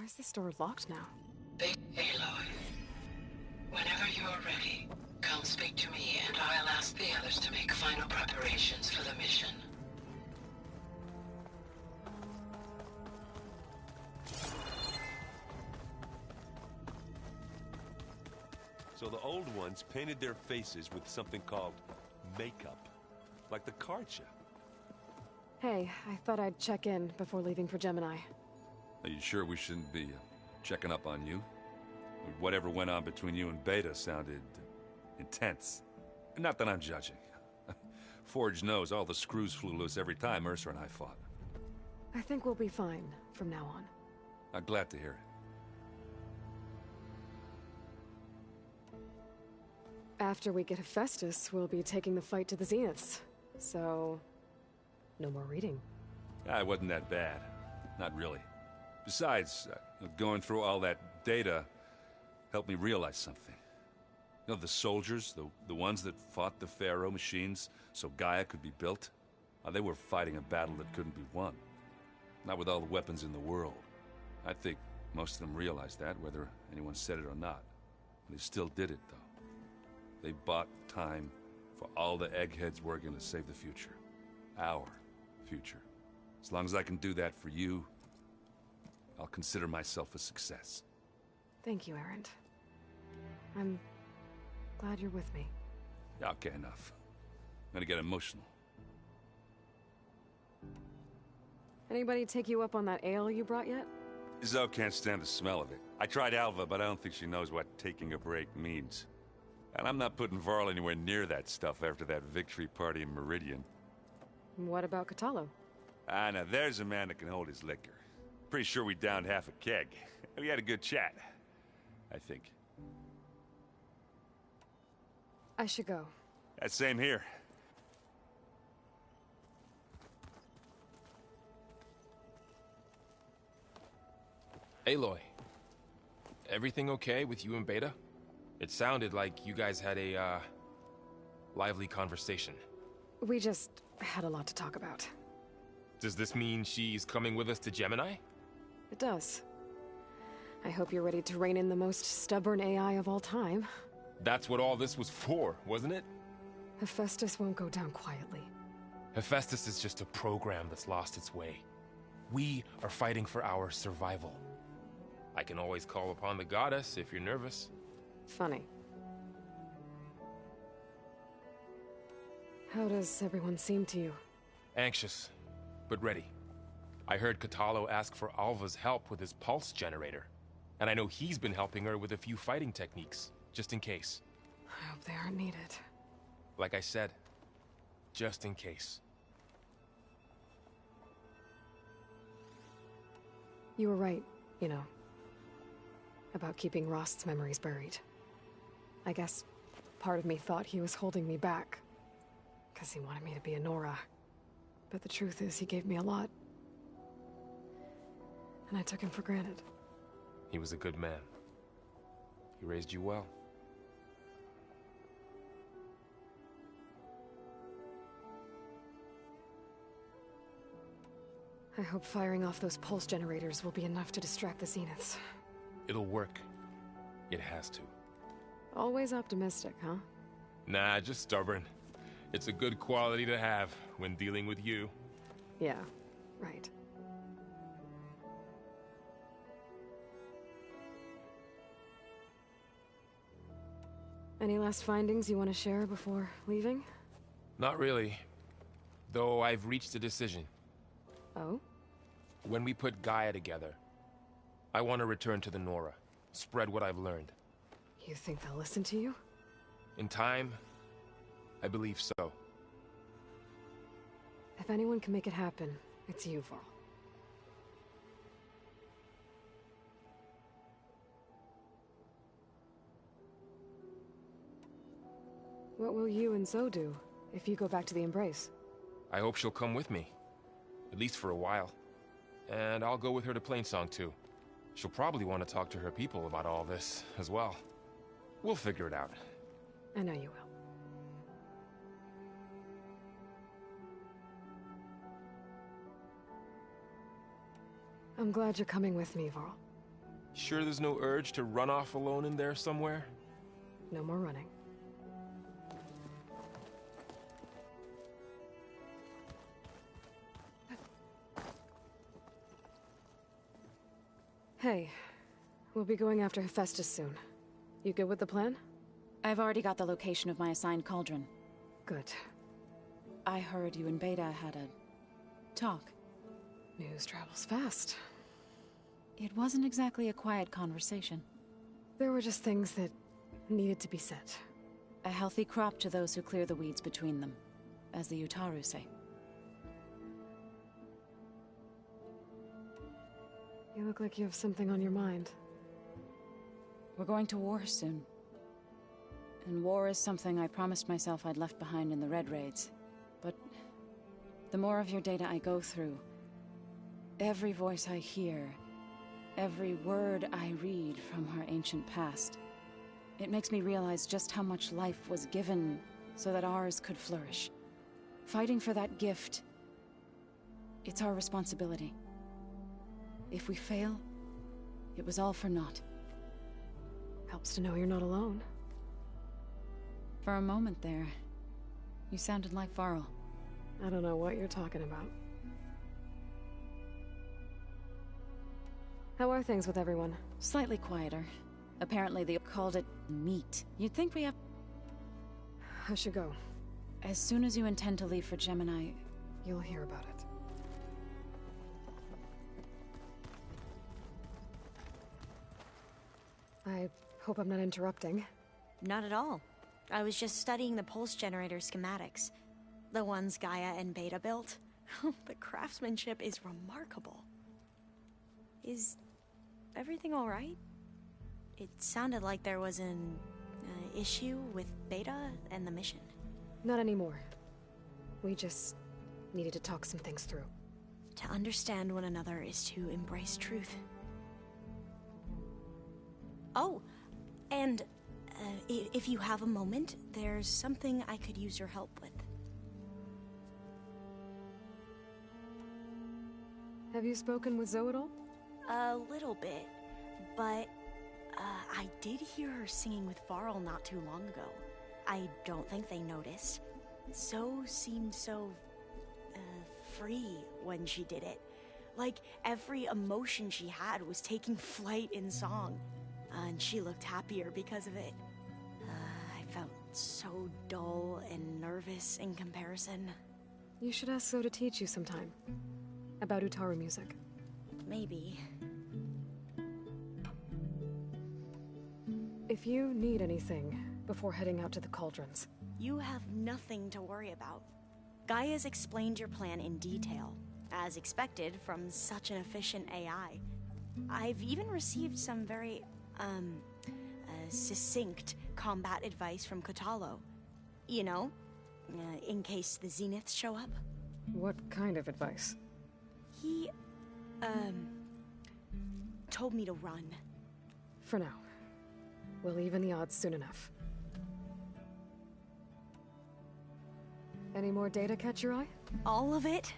Why is this door locked now? Aloy, whenever you are ready, come speak to me and I'll ask the others to make final preparations for the mission. So the old ones painted their faces with something called makeup. Like the card show. Hey, I thought I'd check in before leaving for Gemini. Are you sure we shouldn't be checking up on you? Whatever went on between you and Beta sounded intense. Not that I'm judging. Forge knows all the screws flew loose every time Mercer and I fought. I think we'll be fine from now on. I'm glad to hear it. After we get Hephaestus, we'll be taking the fight to the Zeniths. So, no more reading. It wasn't that bad. Not really. Besides, going through all that data helped me realize something. You know, the soldiers, the ones that fought the Pharaoh machines so Gaia could be built, they were fighting a battle that couldn't be won. Not with all the weapons in the world. I think most of them realized that, whether anyone said it or not. They still did it, though. They bought time for all the eggheads working to save the future. Our future. As long as I can do that for you, I'll consider myself a success. Thank you, Erend. I'm glad you're with me. Okay, enough. I'm gonna get emotional. Anybody take you up on that ale you brought yet? Zoe can't stand the smell of it. I tried Alva, but I don't think she knows what taking a break means. And I'm not putting Varl anywhere near that stuff after that victory party in Meridian. What about Catallo? Now there's a man that can hold his liquor. Pretty sure we downed half a keg. We had a good chat, I think. I should go. Same here. Aloy, everything okay with you and Beta? It sounded like you guys had a, lively conversation. We just had a lot to talk about. Does this mean she's coming with us to Gemini? It does. I hope you're ready to rein in the most stubborn AI of all time. That's what all this was for, wasn't it? Hephaestus won't go down quietly. Hephaestus is just a program that's lost its way. We are fighting for our survival. I can always call upon the goddess if you're nervous. Funny. How does everyone seem to you? Anxious, but ready. I heard Catallo ask for Alva's help with his pulse generator. And I know he's been helping her with a few fighting techniques, just in case. I hope they aren't needed. Like I said, just in case. You were right, you know, about keeping Rost's memories buried. I guess part of me thought he was holding me back, because he wanted me to be a Nora. But the truth is, he gave me a lot. And I took him for granted. He was a good man. He raised you well. I hope firing off those pulse generators will be enough to distract the Zeniths. It'll work. It has to. Always optimistic, huh? Nah, just stubborn. It's a good quality to have when dealing with you. Yeah, right. Any last findings you want to share before leaving? Not really. Though I've reached a decision. Oh? When we put Gaia together, I want to return to the Nora. Spread what I've learned. You think they'll listen to you? In time, I believe so. If anyone can make it happen, it's you, Varl. What will you and Zoe do if you go back to the Embrace? I hope she'll come with me. At least for a while. And I'll go with her to Plainsong too. She'll probably want to talk to her people about all this as well. We'll figure it out. I know you will. I'm glad you're coming with me, Varl. Sure there's no urge to run off alone in there somewhere? No more running. Hey, we'll be going after Hephaestus soon. You good with the plan? I've already got the location of my assigned cauldron. Good. I heard you and Beta had a talk. News travels fast. It wasn't exactly a quiet conversation. There were just things that needed to be said. A healthy crop to those who clear the weeds between them, as the Utaru say. You look like you have something on your mind. We're going to war soon. And war is something I promised myself I'd left behind in the Red Raids. But the more of your data I go through, every voice I hear, every word I read from our ancient past, it makes me realize just how much life was given so that ours could flourish. Fighting for that gift, it's our responsibility. If we fail, it was all for naught. Helps to know you're not alone. For a moment there, you sounded like Varl. I don't know what you're talking about. How are things with everyone? Slightly quieter. Apparently they called it meat. You'd think we have... I should go. As soon as you intend to leave for Gemini... You'll hear about it. I hope I'm not interrupting. Not at all. I was just studying the pulse generator schematics. The ones Gaia and Beta built. The craftsmanship is remarkable. Is everything all right? It sounded like there was an issue with Beta and the mission. Not anymore. We just needed to talk some things through. To understand one another is to embrace truth. Oh, and if you have a moment, there's something I could use your help with. Have you spoken with Zoe at all? A little bit, but I did hear her singing with Varl not too long ago. I don't think they noticed. Zoe seemed so free when she did it. Like every emotion she had was taking flight in song. And she looked happier because of it. I felt so dull and nervous in comparison. You should ask Zoe to teach you sometime. About Utaru music. Maybe. If you need anything before heading out to the cauldrons... You have nothing to worry about. Gaia's explained your plan in detail, as expected from such an efficient AI. I've even received some very, succinct combat advice from Kotalo. You know, in case the Zeniths show up. What kind of advice? He, told me to run. For now. We'll even the odds soon enough. Any more data catch your eye? All of it?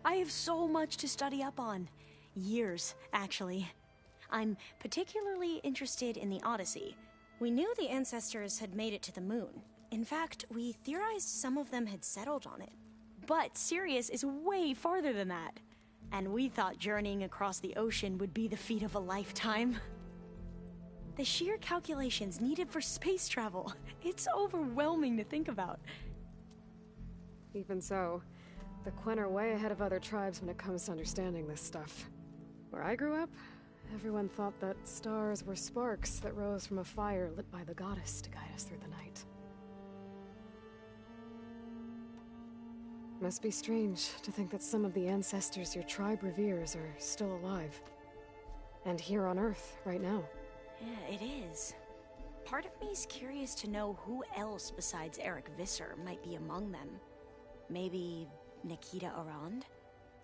I have so much to study up on. Years, actually. I'm particularly interested in the Odyssey. We knew the ancestors had made it to the moon. In fact, we theorized some of them had settled on it. But Sirius is way farther than that. And we thought journeying across the ocean would be the feat of a lifetime. The sheer calculations needed for space travel, it's overwhelming to think about. Even so, the Quen are way ahead of other tribes when it comes to understanding this stuff. Where I grew up, everyone thought that stars were sparks that rose from a fire lit by the goddess to guide us through the night. Must be strange to think that some of the ancestors your tribe reveres are still alive. And here on Earth, right now. Yeah, it is. Part of me's curious to know who else besides Eric Visser might be among them. Maybe Nikita Arand?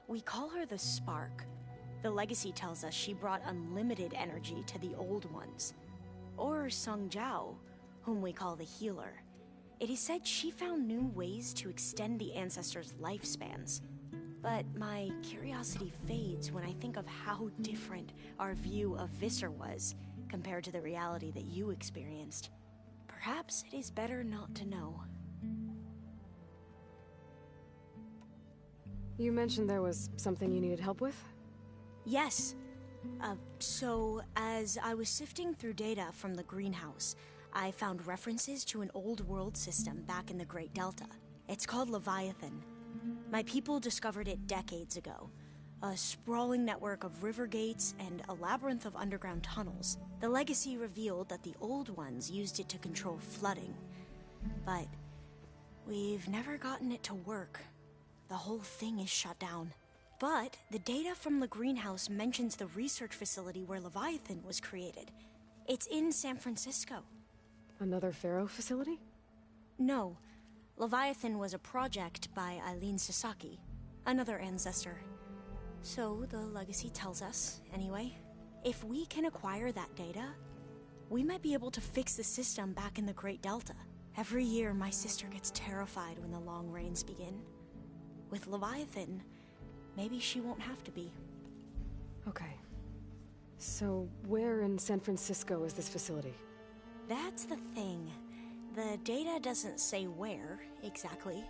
We call her the Spark. The legacy tells us she brought unlimited energy to the old ones. Or Sung Jiao, whom we call the Healer. It is said she found new ways to extend the ancestors' lifespans. but my curiosity fades when I think of how different our view of Visser was compared to the reality that you experienced. Perhaps it is better not to know. You mentioned there was something you needed help with? Yes. So, as I was sifting through data from the greenhouse, I found references to an old world system back in the Great Delta. It's called Leviathan. My people discovered it decades ago. A sprawling network of river gates and a labyrinth of underground tunnels. The legacy revealed that the old ones used it to control flooding. But we've never gotten it to work. The whole thing is shut down. But the data from the greenhouse mentions the research facility where Leviathan was created. It's in San Francisco. Another Pharaoh facility? No. Leviathan was a project by Eileen Sasaki, another ancestor. So the legacy tells us, anyway. If we can acquire that data, we might be able to fix the system back in the Great Delta. Every year, my sister gets terrified when the long rains begin. With Leviathan, maybe she won't have to be. Okay. So, where in San Francisco is this facility? That's the thing. The data doesn't say where, exactly.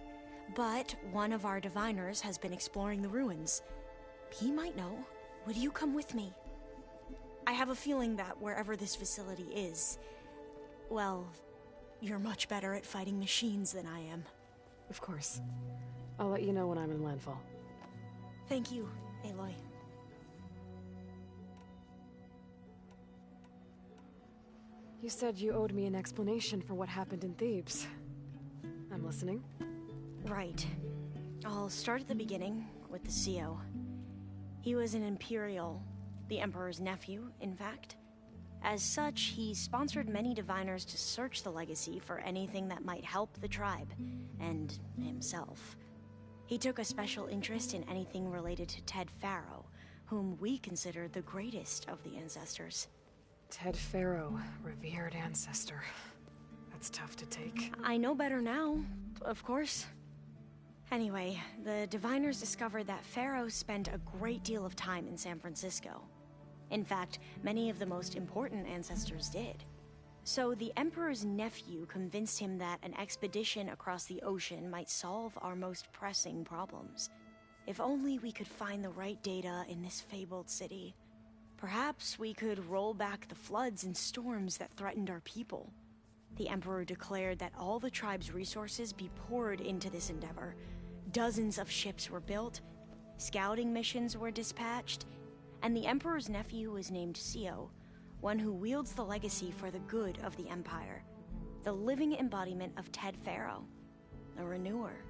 But one of our diviners has been exploring the ruins. He might know. Would you come with me? I have a feeling that wherever this facility is, well, you're much better at fighting machines than I am. Of course. I'll let you know when I'm in landfall. Thank you, Aloy. You said you owed me an explanation for what happened in Thebes. I'm listening. Right. I'll start at the beginning, with the CO. He was an Imperial, the Emperor's nephew, in fact. As such, he sponsored many diviners to search the legacy for anything that might help the tribe, and himself. He took a special interest in anything related to Ted Faro, whom we consider the greatest of the ancestors. Ted Faro, revered ancestor. That's tough to take. I know better now, of course. Anyway, the diviners discovered that Faro spent a great deal of time in San Francisco. In fact, many of the most important ancestors did. So the Emperor's nephew convinced him that an expedition across the ocean might solve our most pressing problems. If only we could find the right data in this fabled city. Perhaps we could roll back the floods and storms that threatened our people. The Emperor declared that all the tribe's resources be poured into this endeavor. Dozens of ships were built, scouting missions were dispatched, and the Emperor's nephew was named CO, one who wields the legacy for the good of the Empire. The living embodiment of Ted Faro, a renewer.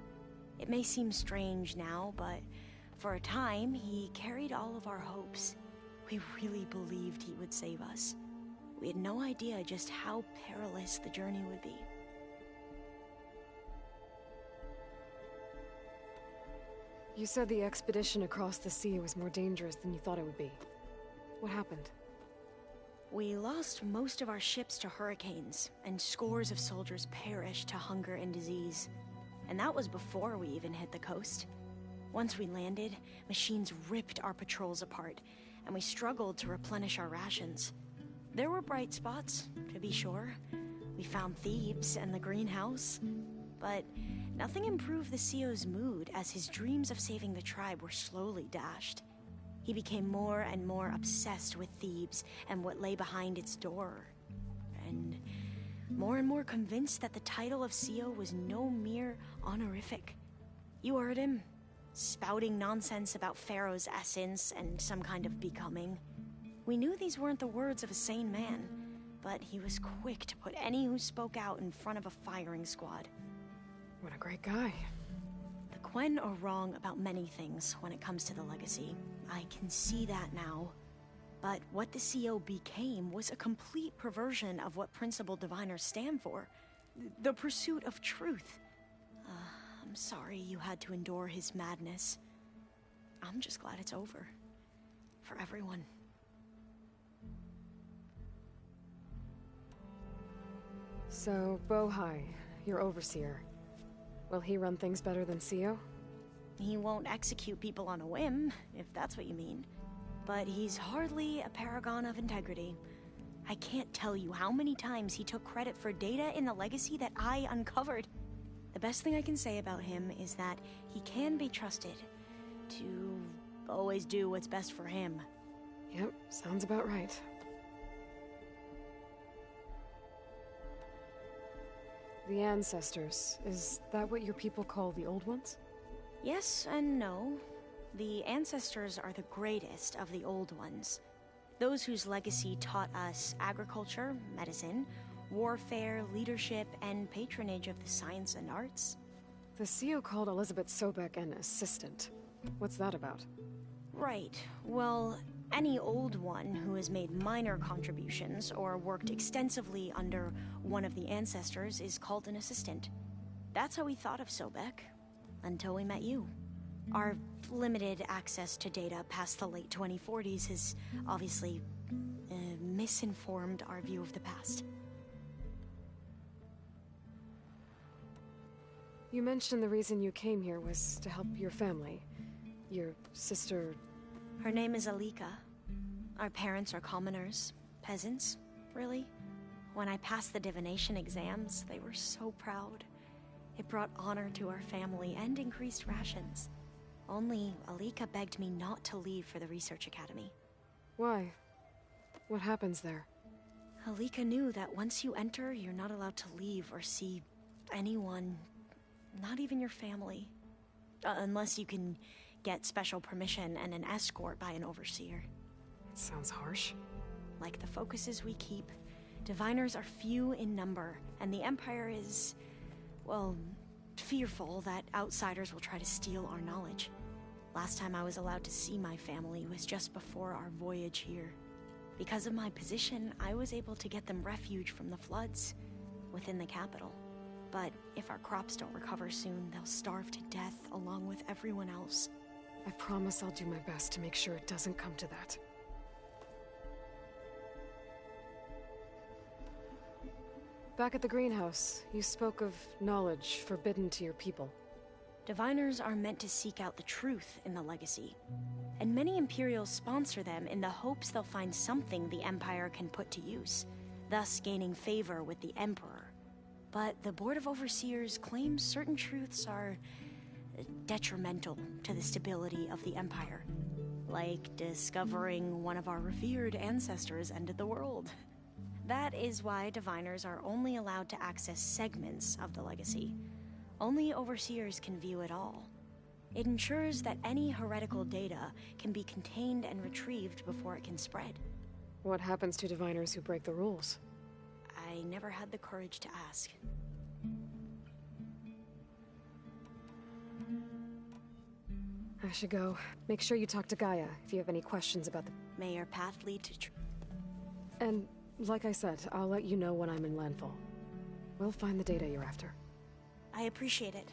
It may seem strange now, but for a time, he carried all of our hopes. We really believed he would save us. We had no idea just how perilous the journey would be. You said the expedition across the sea was more dangerous than you thought it would be. What happened? We lost most of our ships to hurricanes, and scores of soldiers perished to hunger and disease. And that was before we even hit the coast. Once we landed, machines ripped our patrols apart, and we struggled to replenish our rations. There were bright spots, to be sure. We found Thebes and the greenhouse, but nothing improved the CO's mood as his dreams of saving the tribe were slowly dashed. He became more and more obsessed with Thebes and what lay behind its door, and more convinced that the title of CO was no mere honorific. You heard him, spouting nonsense about Pharaoh's essence and some kind of becoming. We knew these weren't the words of a sane man, but he was quick to put any who spoke out in front of a firing squad. What a great guy. The Quen are wrong about many things when it comes to the legacy. I can see that now. But what the CO became was a complete perversion of what principled diviners stand for. The pursuit of truth. I'm sorry you had to endure his madness. I'm just glad it's over. For everyone. So, Bohai, your overseer. Will he run things better than CO? He won't execute people on a whim, if that's what you mean. But he's hardly a paragon of integrity. I can't tell you how many times he took credit for data in the legacy that I uncovered. The best thing I can say about him is that he can be trusted to always do what's best for him. Yep, sounds about right. The ancestors, is that what your people call the old ones? Yes and no. The ancestors are the greatest of the old ones. Those whose legacy taught us agriculture, medicine, warfare, leadership, and patronage of the science and arts. The CEO called Elizabeth Sobek an assistant. What's that about? Right. Well, any old one who has made minor contributions or worked extensively under one of the ancestors is called an assistant. That's how we thought of Sobek, until we met you. Our limited access to data past the late 2040s has obviously misinformed our view of the past. You mentioned the reason you came here was to help your family. Your sister... Her name is Alika. Our parents are commoners, peasants, really. When I passed the divination exams, they were so proud. It brought honor to our family and increased rations. Only Alika begged me not to leave for the research academy. Why? What happens there? Alika knew that once you enter, you're not allowed to leave or see anyone, not even your family. Unless you can get special permission and an escort by an overseer. It sounds harsh. Like the focuses we keep, diviners are few in number, and the Empire is, well, fearful that outsiders will try to steal our knowledge. Last time I was allowed to see my family was just before our voyage here. Because of my position, I was able to get them refuge from the floods within the capital. But if our crops don't recover soon, they'll starve to death along with everyone else. I promise I'll do my best to make sure it doesn't come to that. Back at the greenhouse, you spoke of knowledge forbidden to your people. Diviners are meant to seek out the truth in the legacy, and many Imperials sponsor them in the hopes they'll find something the Empire can put to use, thus gaining favor with the Emperor. But the Board of Overseers claims certain truths are detrimental to the stability of the Empire, like discovering one of our revered ancestors ended the world. That is why diviners are only allowed to access segments of the legacy. Only overseers can view it all. It ensures that any heretical data can be contained and retrieved before it can spread. What happens to diviners who break the rules? I never had the courage to ask. I should go. Make sure you talk to Gaia if you have any questions about the... May your path lead to And, like I said, I'll let you know when I'm in landfall. We'll find the data you're after. I appreciate it.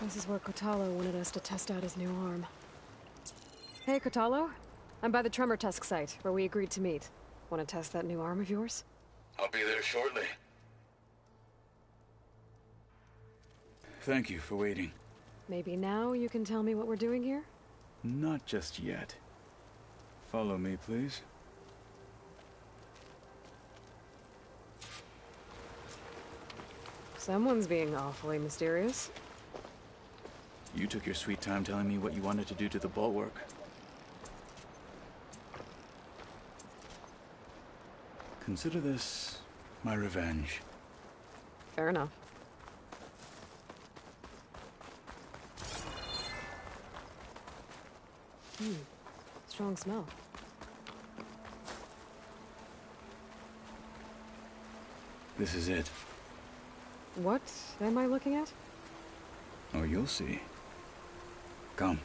This is where Kotalo wanted us to test out his new arm. Hey, Kotalo. I'm by the Tremor Tusk site, where we agreed to meet. Want to test that new arm of yours? I'll be there shortly. Thank you for waiting. Maybe now you can tell me what we're doing here? Not just yet. Follow me, please. Someone's being awfully mysterious. You took your sweet time telling me what you wanted to do to the bulwark. Consider this my revenge. Fair enough. Strong smell. This is it. What am I looking at? Oh, you'll see. Come.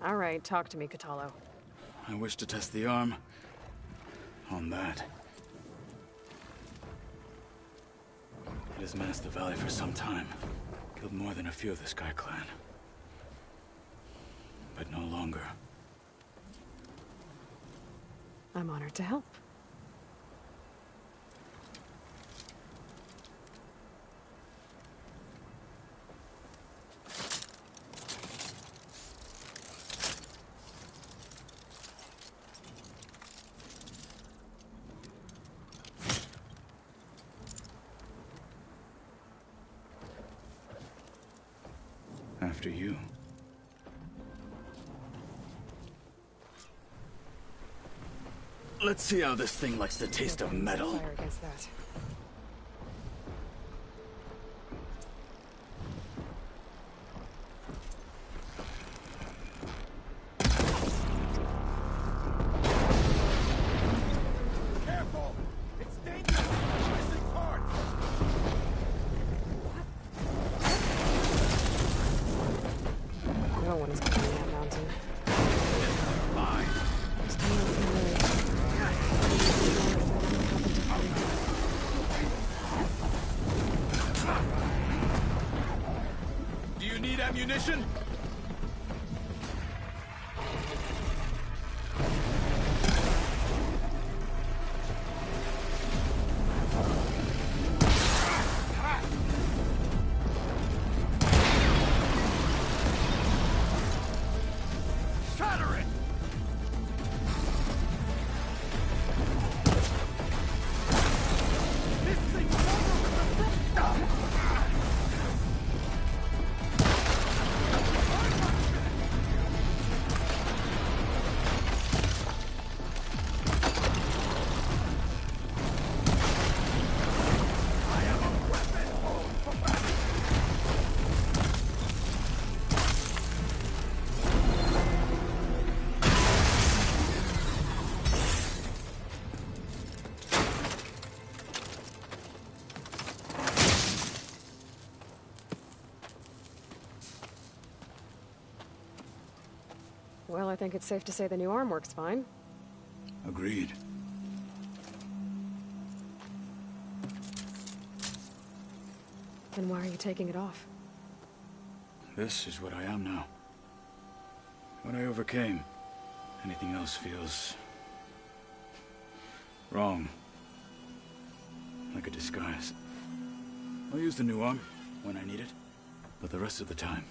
All right, talk to me, Kotalo. I wish to test the arm on that. It has menaced the valley for some time. Killed more than a few of the Sky Clan. But no longer. I'm honored to help. After you. Let's see how this thing likes the taste of metal. Fire against that. Careful! It's dangerous! Missing parts! No one is climbing that mountain. Fine. Do you need ammunition? Shatter it! This thing's over with the... Well, I think it's safe to say the new arm works fine. Agreed. Then why are you taking it off? This is what I am now. What I overcame. Anything else feels... wrong. Like a disguise. I'll use the new arm when I need it. But the rest of the time,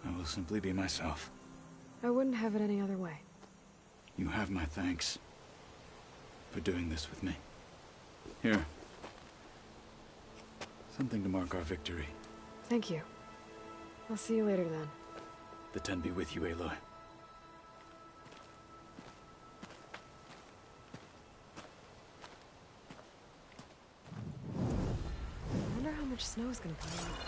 I will simply be myself. I wouldn't have it any other way. You have my thanks for doing this with me. Here. Something to mark our victory. Thank you. I'll see you later then. The Ten be with you, Aloy. I wonder how much snow is gonna pile up.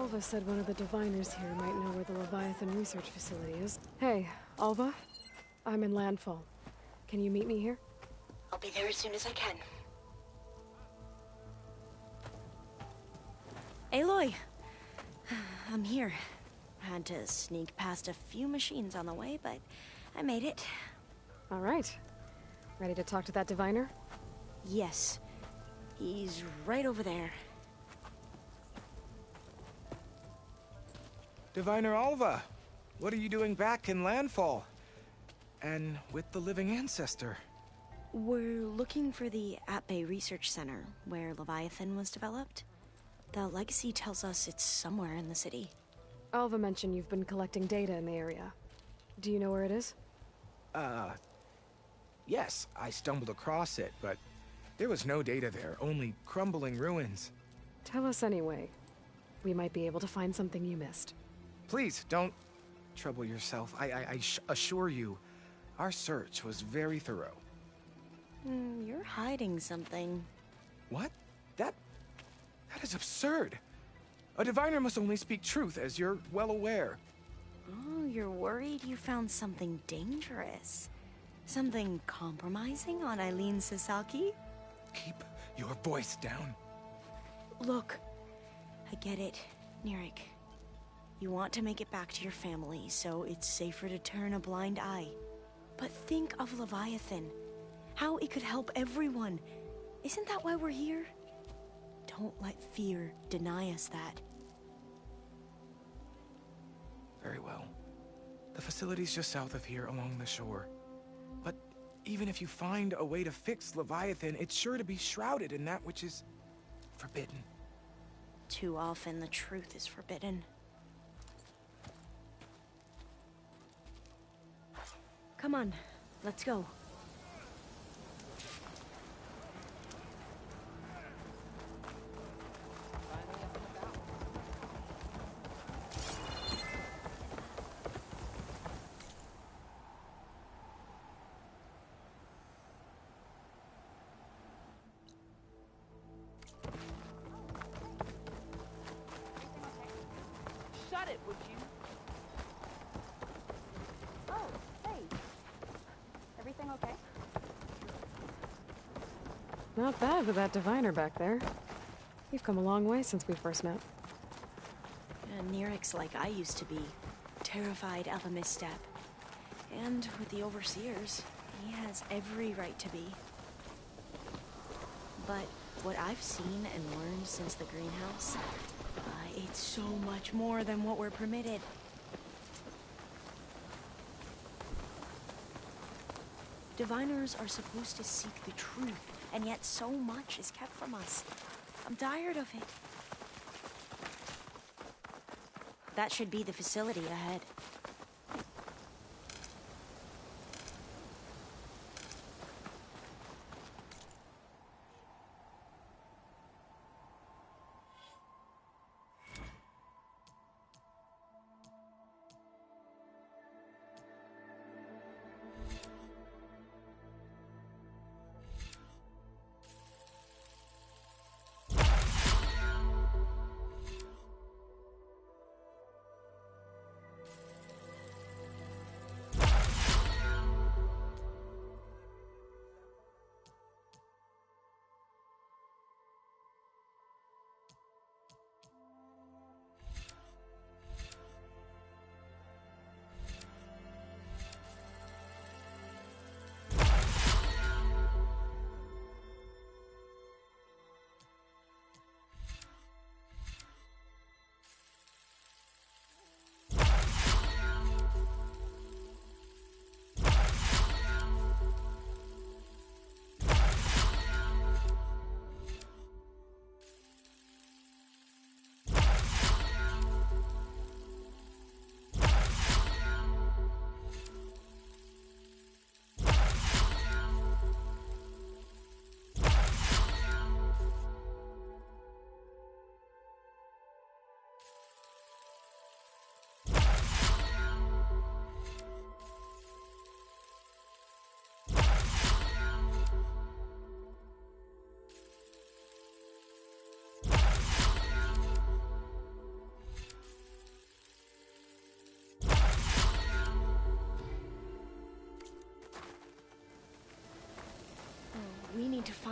Alva said one of the diviners here might know where the Leviathan research facility is. Hey, Alva? I'm in Landfall. Can you meet me here? I'll be there as soon as I can. Aloy! I'm here. Had to sneak past a few machines on the way, but I made it. All right. Ready to talk to that diviner? Yes. He's right over there. Diviner Alva, what are you doing back in Landfall? And with the living ancestor? We're looking for the At-Bay Research Center, where Leviathan was developed. The legacy tells us it's somewhere in the city. Alva mentioned you've been collecting data in the area. Do you know where it is? Yes, I stumbled across it, but there was no data there, only crumbling ruins. Tell us anyway. We might be able to find something you missed. Please, don't trouble yourself. I assure you, our search was very thorough. You're hiding something. What? That is absurd. A diviner must only speak truth, as you're well aware. Oh, you're worried you found something dangerous. Something compromising on Eileen Sasaki? Keep your voice down. Look, I get it, Nirik. You want to make it back to your family, so it's safer to turn a blind eye. But think of Leviathan. How it could help everyone. Isn't that why we're here? Don't let fear deny us that. Very well. The facility's just south of here, along the shore. But even if you find a way to fix Leviathan, it's sure to be shrouded in that which is forbidden. Too often the truth is forbidden. Come on, let's go. Shut it, would you? Oh, hey. Everything okay? Not bad with that diviner back there. You've come a long way since we first met. Nirik's like I used to be. Terrified of a misstep. And with the Overseers, he has every right to be. But what I've seen and learned since the greenhouse, it's so much more than what we're permitted. Diviners are supposed to seek the truth, and yet so much is kept from us. I'm tired of it. That should be the facility ahead.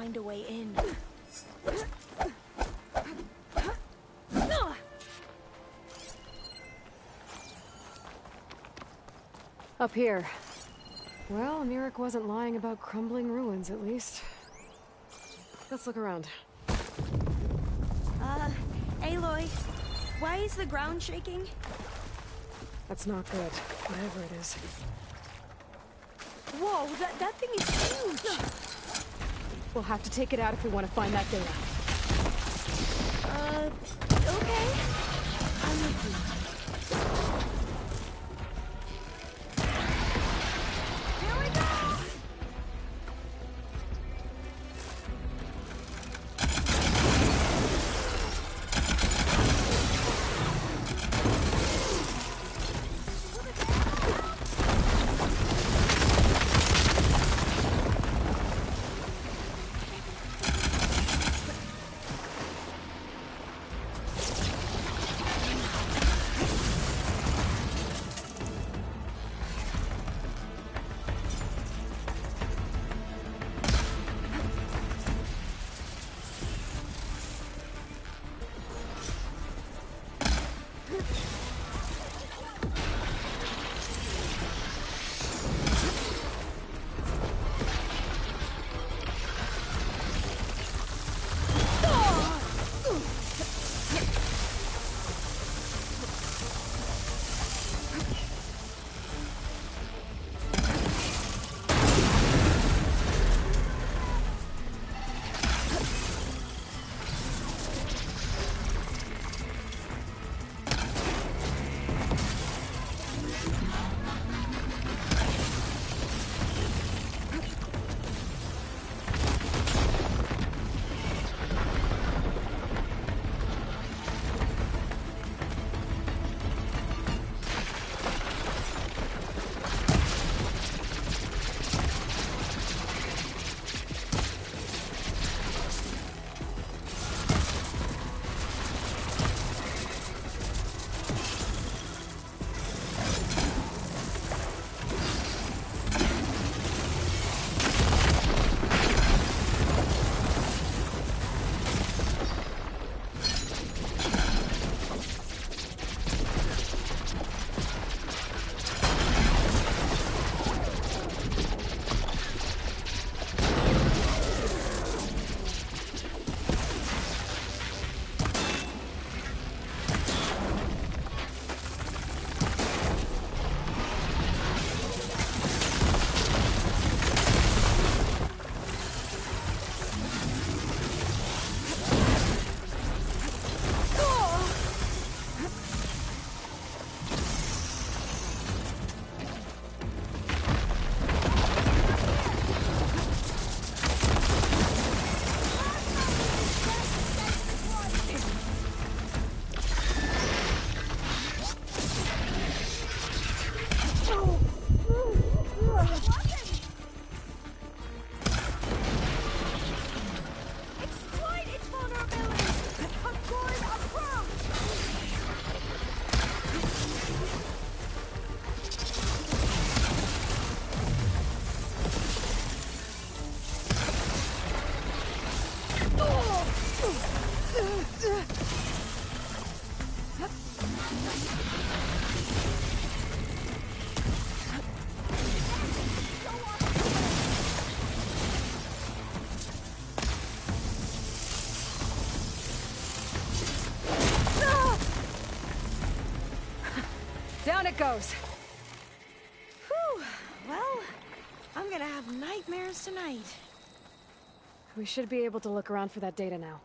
find a way in. Up here. Well, Mirik wasn't lying about crumbling ruins, at least. Let's look around. Aloy, why is the ground shaking? That's not good, whatever it is. Whoa, that thing is huge! We'll have to take it out if we want to find that data. Okay. I'm with you. Here we go! Down it goes. Whew. Well, I'm gonna have nightmares tonight. We should be able to look around for that data now.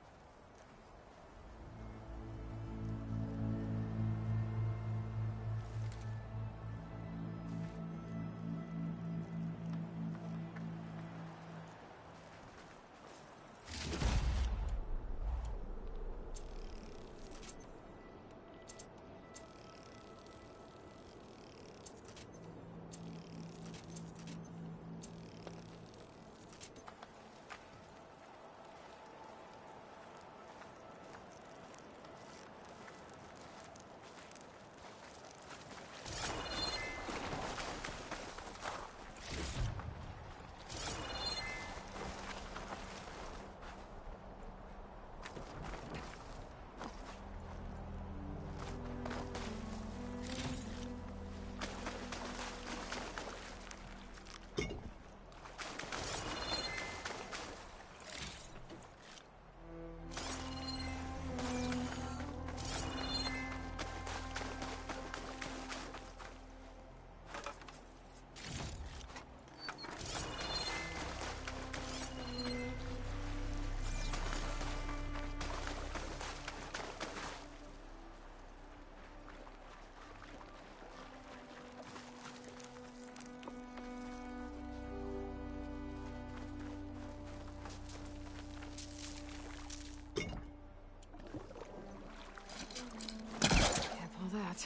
that.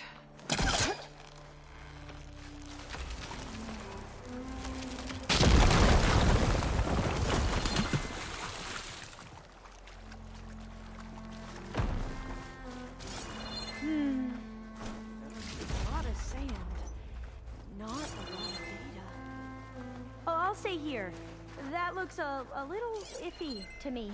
A lot of sand. Not a lot of data. Oh, I'll stay here. That looks a little iffy to me.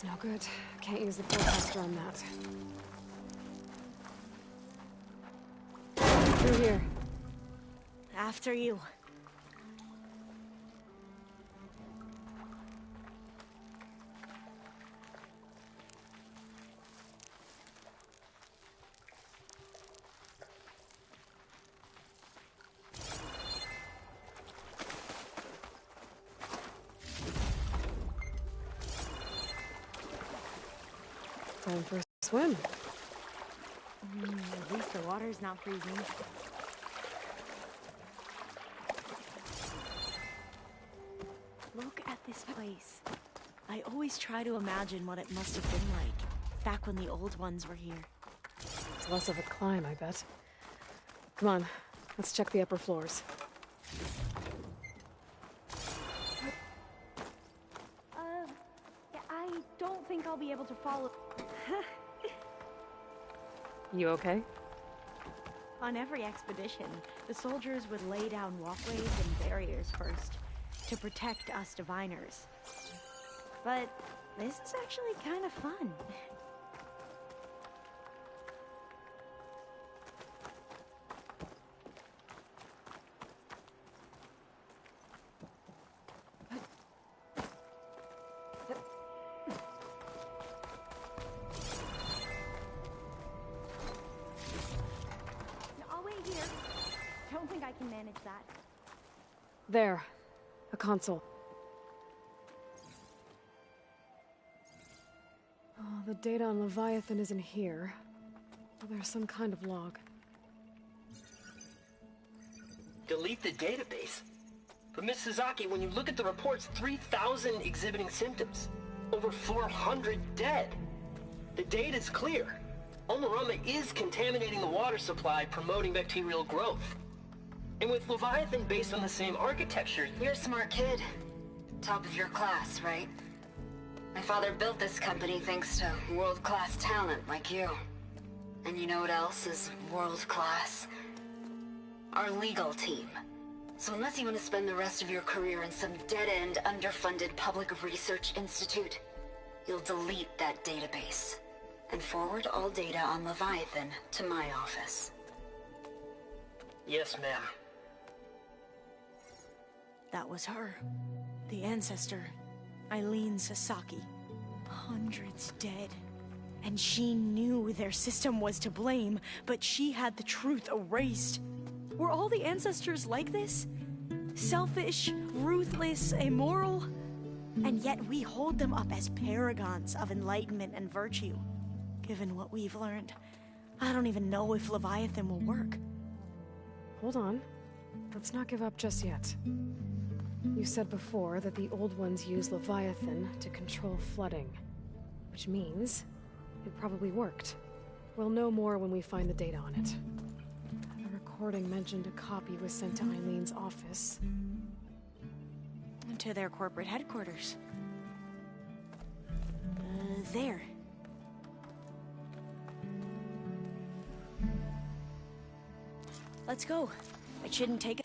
No good. Can't use the forecaster on that. Through here. After you. Going for a swim. At least the water's not freezing. Look at this place. I always try to imagine what it must have been like back when the old ones were here. It's less of a climb, I bet. Come on, let's check the upper floors. I don't think I'll be able to follow. You okay? On every expedition, the soldiers would lay down walkways and barriers first to protect us diviners. But this is actually kind of fun. I'll wait here. Don't think I can manage that. There. A console. Oh, the data on Leviathan isn't here. Well, there's some kind of log. Delete the database? But Miss Sasaki, when you look at the reports, 3,000 exhibiting symptoms. Over 400 dead. The data's clear. Omarama is contaminating the water supply, promoting bacterial growth. And with Leviathan based on the same architecture... You're a smart kid. Top of your class, right? My father built this company thanks to world-class talent like you. And you know what else is world-class? Our legal team. So unless you want to spend the rest of your career in some dead-end, underfunded public research institute, you'll delete that database and forward all data on Leviathan to my office. Yes, ma'am. That was her. The ancestor, Eileen Sasaki. Hundreds dead. And she knew their system was to blame, but she had the truth erased. Were all the ancestors like this? Selfish, ruthless, immoral? And yet we hold them up as paragons of enlightenment and virtue. Given what we've learned, I don't even know if Leviathan will work. Hold on. Let's not give up just yet. You said before that the old ones use Leviathan to control flooding. Which means it probably worked. We'll know more when we find the data on it. The recording mentioned a copy was sent to Eileen's office. To their corporate headquarters. There. Let's go. It shouldn't take us.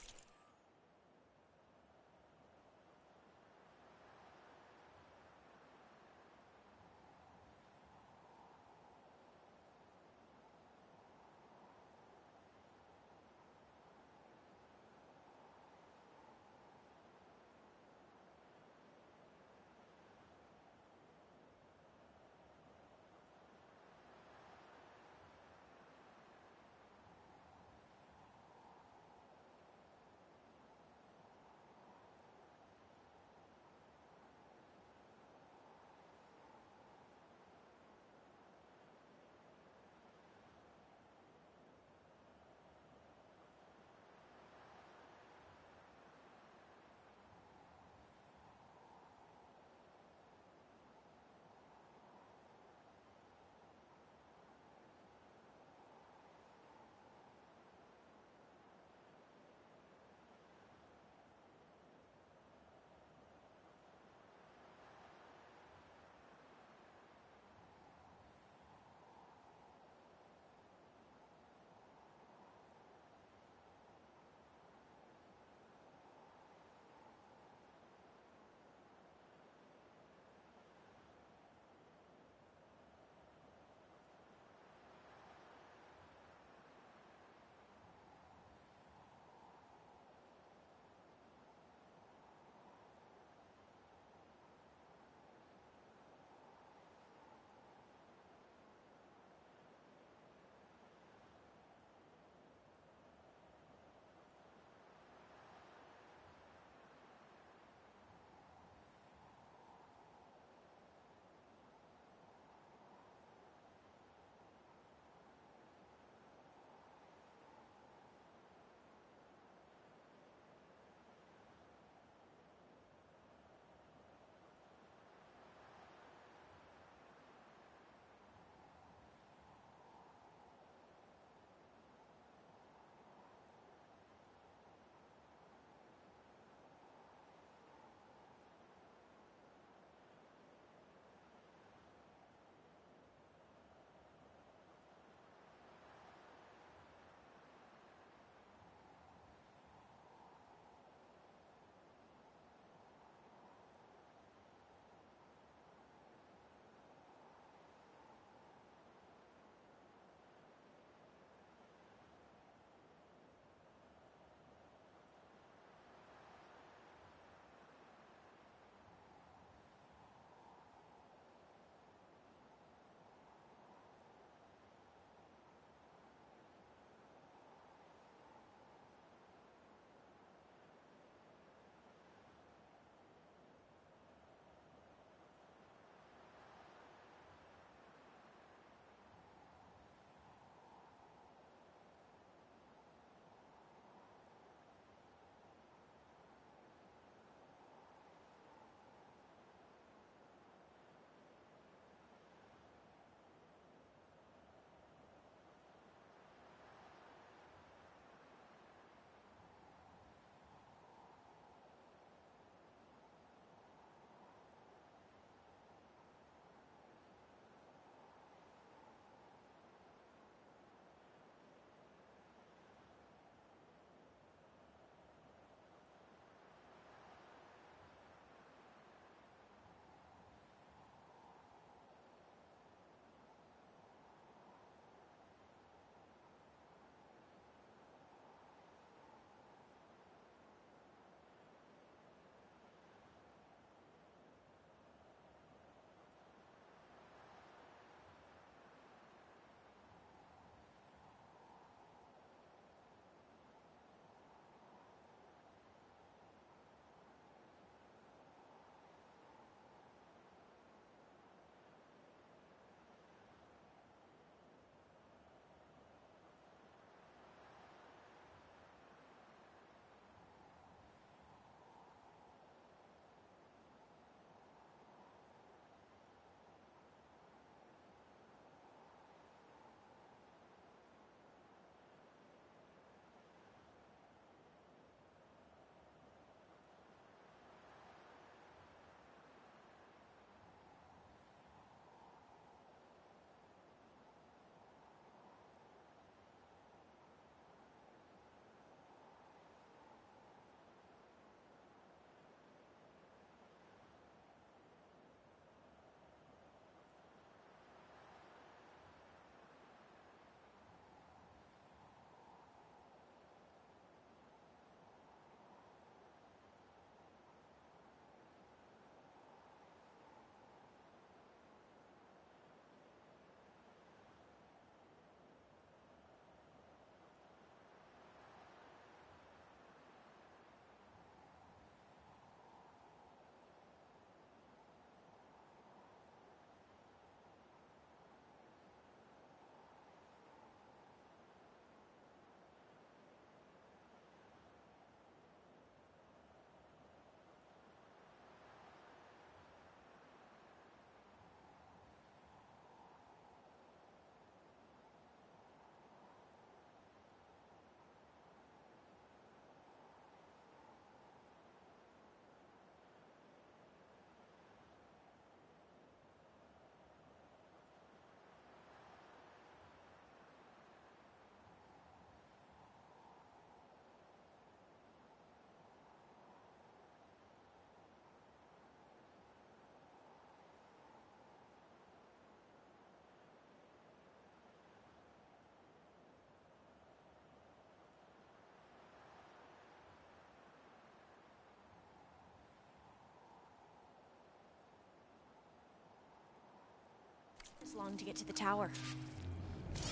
As long to get to the tower.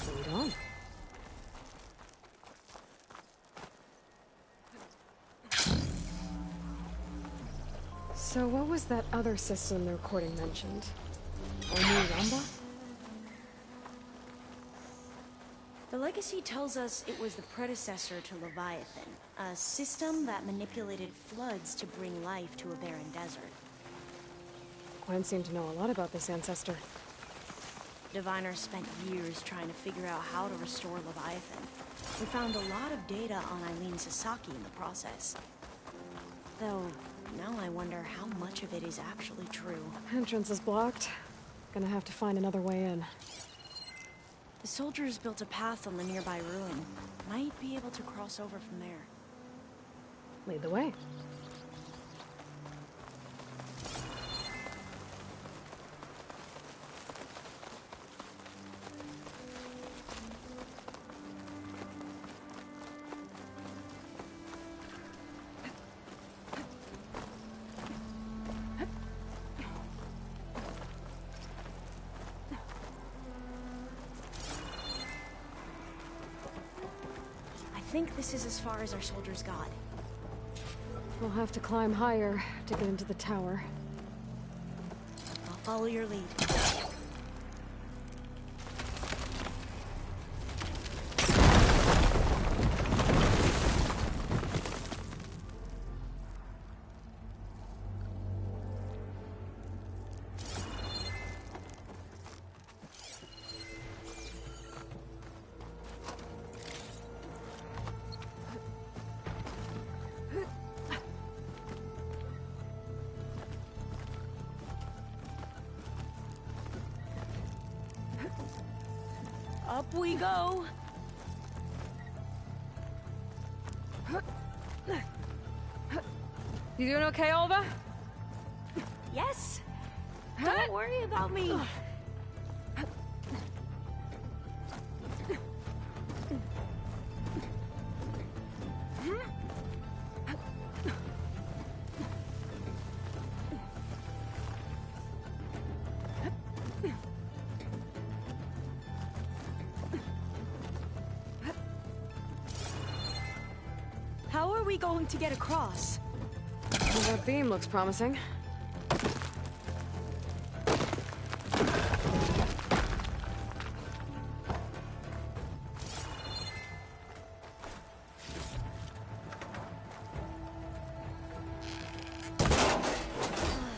Lead on. So what was that other system the recording mentioned? Ramba? The legacy tells us it was the predecessor to Leviathan, a system that manipulated floods to bring life to a barren desert. Gwen seemed to know a lot about this ancestor. Diviners spent years trying to figure out how to restore Leviathan. We found a lot of data on Eileen Sasaki in the process. Though, now I wonder how much of it is actually true. Entrance is blocked. Gonna have to find another way in. The soldiers built a path on the nearby ruin. Might be able to cross over from there. Lead the way. I think this is as far as our soldiers got. We'll have to climb higher to get into the tower. I'll follow your lead. Up we go! You doing okay, Alva? Yes! Don't worry about me! How are we going to get across? Well, that beam looks promising.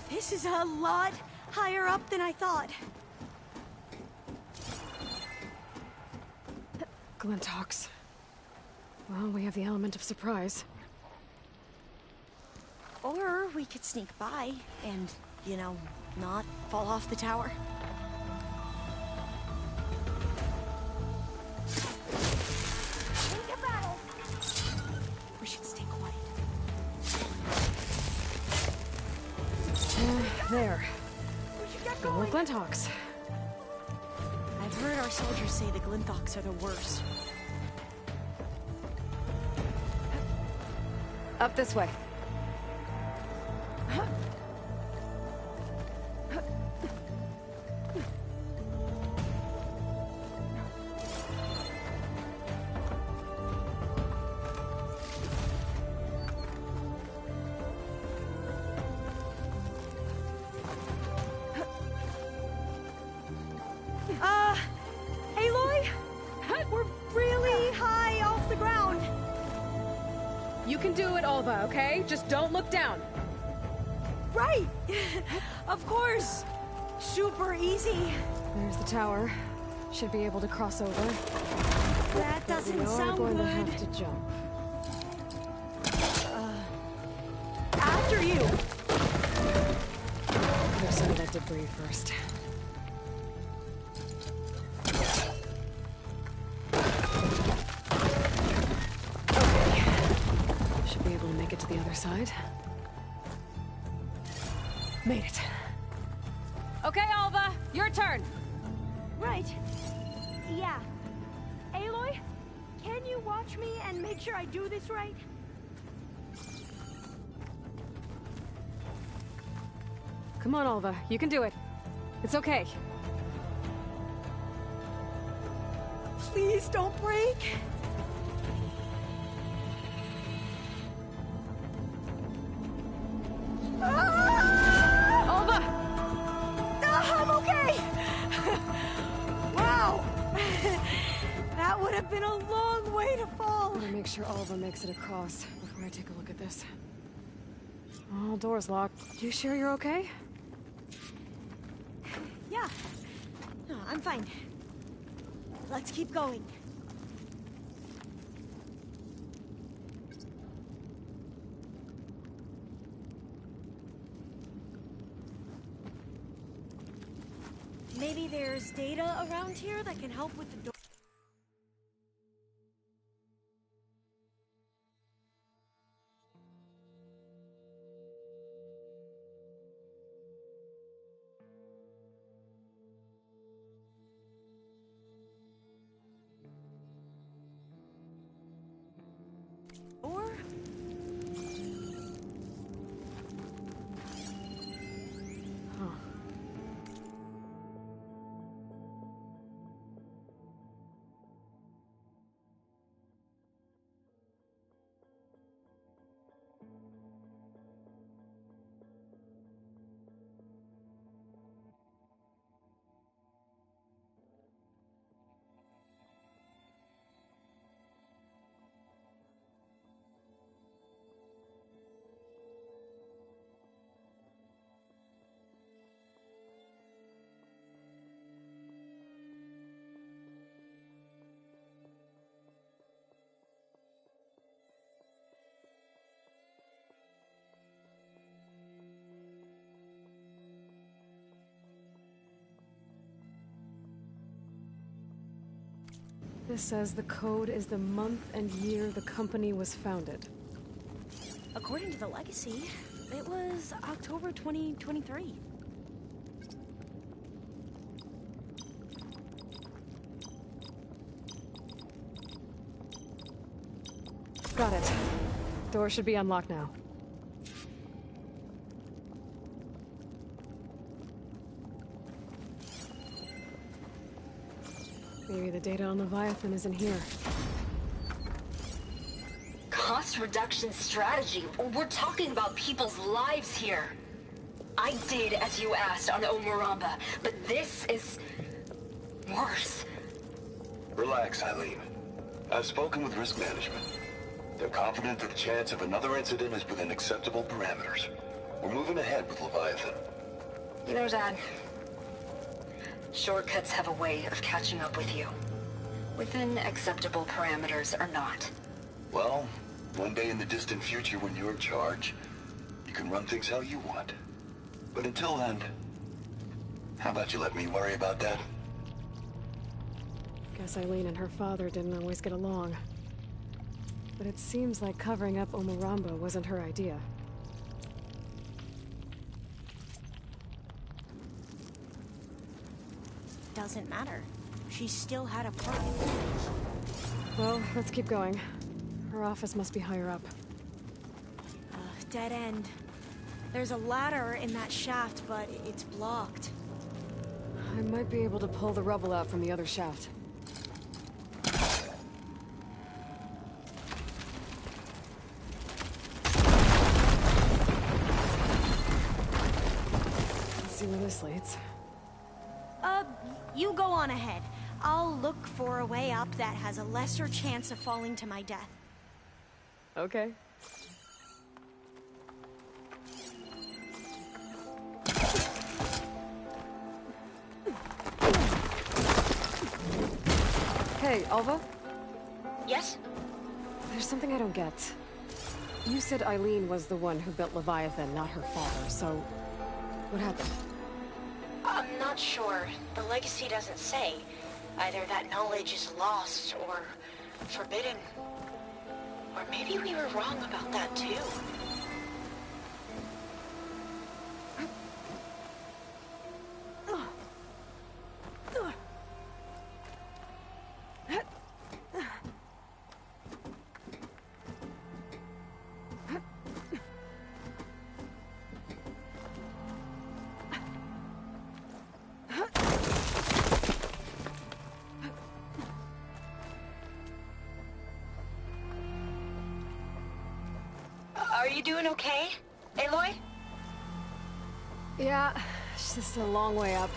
This is a lot higher up than I thought. Glinthawks. Well, we have the element of surprise. Or we could sneak by and, you know, not fall off the tower. Think about it. We should stay quiet. There. Go with Glinthawks. I've heard our soldiers say the Glinthawks are the worst. Up this way. Aloy? We're really high off the ground. You can do it, Alva, okay? Just don't look down. Right! Of course! Super easy. There's the tower. Should be able to cross over. That doesn't But we are sound going good. to have to jump. After you! Clear some of that debris first. Should be able to make it to the other side. Made it. Okay, Alva, your turn. Right. Yeah. Aloy, can you watch me and make sure I do this right? Come on, Alva, you can do it. It's okay. Please don't break. Alva! I'm okay! Wow! That would have been a long way to fall. Better make sure Alva makes it across before I take a look at this. All doors locked. You sure you're okay? Yeah. No, I'm fine. Let's keep going. Maybe there's data around here that can help with the door. Or This says the code is the month and year the company was founded. according to the legacy, it was October 2023. Got it. Door should be unlocked now. Maybe the data on Leviathan is in here. Cost reduction strategy? We're talking about people's lives here. I did as you asked on Omuramba, but this is worse. Relax, Eileen. I've spoken with risk management. They're confident that the chance of another incident is within acceptable parameters. We're moving ahead with Leviathan. You know, Dad, shortcuts have a way of catching up with you. Within acceptable parameters or not. Well, one day in the distant future when you're in charge, you can run things how you want. But until then, how about you let me worry about that? Guess Eileen and her father didn't always get along. But it seems like covering up Omuramba wasn't her idea. Doesn't matter. She still had a part. Well, let's keep going. Her office must be higher up. Dead end. There's a ladder in that shaft, but it's blocked. I might be able to pull the rubble out from the other shaft. Let's see where this leads. You go on ahead. I'll look for a way up that has a lesser chance of falling to my death. Okay. Hey, Alva? Yes? There's something I don't get. You said Eileen was the one who built Leviathan, not her father, so... what happened? I'm not sure. The legacy doesn't say. Either that knowledge is lost or forbidden. Or maybe we were wrong about that too. You doing okay, Aloy? Yeah, it's just a long way up.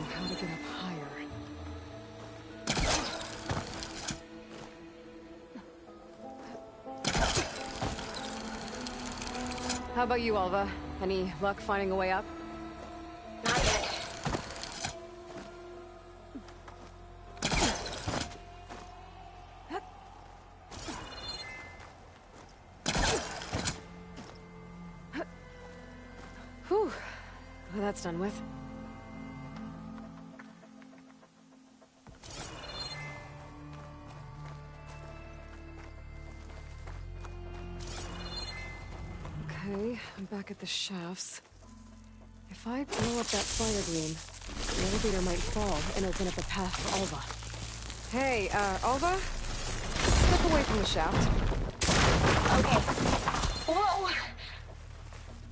How to get up higher. How about you, Alva? Any luck finding a way up? Not yet. Whew. Well, that's done with. Okay, I'm back at the shafts. If I blow up that fire gleam, the elevator might fall and open up a path for Alva. Hey, Alva? Step away from the shaft. Okay. Whoa!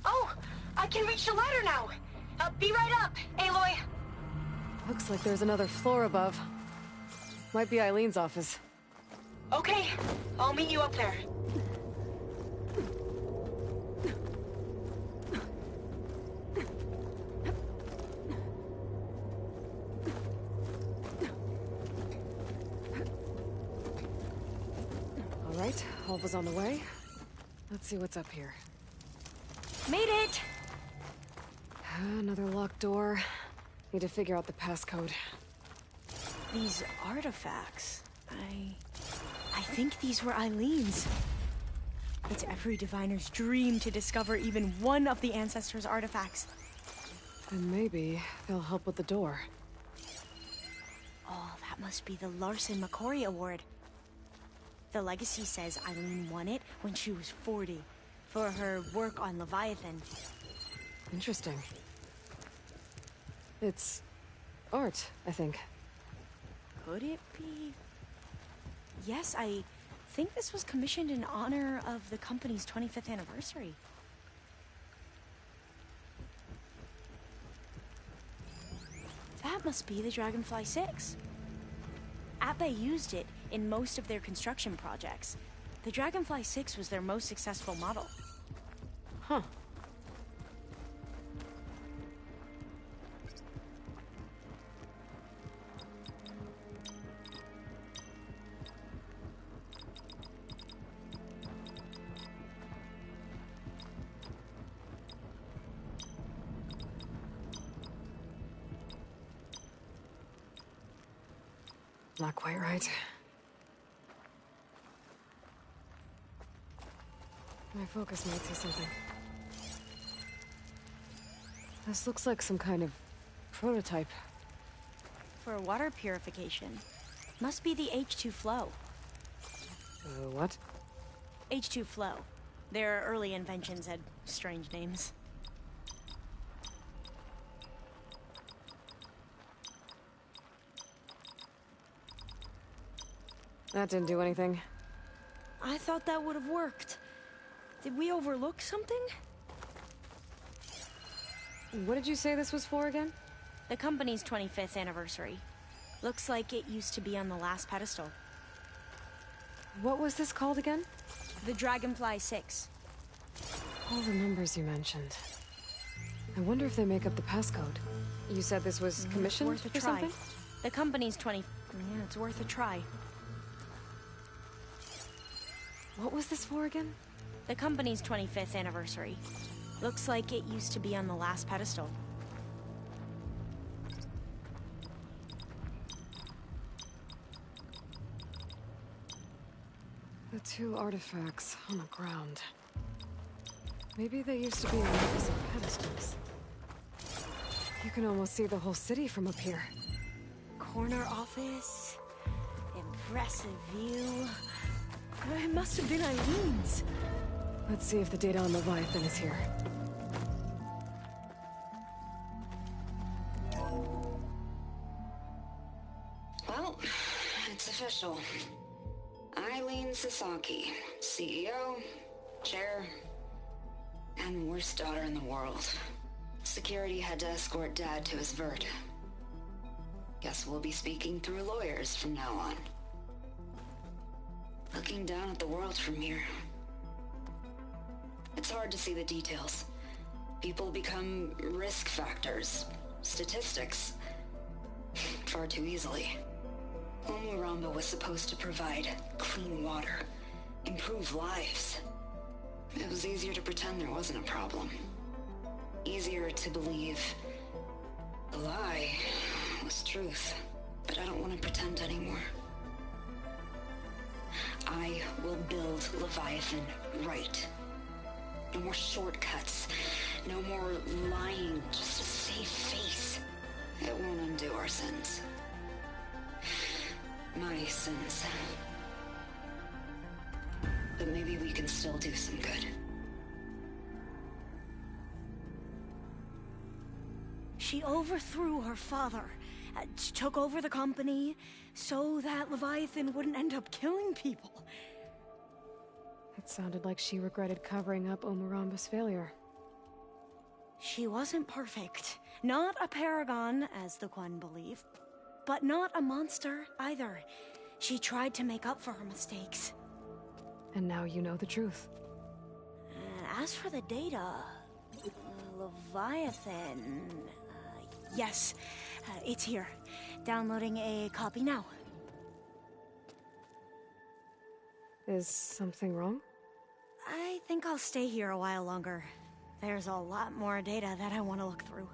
Oh! I can reach the ladder now! Be right up, Aloy! Looks like there's another floor above. Might be Eileen's office. Okay, I'll meet you up there. All right, Alva's on the way. Let's see what's up here. Made it! Another locked door. Need to figure out the passcode. These artifacts... I think these were Eileen's. It's every diviner's dream to discover even one of the Ancestors' artifacts. And maybe they'll help with the door. Oh, that must be the Larson McCory Award. The legacy says Eileen won it when she was 40, for her work on Leviathan. Interesting. It's art, I think. Could it be? Yes, I think this was commissioned in honor of the company's 25th anniversary. That must be the Dragonfly 6. Ape used it in most of their construction projects. The Dragonfly 6 was their most successful model. Huh. Not quite right. My focus might see something. This looks like some kind of prototype. For water purification. Must be the H2 flow. What? H2 flow. Their early inventions had strange names. That didn't do anything. I thought that would have worked. Did we overlook something? What did you say this was for again? The company's 25th anniversary. Looks like it used to be on the last pedestal. What was this called again? The Dragonfly 6. All the numbers you mentioned. I wonder if they make up the passcode. You said this was commissioned It's worth for a try. something? The company's 20... Yeah, it's worth a try. What was this for again? The company's 25th anniversary. Looks like it used to be on the last pedestal. The two artifacts on the ground. Maybe they used to be on opposite pedestals. You can almost see the whole city from up here. Corner office. Impressive view. It must have been Eileen's. Let's see if the data on Leviathan is here. Well, it's official. Eileen Sasaki, CEO, chair, and worst daughter in the world. Security had to escort Dad to his vert. Guess we'll be speaking through lawyers from now on. Looking down at the world from here. It's hard to see the details. People become risk factors, statistics, far too easily. Omuramba was supposed to provide clean water, improve lives. It was easier to pretend there wasn't a problem. Easier to believe the lie was truth. But I don't want to pretend anymore. I will build Leviathan right. No more shortcuts. No more lying just to save face. It won't undo our sins. My sins. But maybe we can still do some good. She overthrew her father, took over the company, so that Leviathan wouldn't end up killing people. It sounded like she regretted covering up Omuramba's failure. She wasn't perfect. Not a paragon, as the Quan believe, but not a monster either. She tried to make up for her mistakes. And now you know the truth. As for the data, Leviathan... yes, it's here. Downloading a copy now. Is something wrong? I think I'll stay here a while longer. There's a lot more data that I want to look through.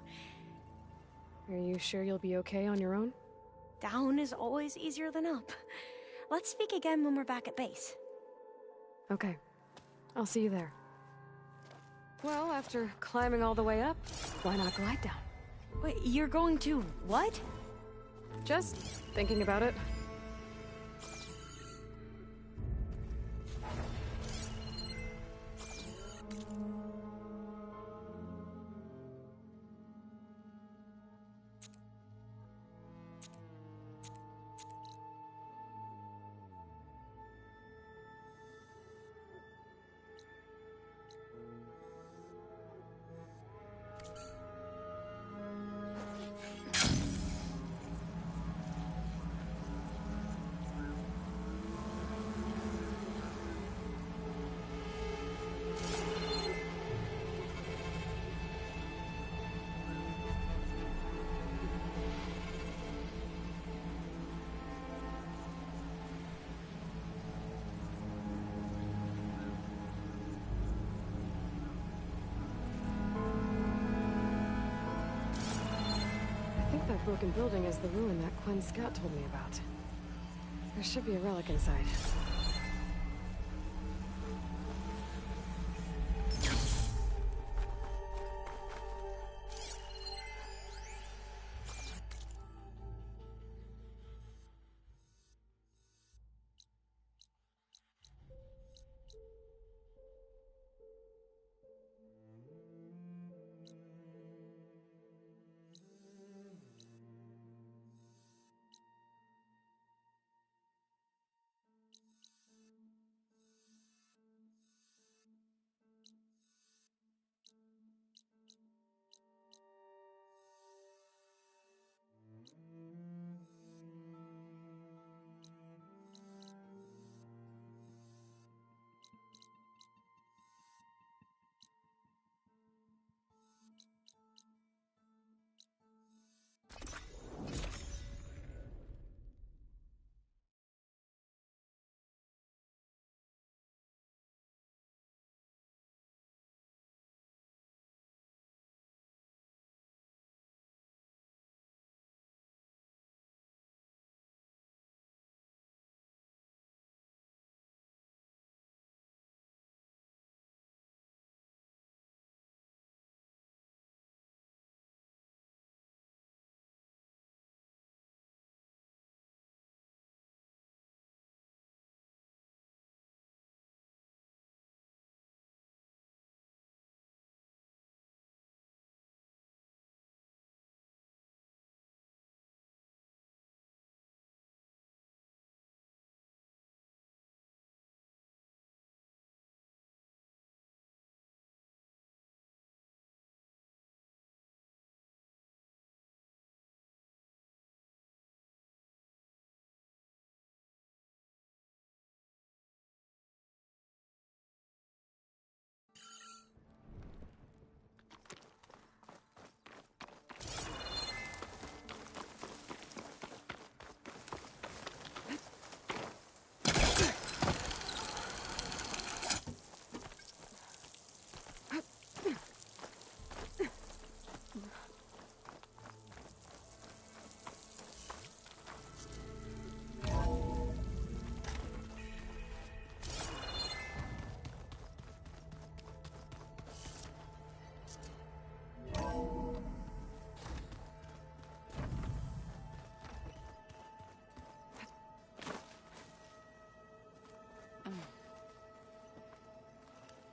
Are you sure you'll be okay on your own? Down is always easier than up. Let's speak again when we're back at base. Okay. I'll see you there. Well, after climbing all the way up, why not glide down? Wait, you're going to what? Just thinking about it. That broken building is the ruin that Quinn Scout told me about. There should be a relic inside.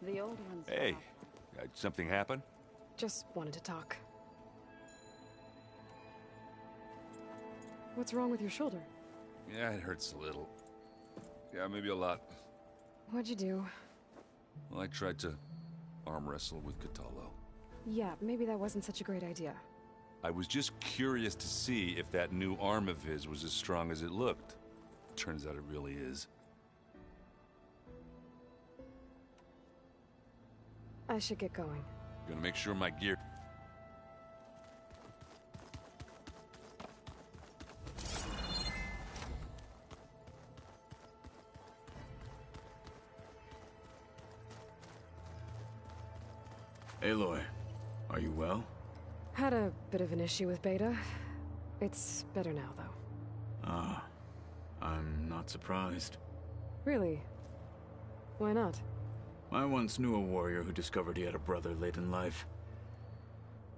The old ones. Hey, something happen? Just wanted to talk. What's wrong with your shoulder? Yeah, it hurts a little. Yeah, maybe a lot. What'd you do? Well, I tried to arm wrestle with Catallo. Yeah, maybe that wasn't such a great idea. I was just curious to see if that new arm of his was as strong as it looked. Turns out it really is. I should get going. Gonna make sure my gear... Aloy, are you well? Had a bit of an issue with Beta. It's better now, though. Ah, I'm not surprised. Really? Why not? I once knew a warrior who discovered he had a brother late in life.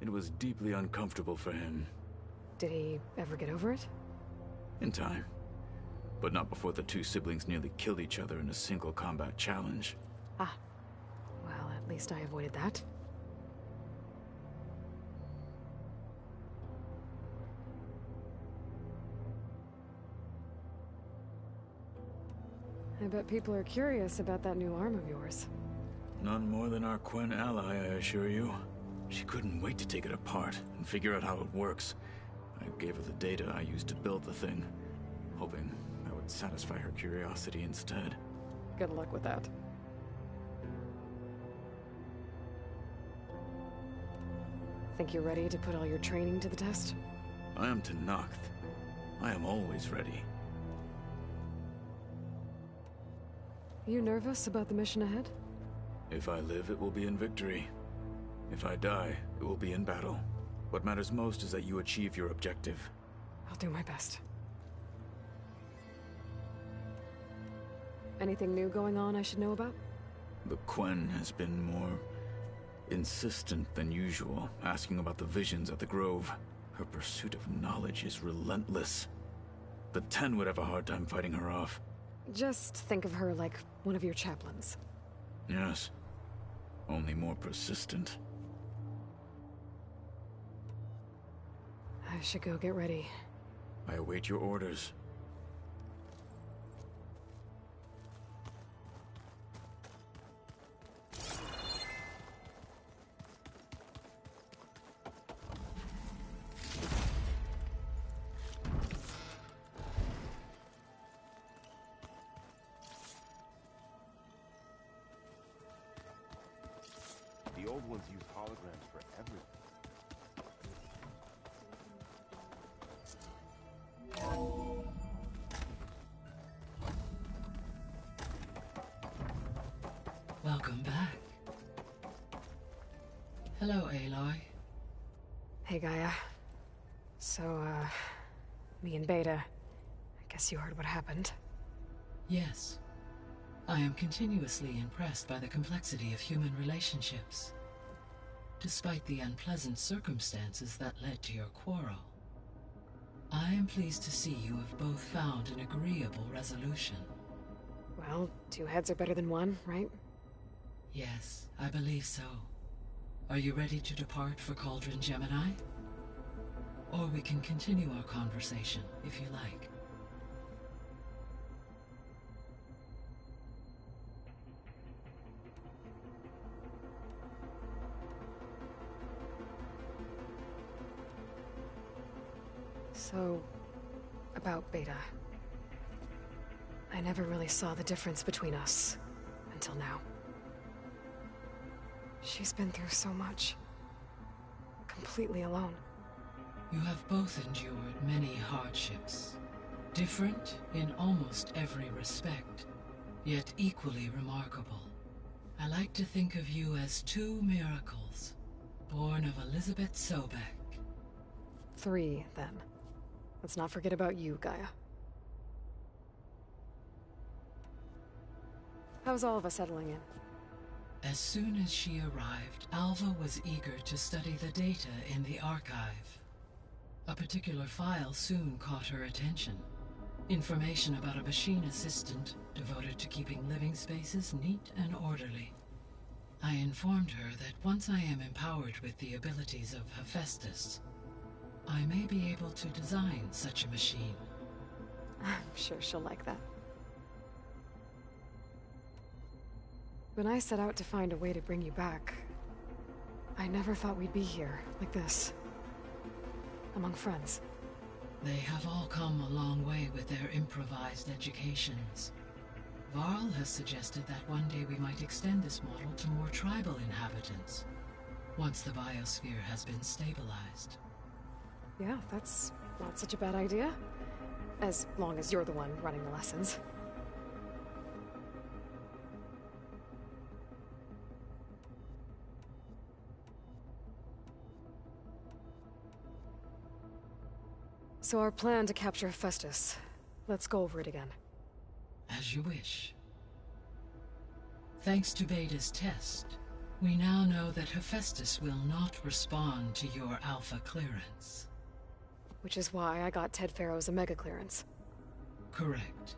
It was deeply uncomfortable for him. Did he ever get over it? In time. But not before the two siblings nearly killed each other in a single combat challenge. Ah. Well, at least I avoided that. I bet people are curious about that new arm of yours. None more than our Quen ally, I assure you. She couldn't wait to take it apart and figure out how it works. I gave her the data I used to build the thing, hoping that would satisfy her curiosity instead. Good luck with that. Think you're ready to put all your training to the test? I am to Noct. I am always ready. You nervous about the mission ahead? If I live, it will be in victory. If I die, it will be in battle. What matters most is that you achieve your objective. I'll do my best. Anything new going on I should know about? The Quen has been more insistent than usual, asking about the visions at the Grove. Her pursuit of knowledge is relentless. The Ten would have a hard time fighting her off. Just think of her like one of your chaplains. Yes. Only more persistent. I should go get ready. I await your orders. The old ones use holograms for everything. Welcome back. Hello, Aloy. Hey, Gaia. So, me and Beta. I guess you heard what happened. Yes. I am continuously impressed by the complexity of human relationships. Despite the unpleasant circumstances that led to your quarrel, I am pleased to see you have both found an agreeable resolution. Well, two heads are better than one, right? Yes, I believe so. Are you ready to depart for Cauldron Gemini? Or we can continue our conversation, if you like. So, about Beta. I never really saw the difference between us, until now. She's been through so much. Completely alone. You have both endured many hardships. Different in almost every respect, yet equally remarkable. I like to think of you as two miracles, born of Elizabeth Sobek. 3, then. Let's not forget about you, Gaia. How's all of us settling in? As soon as she arrived, Alva was eager to study the data in the archive. A particular file soon caught her attention. Information about a machine assistant devoted to keeping living spaces neat and orderly. I informed her that once I am empowered with the abilities of Hephaestus, I may be able to design such a machine. I'm sure she'll like that. When I set out to find a way to bring you back, I never thought we'd be here, like this. Among friends. They have all come a long way with their improvised educations. Varl has suggested that one day we might extend this model to more tribal inhabitants, once the biosphere has been stabilized. Yeah, that's not such a bad idea. As long as you're the one running the lessons. So our plan to capture Hephaestus. Let's go over it again. As you wish. Thanks to Beta's test, we now know that Hephaestus will not respond to your Alpha clearance. Which is why I got Ted Farrow's Omega clearance. Correct.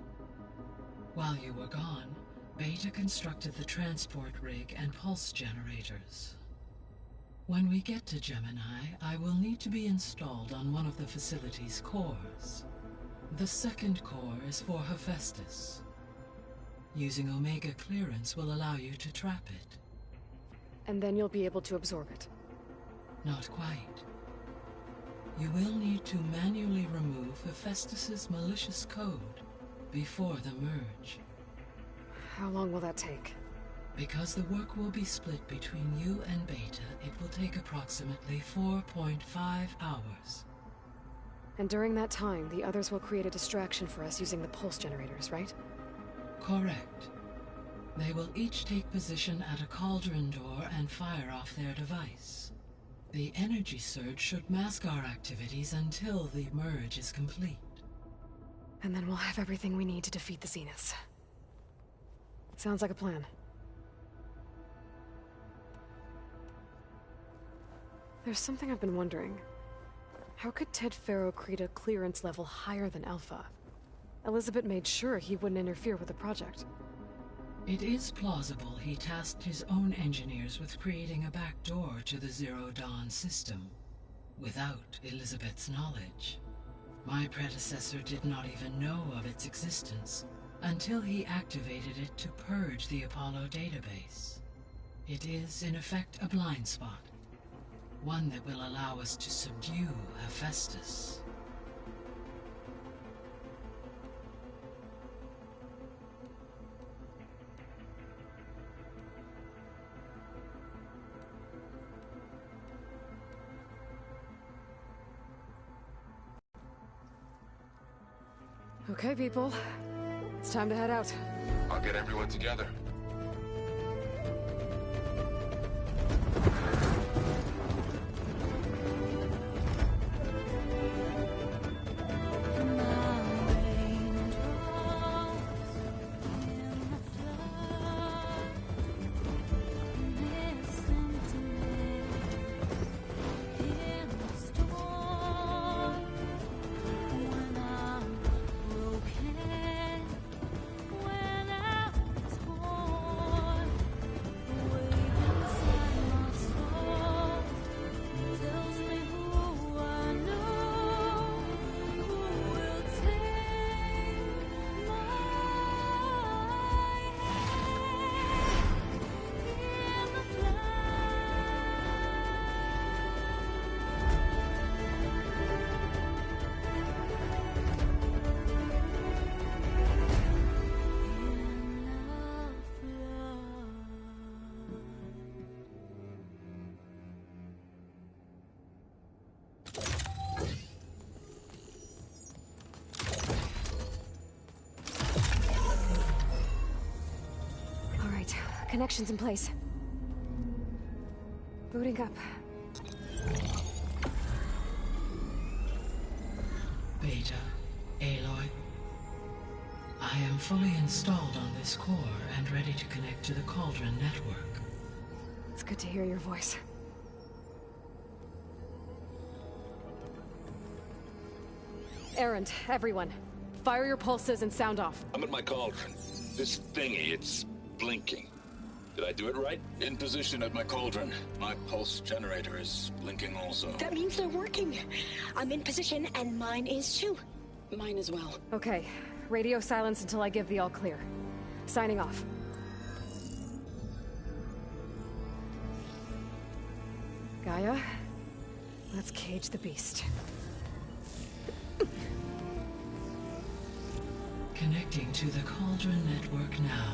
While you were gone, Beta constructed the transport rig and pulse generators. When we get to Gemini, I will need to be installed on one of the facility's cores. The second core is for Hephaestus. Using Omega clearance will allow you to trap it. And then you'll be able to absorb it. Not quite. You will need to manually remove Hephaestus's malicious code before the merge. How long will that take? Because the work will be split between you and Beta, it will take approximately 4.5 hours. And during that time, the others will create a distraction for us using the pulse generators, right? Correct. They will each take position at a cauldron door and fire off their device. The energy surge should mask our activities until the merge is complete. And then we'll have everything we need to defeat the Zeniths. Sounds like a plan. There's something I've been wondering. How could Ted Farrow create a clearance level higher than Alpha? Elizabeth made sure he wouldn't interfere with the project. It is plausible he tasked his own engineers with creating a back door to the Zero Dawn system, without Elizabeth's knowledge. My predecessor did not even know of its existence until he activated it to purge the Apollo database. It is, in effect, a blind spot. One that will allow us to subdue Hephaestus. Okay, people. It's time to head out. I'll get everyone together. Connections in place. Booting up. Beta, Aloy. I am fully installed on this core and ready to connect to the Cauldron network. It's good to hear your voice. Errand, everyone. Fire your pulses and sound off. I'm at my cauldron. This thingy, it's blinking. Did Did I do it right? In position at my cauldron. My pulse generator is blinking also. That means they're working. I'm in position, and mine is too. Mine as well. Okay. Radio silence until I give the all clear. Signing off. Gaia, let's cage the beast. Connecting to the Cauldron network now.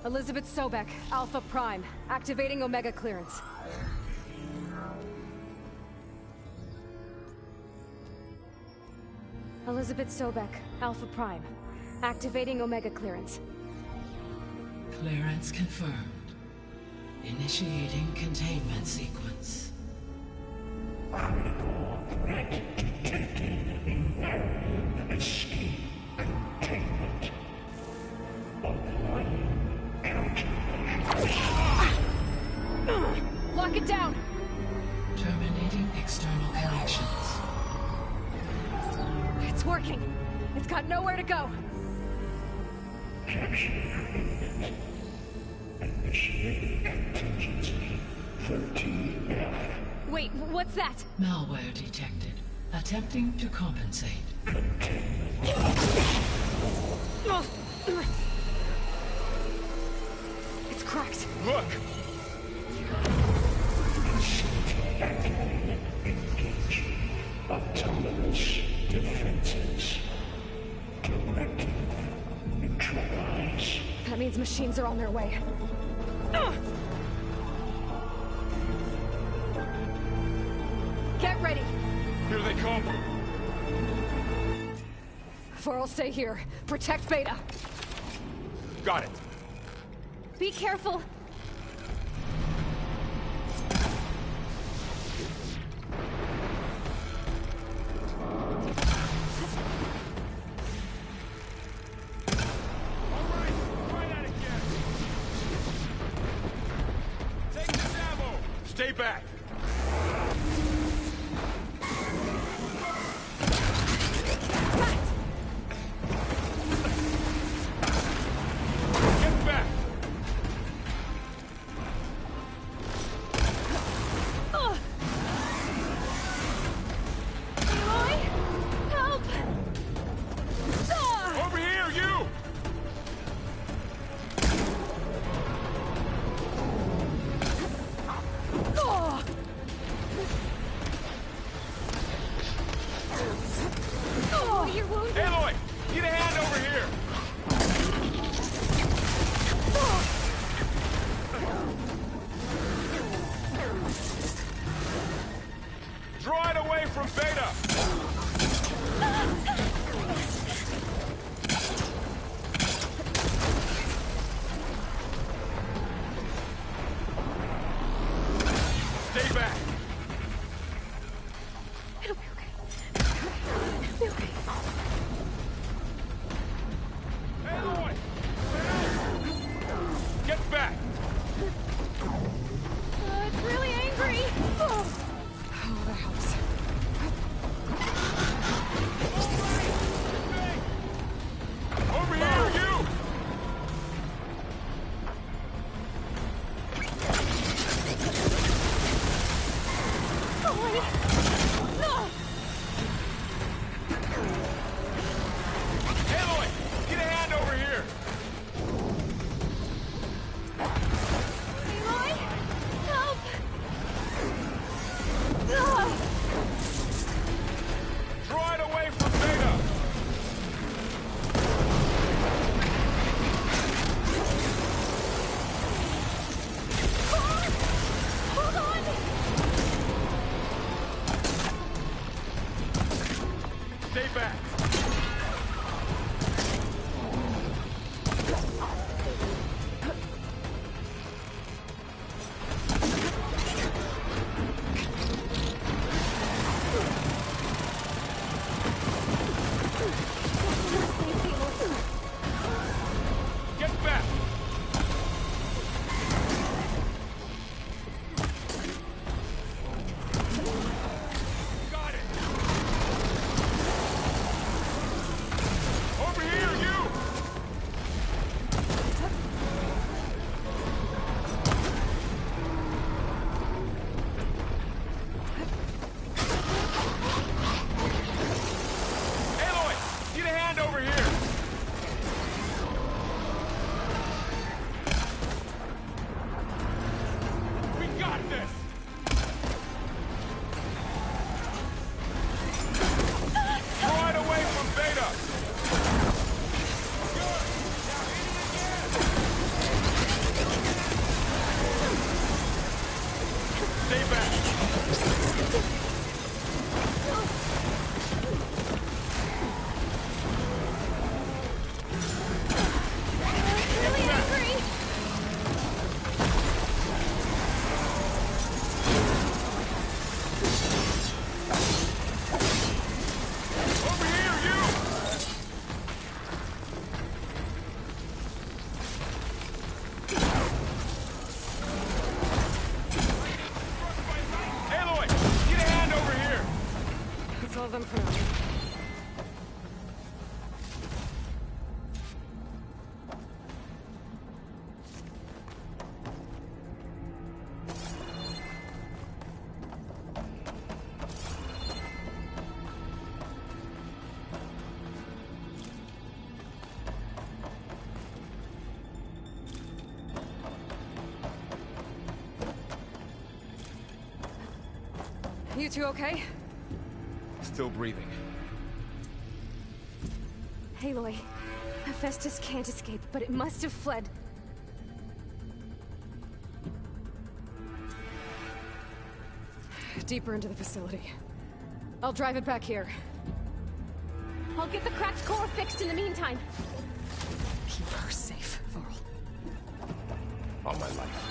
Elizabeth Sobek, Alpha Prime, activating Omega clearance. Elizabeth Sobek, Alpha Prime, activating Omega clearance. Clearance confirmed. Initiating containment sequence. Critical threat detected. Imperative escape containment. Applying countermeasures. Lock it down! Terminating external connections. It's working. It's got nowhere to go. Capture imminent. Initiating contingency 13F. Wait, what's that? Malware detected. Attempting to compensate. It's cracked. Look! Facility activated. Engaging autonomous defenses. Directive neutralize. That means machines are on their way. Get ready! Here they come! Vor'll stay here. Protect Beta. Got it. Be careful! Stay back! Get back! Aloy? Help! Over here, you! Oh! of them for now. You two okay? Still breathing. Aloy, Hephaestus can't escape, but it must have fled. Deeper into the facility. I'll drive it back here. I'll get the cracked core fixed in the meantime. Keep her safe, Varl. All my life.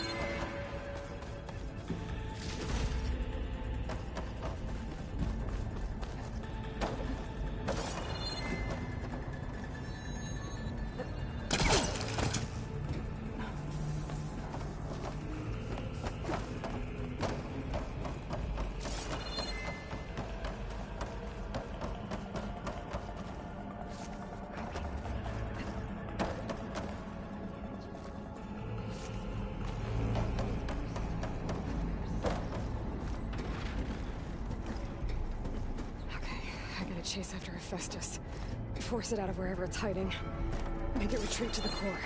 Chase after Hephaestus. Force it out of wherever it's hiding. Make it retreat to the core.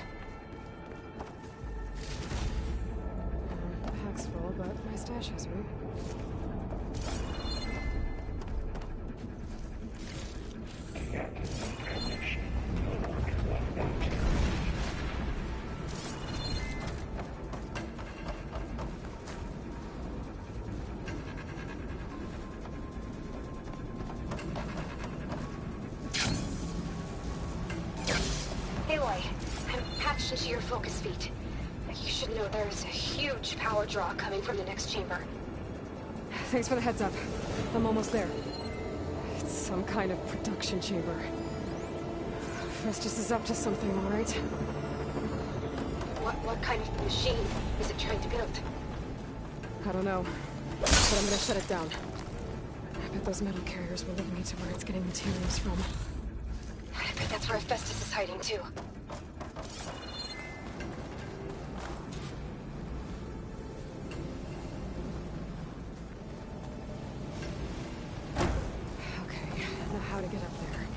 Pack's full, but my stash has room. Into your focus feed. You should know there's a huge power draw coming from the next chamber. Thanks for the heads up. I'm almost there. It's some kind of production chamber. Festus is up to something, all right? What kind of machine is it trying to build? I don't know, but I'm gonna shut it down. I bet those metal carriers will lead me to where it's getting materials from. I bet that's where Festus is hiding too. How to get up there.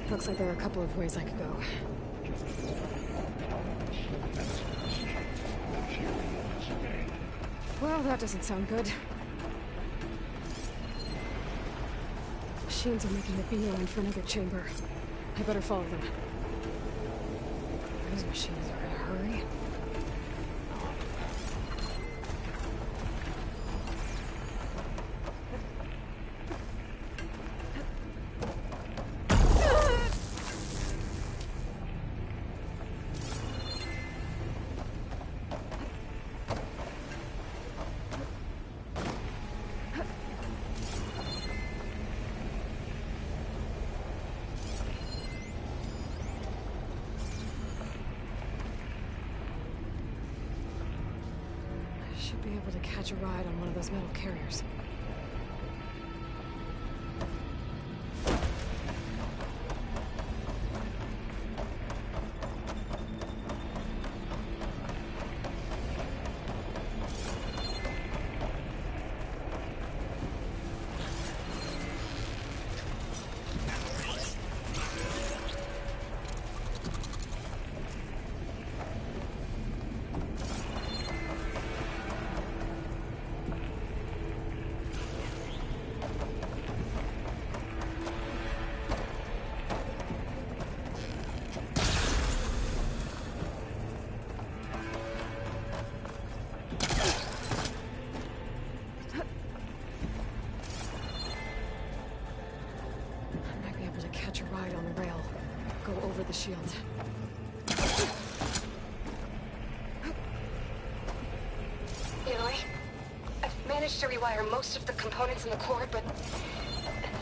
Looks like there are a couple of ways I could go. Well, that doesn't sound good. Machines are making a beeline for another chamber. I better follow them. Those machines are in a hurry. Should be able to catch a ride on one of those metal carriers. The shield. Aloy, I've managed to rewire most of the components in the core, but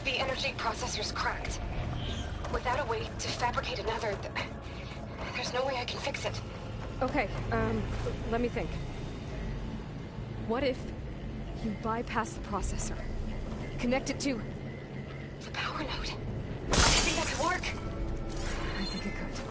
the energy processor's cracked. Without a way to fabricate another, there's no way I can fix it. Okay, let me think. What if you bypass the processor? Connect it to the power node. I think that could work. I think it could.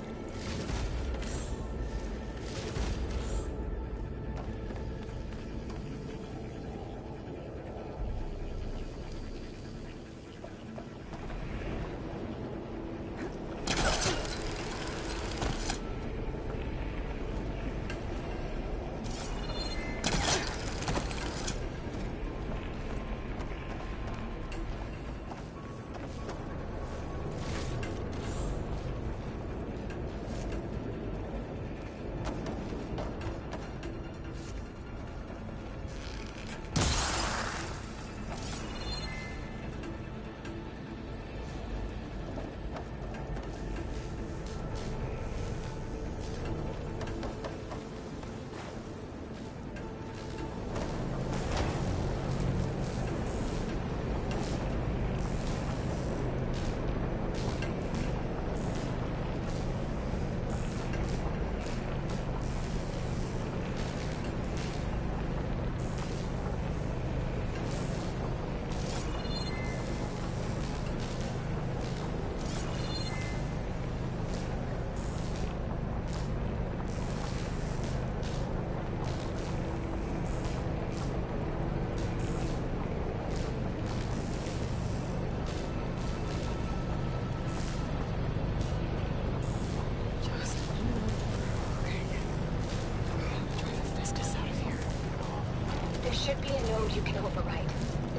Should be a node you can override,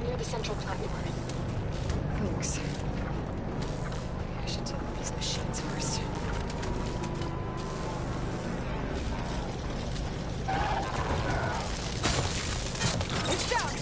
near the central platform. Thanks. I should deal with these machines first. It's down!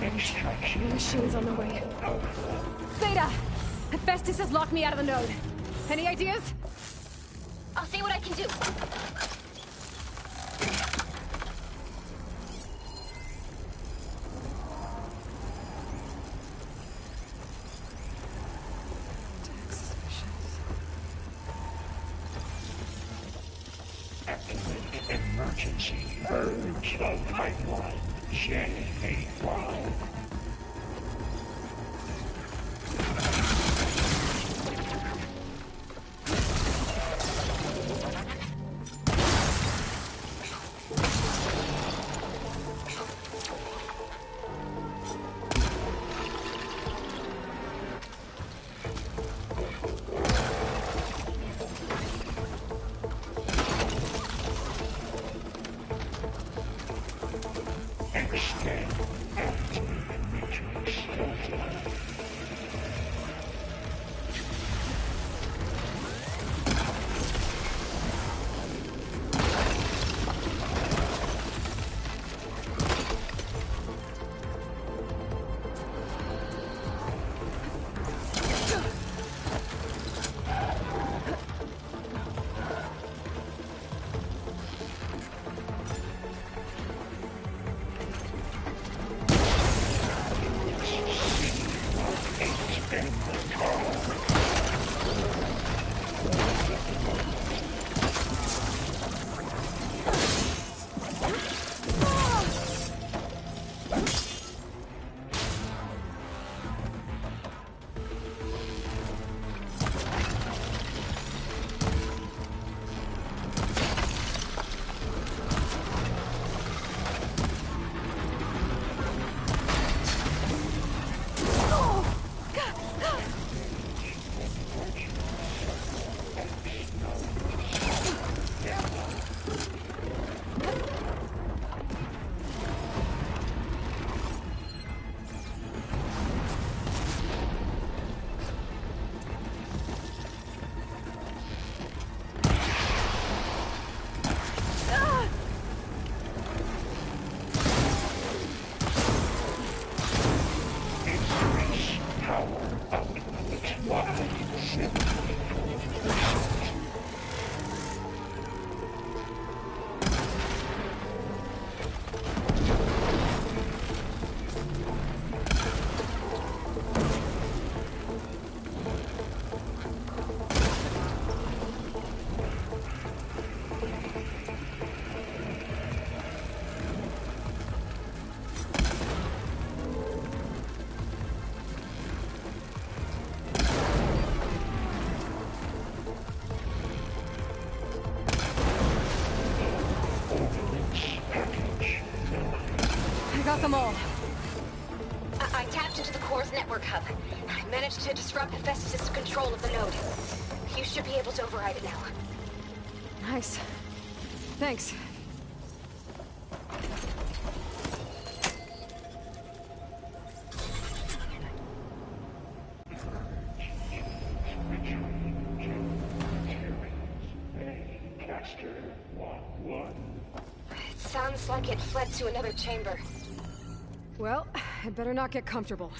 extraction. Machines on the way. Theta! Hephaestus has locked me out of the node. Any ideas? I'll see what I can do. Activate emergency urge of pipeline J85. Extend anti-matrix filter. Got them all. I tapped into the core's network hub. I managed to disrupt Hephaestus' control of the node. You should be able to override it now. Nice. Thanks. It sounds like it fled to another chamber. Well, I'd better not get comfortable.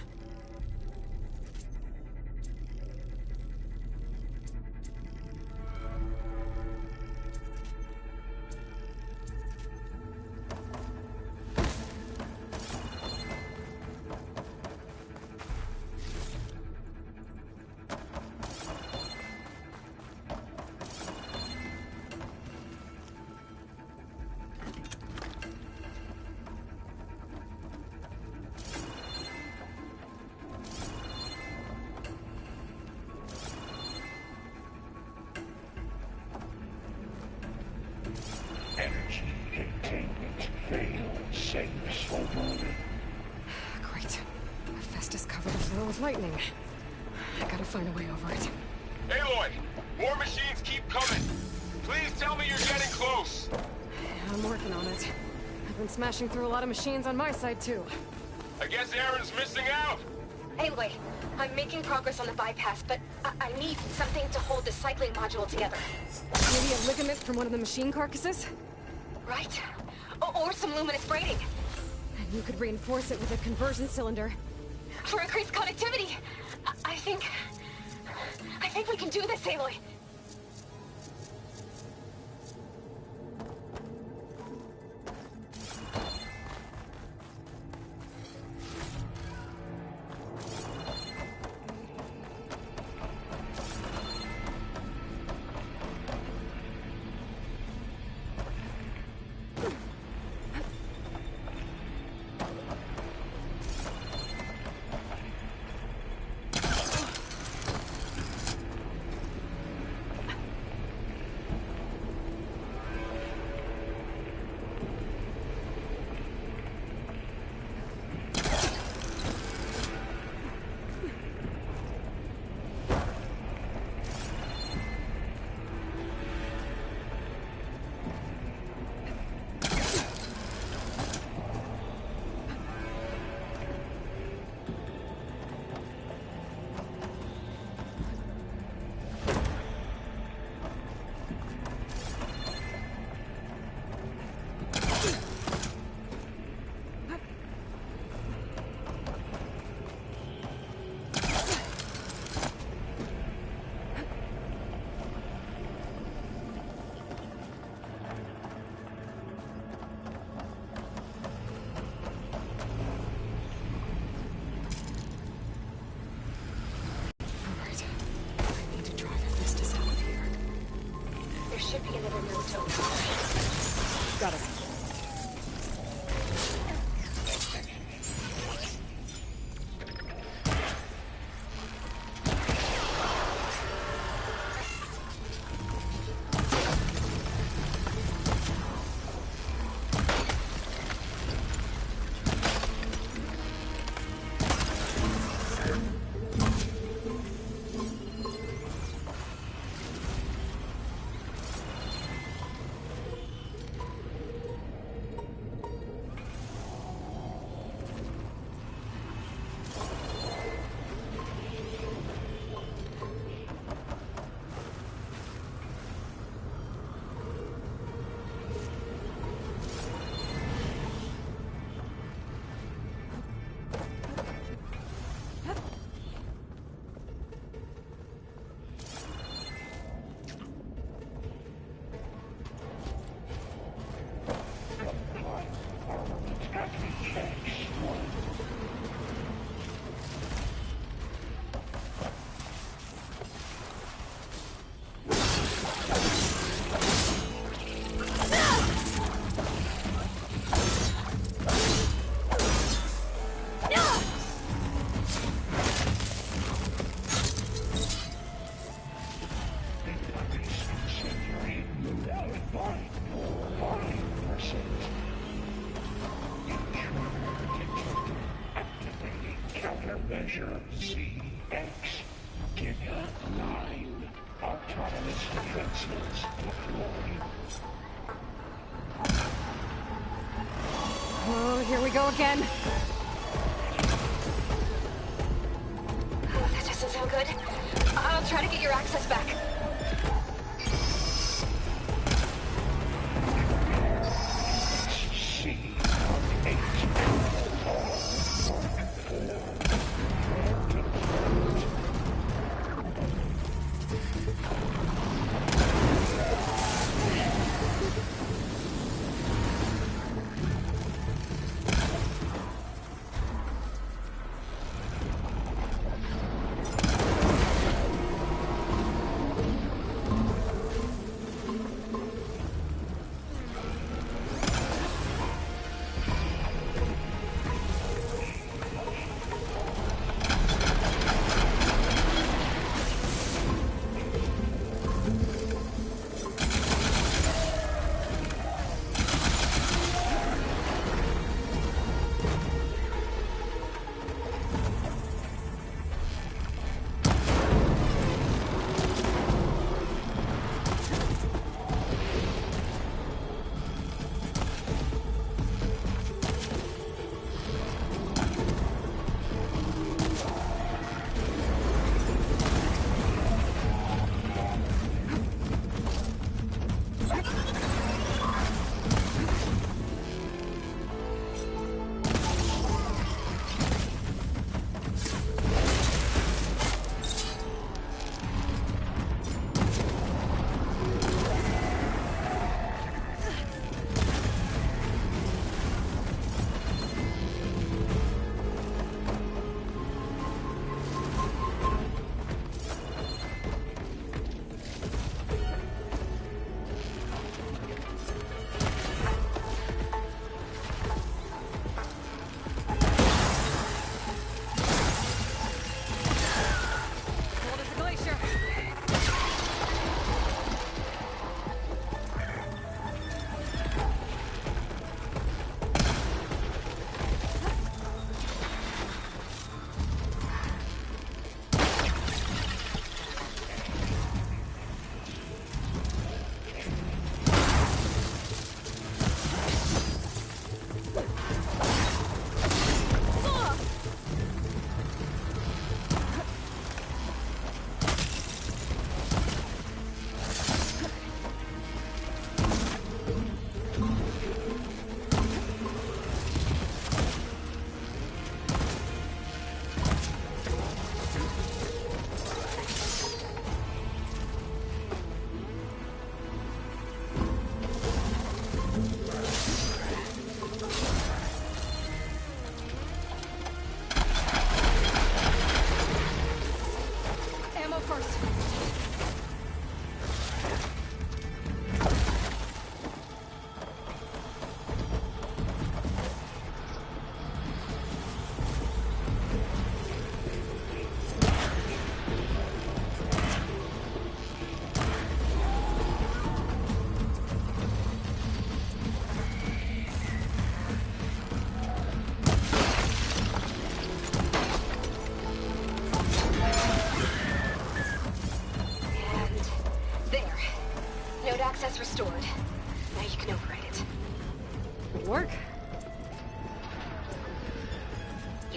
Energy containment failed. Safe for moment. Great. Hephaestus covered the floor with lightning. I gotta find a way over it. Aloy! More machines keep coming! Please tell me you're getting close! Yeah, I'm working on it. I've been smashing through a lot of machines on my side, too. I guess Aaron's missing out! Aloy, I'm making progress on the bypass, but I need something to hold the cycling module together. Maybe a ligament from one of the machine carcasses? Right. Or some luminous braiding. And you could reinforce it with a conversion cylinder. For increased connectivity! I think we can do this, Aloy! Should be another node to open. Got it. Measure CX. Get line. Autonomous defenses deployed. Oh, here we go again. Oh, that doesn't sound good. I'll try to get your access back.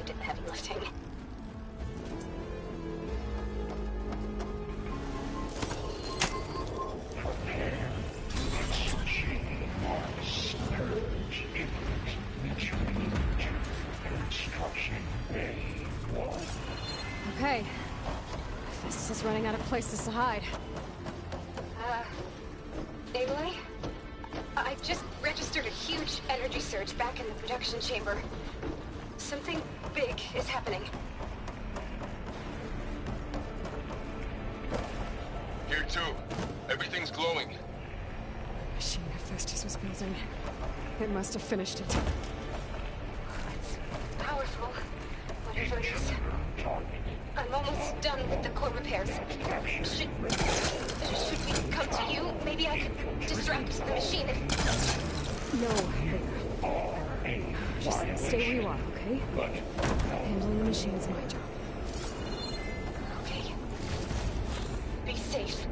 did the heavy lifting. Prepare. Extraction Mars. Purge. Input. Returning to Construction Bay 1. Okay. This is running out of places to hide. Aloy? I just registered a huge energy surge back in the production chamber. Something big is happening. Here too. Everything's glowing. The machine Hephaestus was building. It must have finished it. It's powerful, whatever it is. I'm almost done with the core repairs. Should we come to you? Maybe I could distract the machine if... No. Just stay where you are, okay? Handling the machine's my job. Okay. Be safe.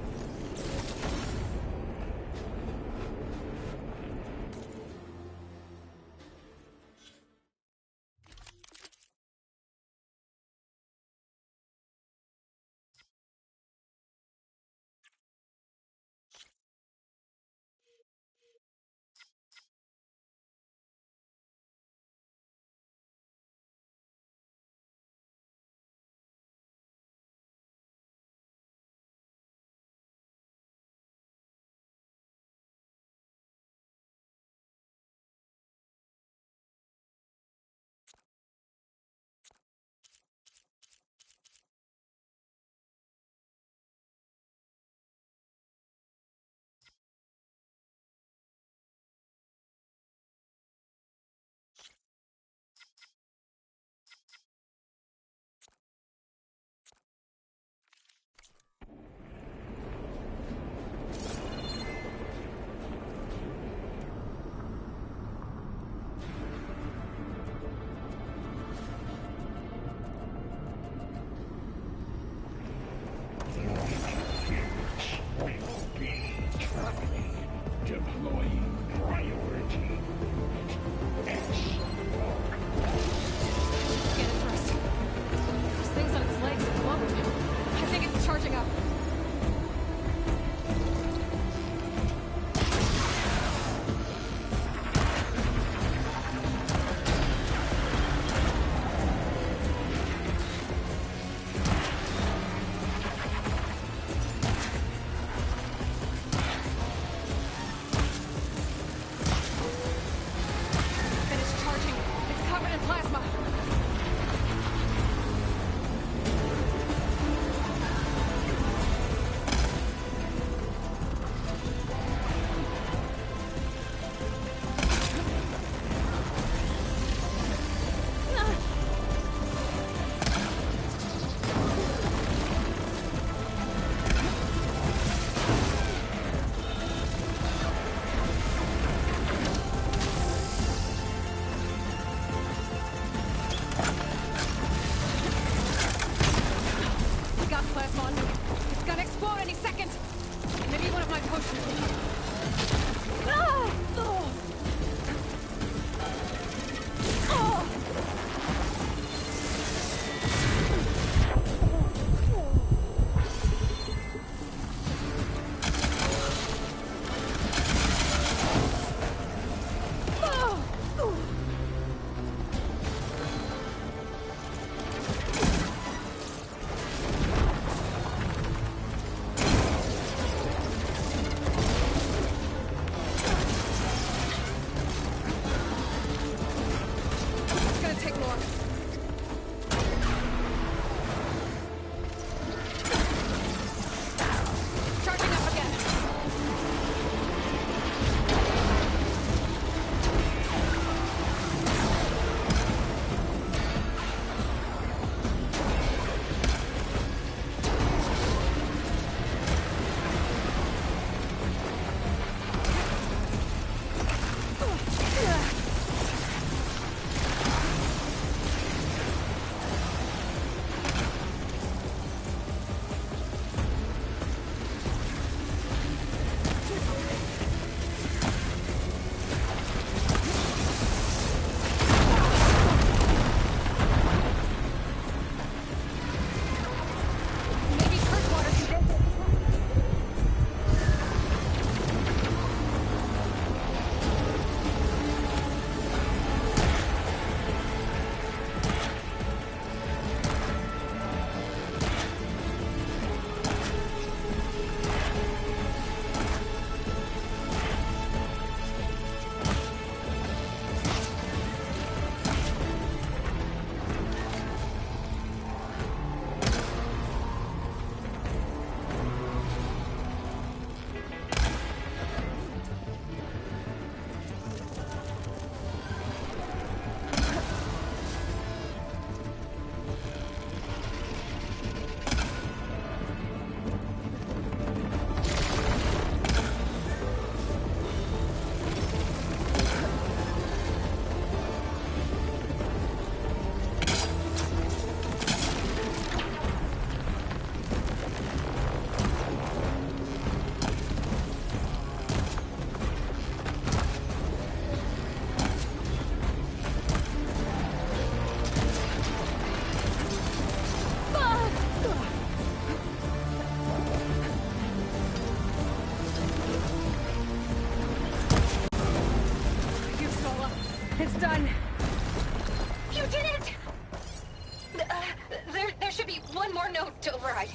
right.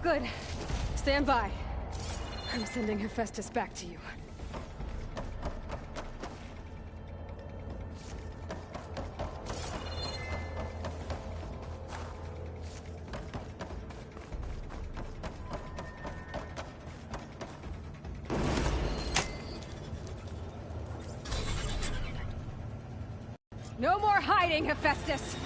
Good. Stand by. I'm sending Hephaestus back to you. No more hiding, Hephaestus!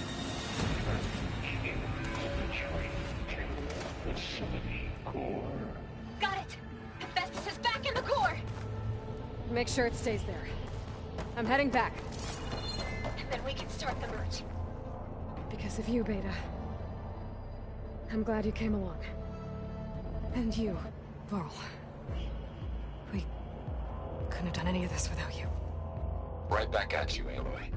Got it! Hephaestus is back in the core! Make sure it stays there. I'm heading back. And then we can start the merge. Because of you, Beta. I'm glad you came along. And you, Varl. We couldn't have done any of this without you. Right back at you, Aloy.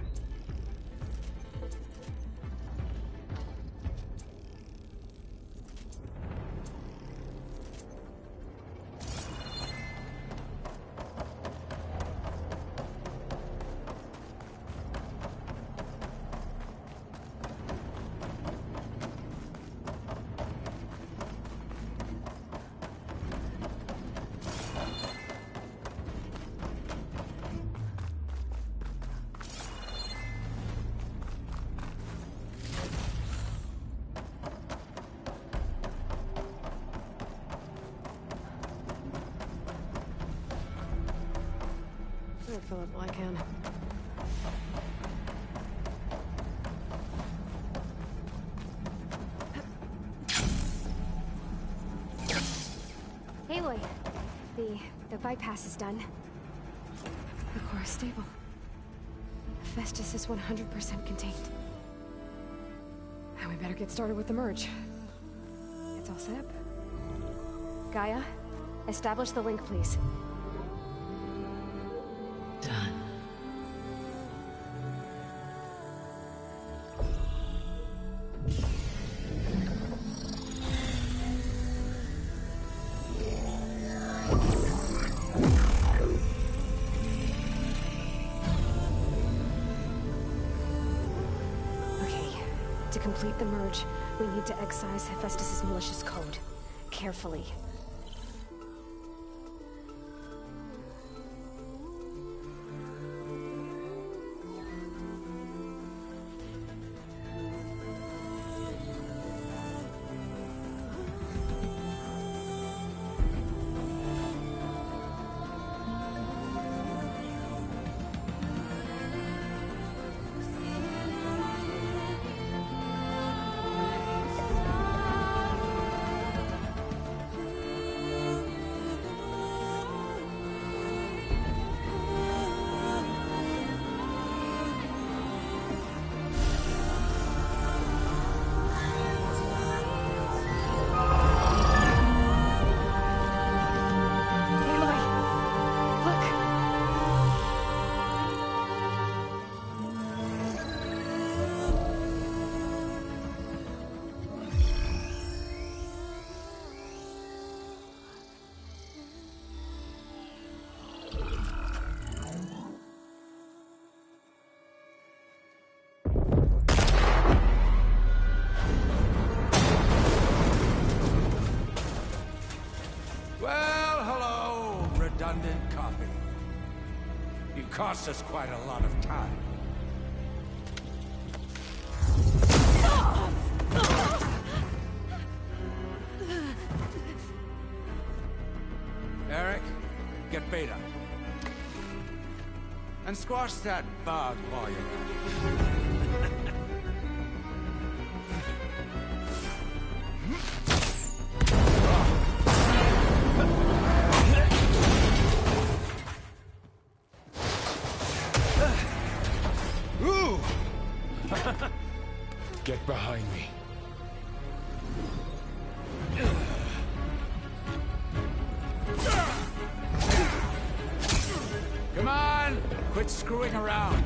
I'll fill up while I can. Aloy, the bypass is done. The core is stable. Hephaestus is 100% contained. Now we better get started with the merge. It's all set up. Gaia, establish the link, please. Done. Okay, to complete the merge, we need to excise Hephaestus' malicious code. Carefully. Well, hello, redundant copy. You cost us quite a lot of time. Eric, get Beta. And squash that bug while you're at it. Ooh! Get behind me. Come on! Quit screwing around.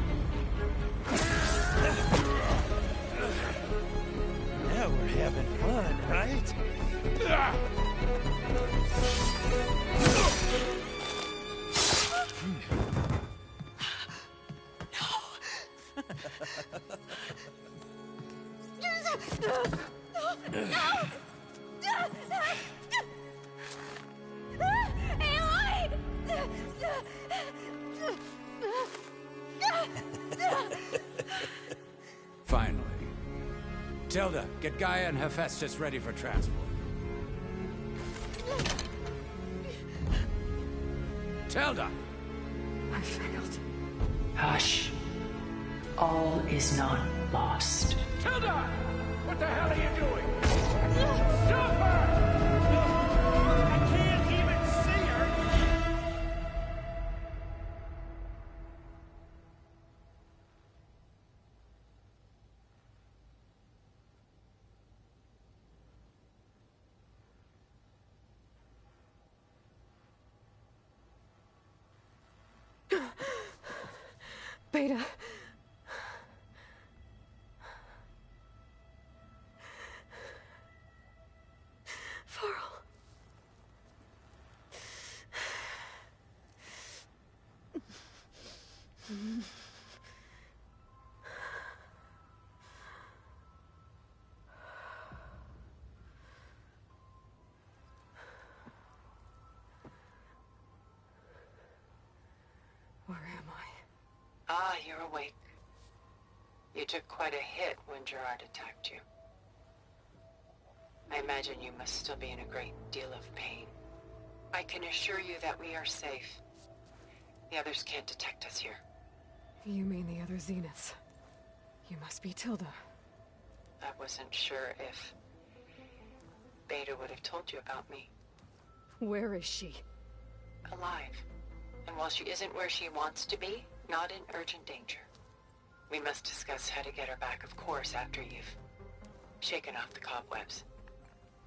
Now we're having fun, right? No! Tilda, get Gaia and Hephaestus ready for transport. Tilda! I failed. Hush. All is not lost. Tilda! What the hell are you doing? Stop her! I can't even see her! Beta. Varl. Where am I? Ah, you're awake. You took quite a hit when Gerard attacked you. I imagine you must still be in a great deal of pain. I can assure you that we are safe. The others can't detect us here. You mean the other Zeniths? You must be Tilda. I wasn't sure if Beta would have told you about me. Where is she? Alive. And while she isn't where she wants to be, not in urgent danger. We must discuss how to get her back, of course, after you've shaken off the cobwebs.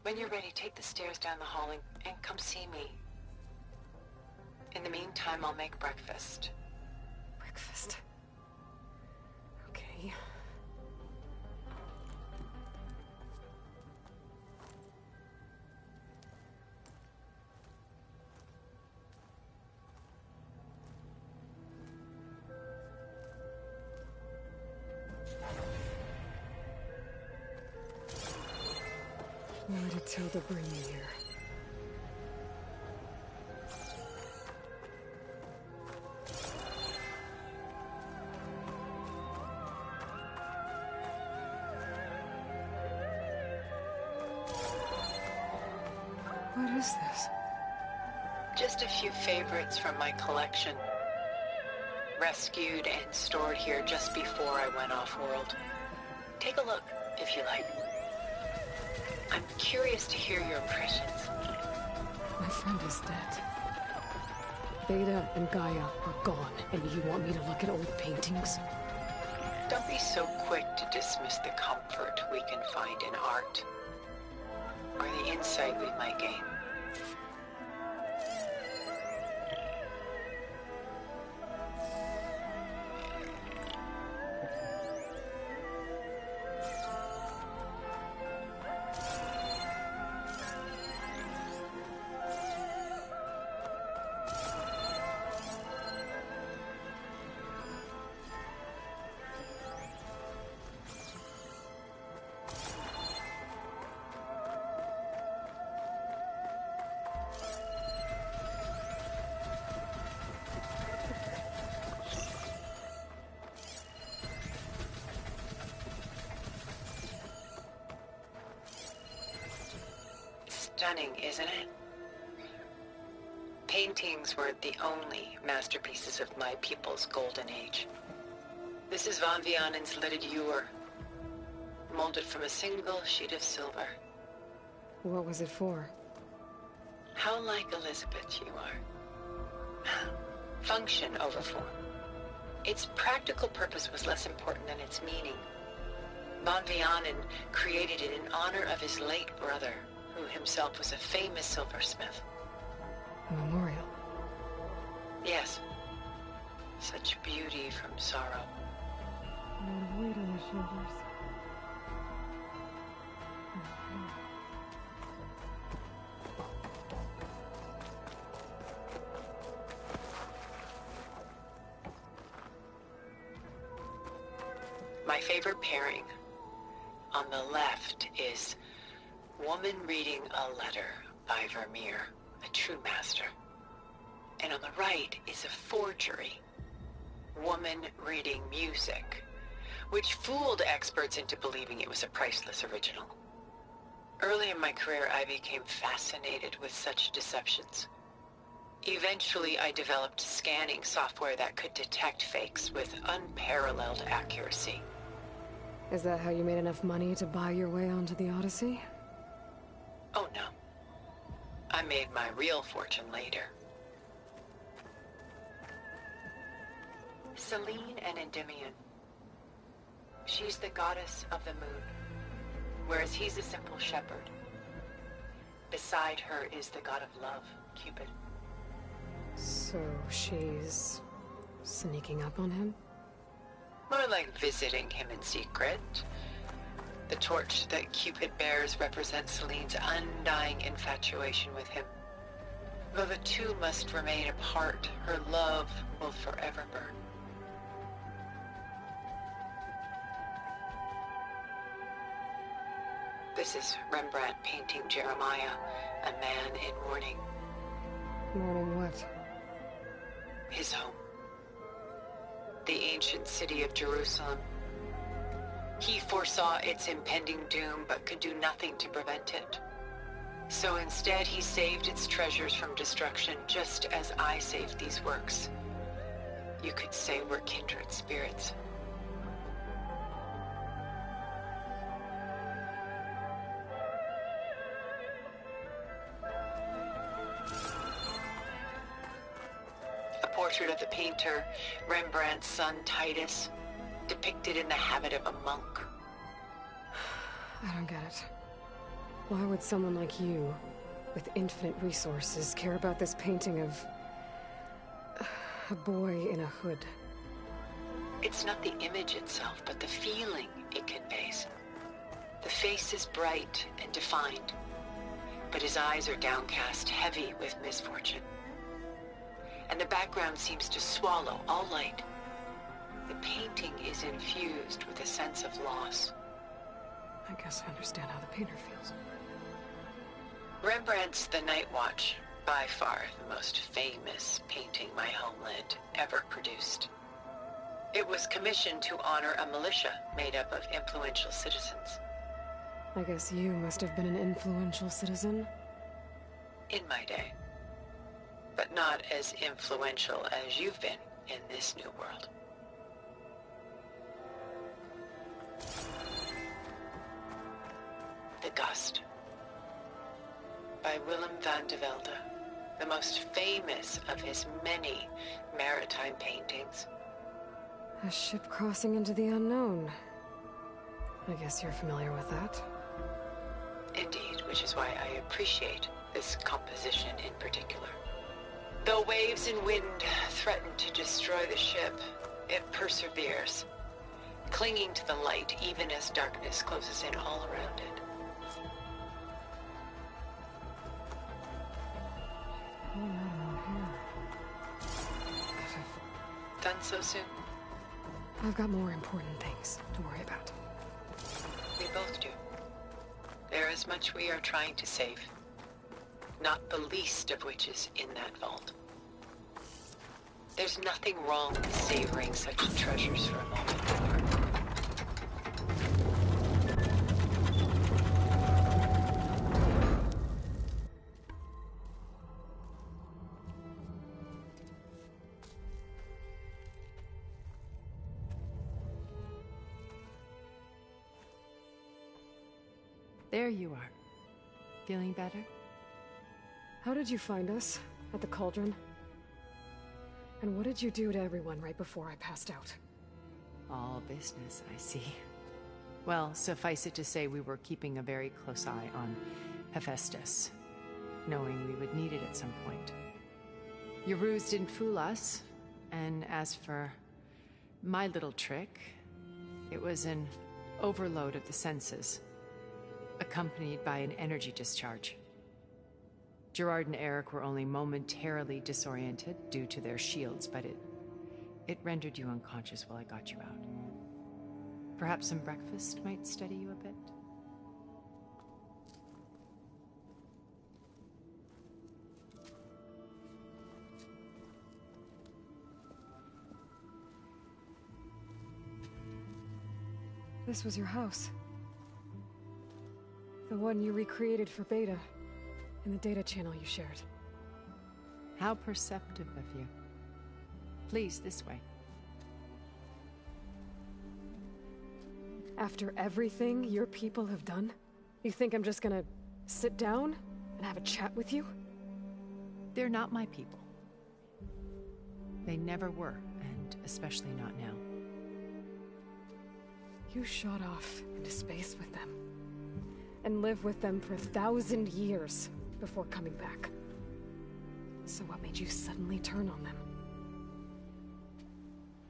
When you're ready, take the stairs down the hall and come see me. In the meantime, I'll make breakfast. Breakfast? Okay. Why did Tilda bring me here? What is this? Just a few favorites from my collection. Rescued and stored here just before I went off-world. Take a look, if you like. I'm curious to hear your impressions. My friend is dead. Beta and Gaia are gone, and you want me to look at old paintings? Don't be so quick to dismiss the comfort we can find in art, or the insight we might gain. Stunning, isn't it? Paintings weren't the only masterpieces of my people's golden age. This is Von Vianen's Lidded Ewer, molded from a single sheet of silver. What was it for? How like Elizabeth you are. Function over form. Its practical purpose was less important than its meaning. Von Vianen created it in honor of his late brother, who himself was a famous silversmith. A memorial? Yes. Such beauty from sorrow. A lot of weight on his shoulders. My favorite pairing on the left is Woman Reading a Letter by Vermeer, a true master. And on the right is a forgery, Woman Reading Music, which fooled experts into believing it was a priceless original. Early in my career, I became fascinated with such deceptions. Eventually, I developed scanning software that could detect fakes with unparalleled accuracy. Is that how you made enough money to buy your way onto the Odyssey? Oh no. I made my real fortune later. Selene and Endymion. She's the goddess of the moon, whereas he's a simple shepherd. Beside her is the god of love, Cupid. So she's sneaking up on him? More like visiting him in secret. The torch that Cupid bears represents Selene's undying infatuation with him. Though the two must remain apart, her love will forever burn. This is Rembrandt painting Jeremiah, a man in mourning. Mourning what? His home. The ancient city of Jerusalem. He foresaw its impending doom, but could do nothing to prevent it. So instead, he saved its treasures from destruction, just as I saved these works. You could say we're kindred spirits. A portrait of the painter, Rembrandt's son Titus, depicted in the habit of a monk. I don't get it. Why would someone like you, with infinite resources, care about this painting of a boy in a hood? It's not the image itself, but the feeling it conveys. The face is bright and defined, but his eyes are downcast, heavy with misfortune. And the background seems to swallow all light. The painting is infused with a sense of loss. I guess I understand how the painter feels. Rembrandt's The Night Watch, by far the most famous painting my homeland ever produced. It was commissioned to honor a militia made up of influential citizens. I guess you must have been an influential citizen? In my day. But not as influential as you've been in this new world. The Gust, by Willem van de Velde, the most famous of his many maritime paintings. A ship crossing into the unknown. I guess you're familiar with that. Indeed, which is why I appreciate this composition in particular. Though waves and wind threaten to destroy the ship, it perseveres, clinging to the light even as darkness closes in all around it. Done so soon? I've got more important things to worry about. We both do. There is much we are trying to save. Not the least of which is in that vault. There's nothing wrong with savoring such treasures for a moment more. There you are. Feeling better? How did you find us? At the cauldron? And what did you do to everyone right before I passed out? All business, I see. Well, suffice it to say we were keeping a very close eye on Hephaestus, knowing we would need it at some point. Your ruse didn't fool us, and as for my little trick, it was an overload of the senses, accompanied by an energy discharge. Gerard and Eric were only momentarily disoriented due to their shields, but it rendered you unconscious while I got you out. Perhaps some breakfast might steady you a bit? This was your house. The one you recreated for Beta, in the data channel you shared. How perceptive of you. Please, this way. After everything your people have done, you think I'm just gonna sit down and have a chat with you? They're not my people. They never were, and especially not now. You shot off into space with them, and lived with them for 1,000 years before coming back. So what made you suddenly turn on them?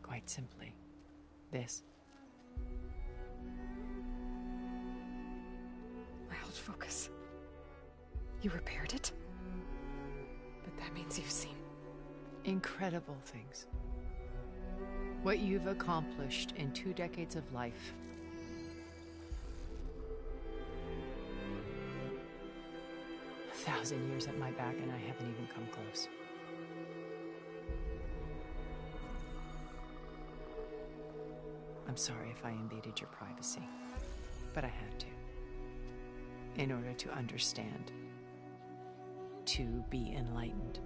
Quite simply, this. My old focus. You repaired it? But that means you've seen incredible things. What you've accomplished in 2 decades of life. A 1,000 years at my back and I haven't even come close. I'm sorry if I invaded your privacy, but I had to. In order to understand. To be enlightened.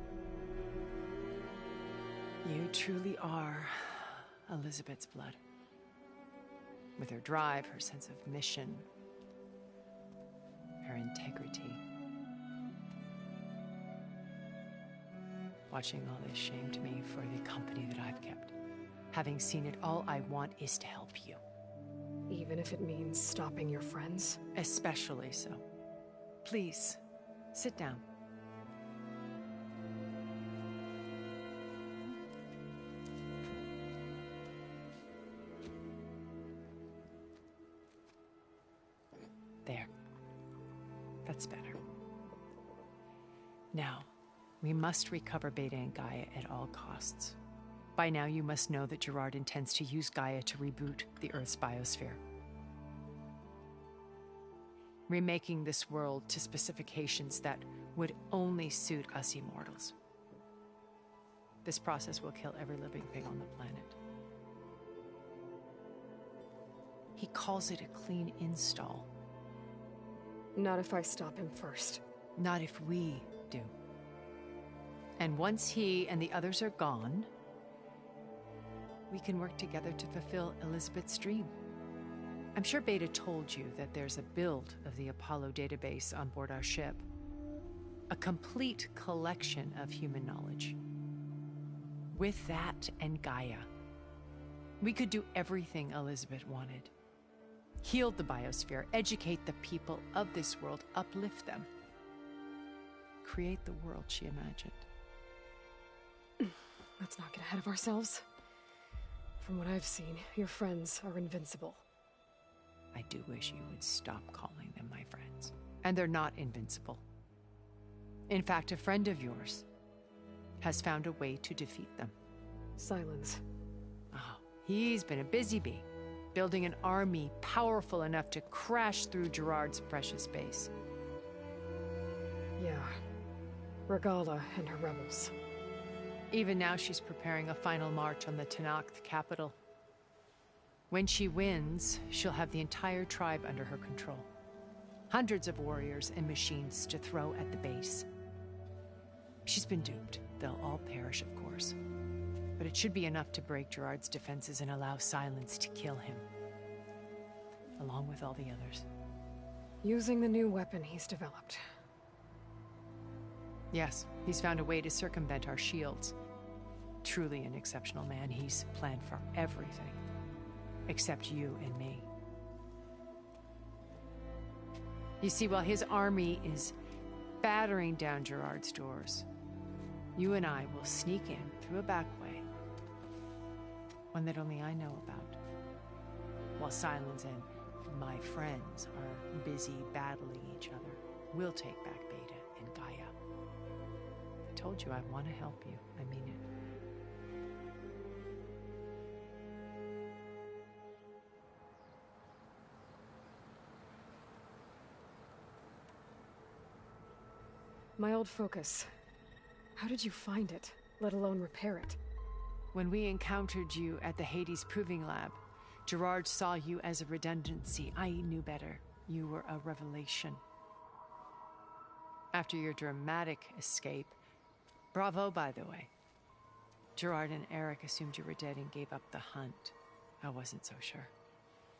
You truly are Elizabeth's blood. With her drive, her sense of mission, her integrity. Watching all this shamed me for the company that I've kept. Having seen it, all I want is to help you. Even if it means stopping your friends? Especially so. Please, sit down. There. That's better. Now, we must recover Beta and Gaia at all costs. By now, you must know that Gerard intends to use Gaia to reboot the Earth's biosphere. Remaking this world to specifications that would only suit us immortals. This process will kill every living thing on the planet. He calls it a clean install. Not if I stop him first. Not if we do. And once he and the others are gone, we can work together to fulfill Elizabeth's dream. I'm sure Beta told you that there's a build of the Apollo database on board our ship. A complete collection of human knowledge. With that and Gaia, we could do everything Elizabeth wanted. Heal the biosphere, educate the people of this world, uplift them. Create the world she imagined. Let's not get ahead of ourselves. From what I've seen, your friends are invincible. I do wish you would stop calling them my friends. And they're not invincible. In fact, a friend of yours has found a way to defeat them. Silence. Oh, he's been a busy bee, building an army powerful enough to crash through Gerard's precious base. Yeah. Regala and her rebels. Even now she's preparing a final march on the Tenakth capital. When she wins, she'll have the entire tribe under her control. Hundreds of warriors and machines to throw at the base. She's been duped. They'll all perish, of course. But it should be enough to break Gerard's defenses and allow Silence to kill him. Along with all the others. Using the new weapon he's developed. Yes, he's found a way to circumvent our shields. Truly an exceptional man. He's planned for everything. Except you and me. You see, while his army is battering down Gerard's doors, you and I will sneak in through a back way. One that only I know about. While Silence and my friends are busy battling each other, we'll take back Beta and Gaia. I told you I want to help you. I mean it. My old focus. How did you find it, let alone repair it? When we encountered you at the Hades Proving Lab, Gerard saw you as a redundancy. I knew better. You were a revelation. After your dramatic escape, bravo, by the way. Gerard and Eric assumed you were dead and gave up the hunt. I wasn't so sure.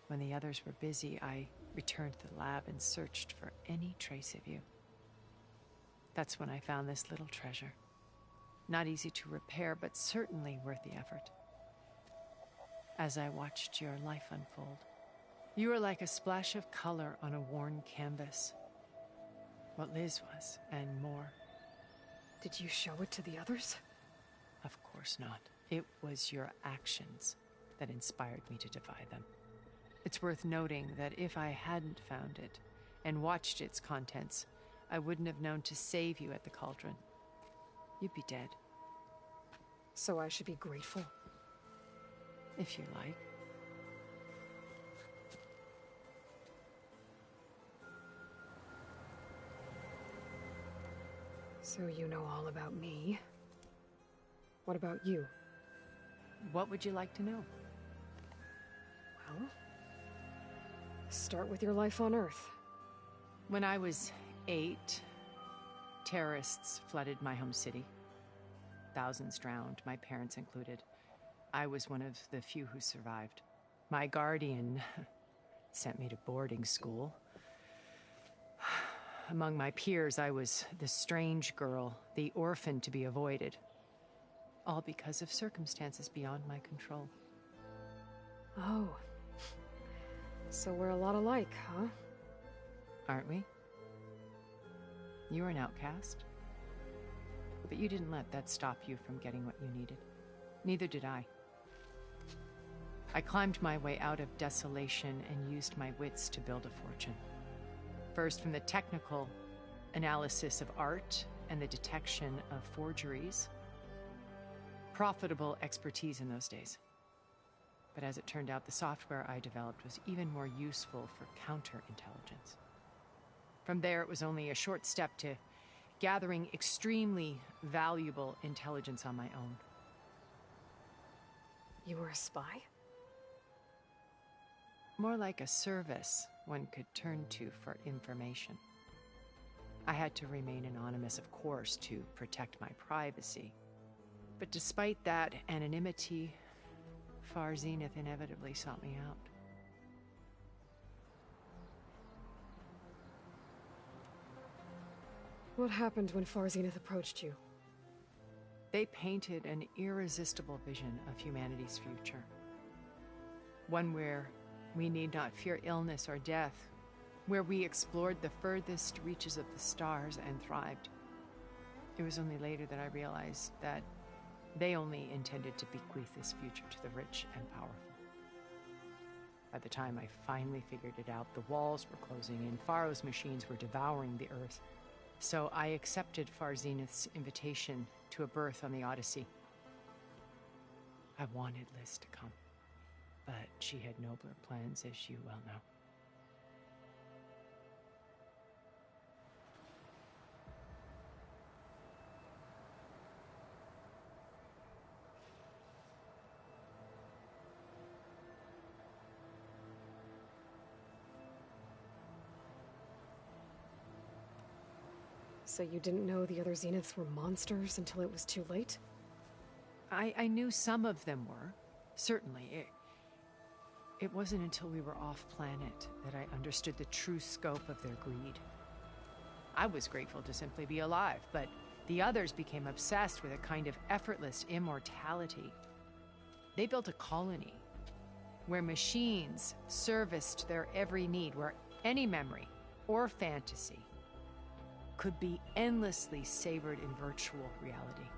When the others were busy, I returned to the lab and searched for any trace of you. That's when I found this little treasure. Not easy to repair, but certainly worth the effort. As I watched your life unfold, you were like a splash of color on a worn canvas. What Liz was, and more. Did you show it to the others? Of course not. It was your actions that inspired me to defy them. It's worth noting that if I hadn't found it and watched its contents, I wouldn't have known to save you at the cauldron. You'd be dead. So I should be grateful? If you like. So you know all about me. What about you? What would you like to know? Well, start with your life on Earth. When I was 8, terrorists flooded my home city. Thousands drowned, my parents included. I was one of the few who survived. My guardian sent me to boarding school. Among my peers, I was the strange girl, the orphan to be avoided. All because of circumstances beyond my control. Oh. So we're a lot alike, huh? Aren't we? You were an outcast. But you didn't let that stop you from getting what you needed. Neither did I. I climbed my way out of desolation and used my wits to build a fortune. First, from the technical analysis of art and the detection of forgeries. Profitable expertise in those days. But as it turned out, the software I developed was even more useful for counterintelligence. From there, it was only a short step to gathering extremely valuable intelligence on my own. You were a spy? More like a service one could turn to for information. I had to remain anonymous, of course, to protect my privacy. But despite that anonymity, Far Zenith inevitably sought me out. What happened when Far Zenith approached you? They painted an irresistible vision of humanity's future. One where we need not fear illness or death, where we explored the furthest reaches of the stars and thrived. It was only later that I realized that they only intended to bequeath this future to the rich and powerful. By the time I finally figured it out, the walls were closing in, Pharaoh's machines were devouring the Earth. So I accepted Far Zenith's invitation to a berth on the Odyssey. I wanted Liz to come, but she had nobler plans, as you well know. So you didn't know the other Zeniths were monsters until it was too late? I knew some of them were, certainly. It wasn't until we were off-planet that I understood the true scope of their greed. I was grateful to simply be alive, but the others became obsessed with a kind of effortless immortality. They built a colony where machines serviced their every need, where any memory or fantasy could be endlessly savored in virtual reality.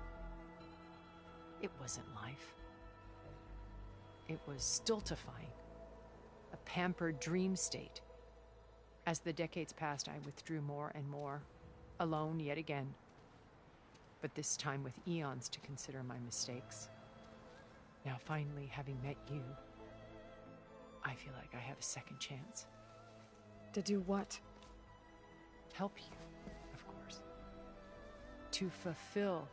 It wasn't life. It was stultifying, a pampered dream state. As the decades passed, I withdrew more and more, alone yet again, but this time with eons to consider my mistakes. Now finally, having met you, I feel like I have a second chance. To do what? Help you. To fulfill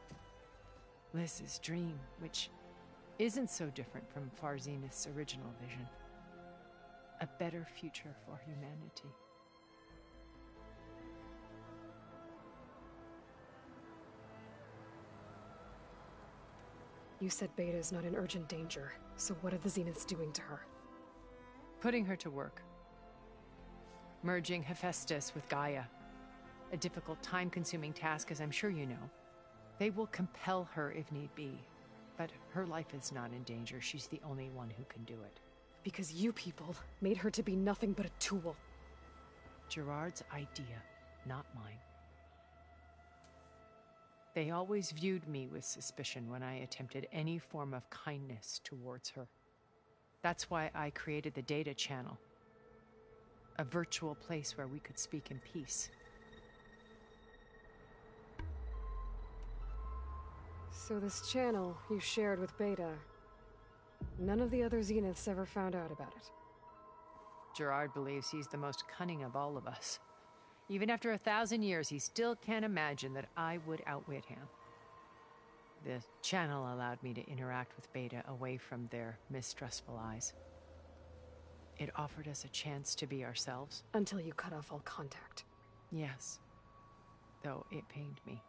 Liz's dream, which isn't so different from Far Zenith's original vision. a better future for humanity. You said Beta is not in urgent danger, so what are the Zeniths doing to her? Putting her to work. Merging Hephaestus with Gaia. A difficult, time-consuming task, as I'm sure you know. They will compel her if need be, but her life is not in danger. She's the only one who can do it. Because you people made her to be nothing but a tool. Gerard's idea, not mine. They always viewed me with suspicion when I attempted any form of kindness towards her. That's why I created the data channel. A virtual place where we could speak in peace. So this channel you shared with Beta, none of the other Zeniths ever found out about it. Gerard believes he's the most cunning of all of us. Even after 1,000 years, he still can't imagine that I would outwit him. The channel allowed me to interact with Beta away from their mistrustful eyes. It offered us a chance to be ourselves. Until you cut off all contact. Yes. Though it pained me.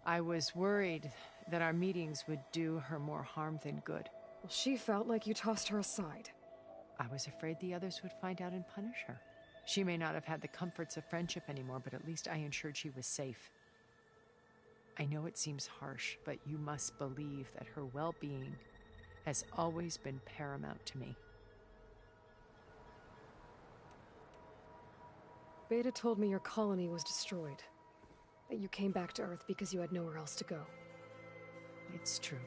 I was worried that our meetings would do her more harm than good. Well, she felt like you tossed her aside. I was afraid the others would find out and punish her. She may not have had the comforts of friendship anymore, but at least I ensured she was safe. I know it seems harsh, but you must believe that her well-being has always been paramount to me. Beta told me your colony was destroyed. That you came back to Earth because you had nowhere else to go. It's true.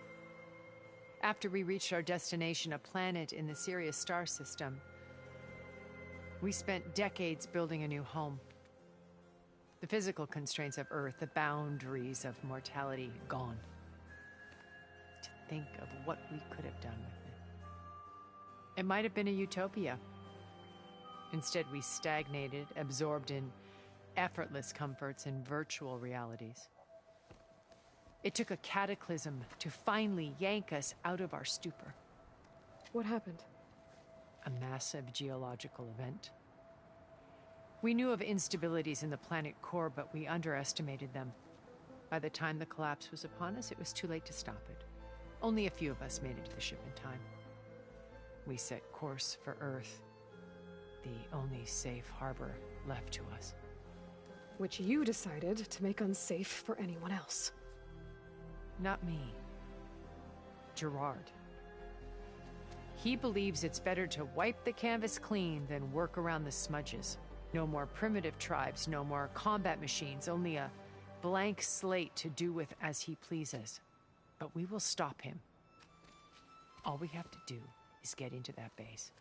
After we reached our destination, a planet in the Sirius star system, we spent decades building a new home. The physical constraints of Earth, the boundaries of mortality, gone. To think of what we could have done with it. It might have been a utopia. Instead, we stagnated, absorbed in effortless comforts and virtual realities. It took a cataclysm to finally yank us out of our stupor. What happened? A massive geological event. We knew of instabilities in the planet core, but we underestimated them. By the time the collapse was upon us, it was too late to stop it. Only a few of us made it to the ship in time. We set course for Earth, the only safe harbor left to us. Which you decided to make unsafe for anyone else. Not me. Gerard. He believes it's better to wipe the canvas clean than work around the smudges. No more primitive tribes, no more combat machines, only a blank slate to do with as he pleases. But we will stop him. All we have to do is get into that base.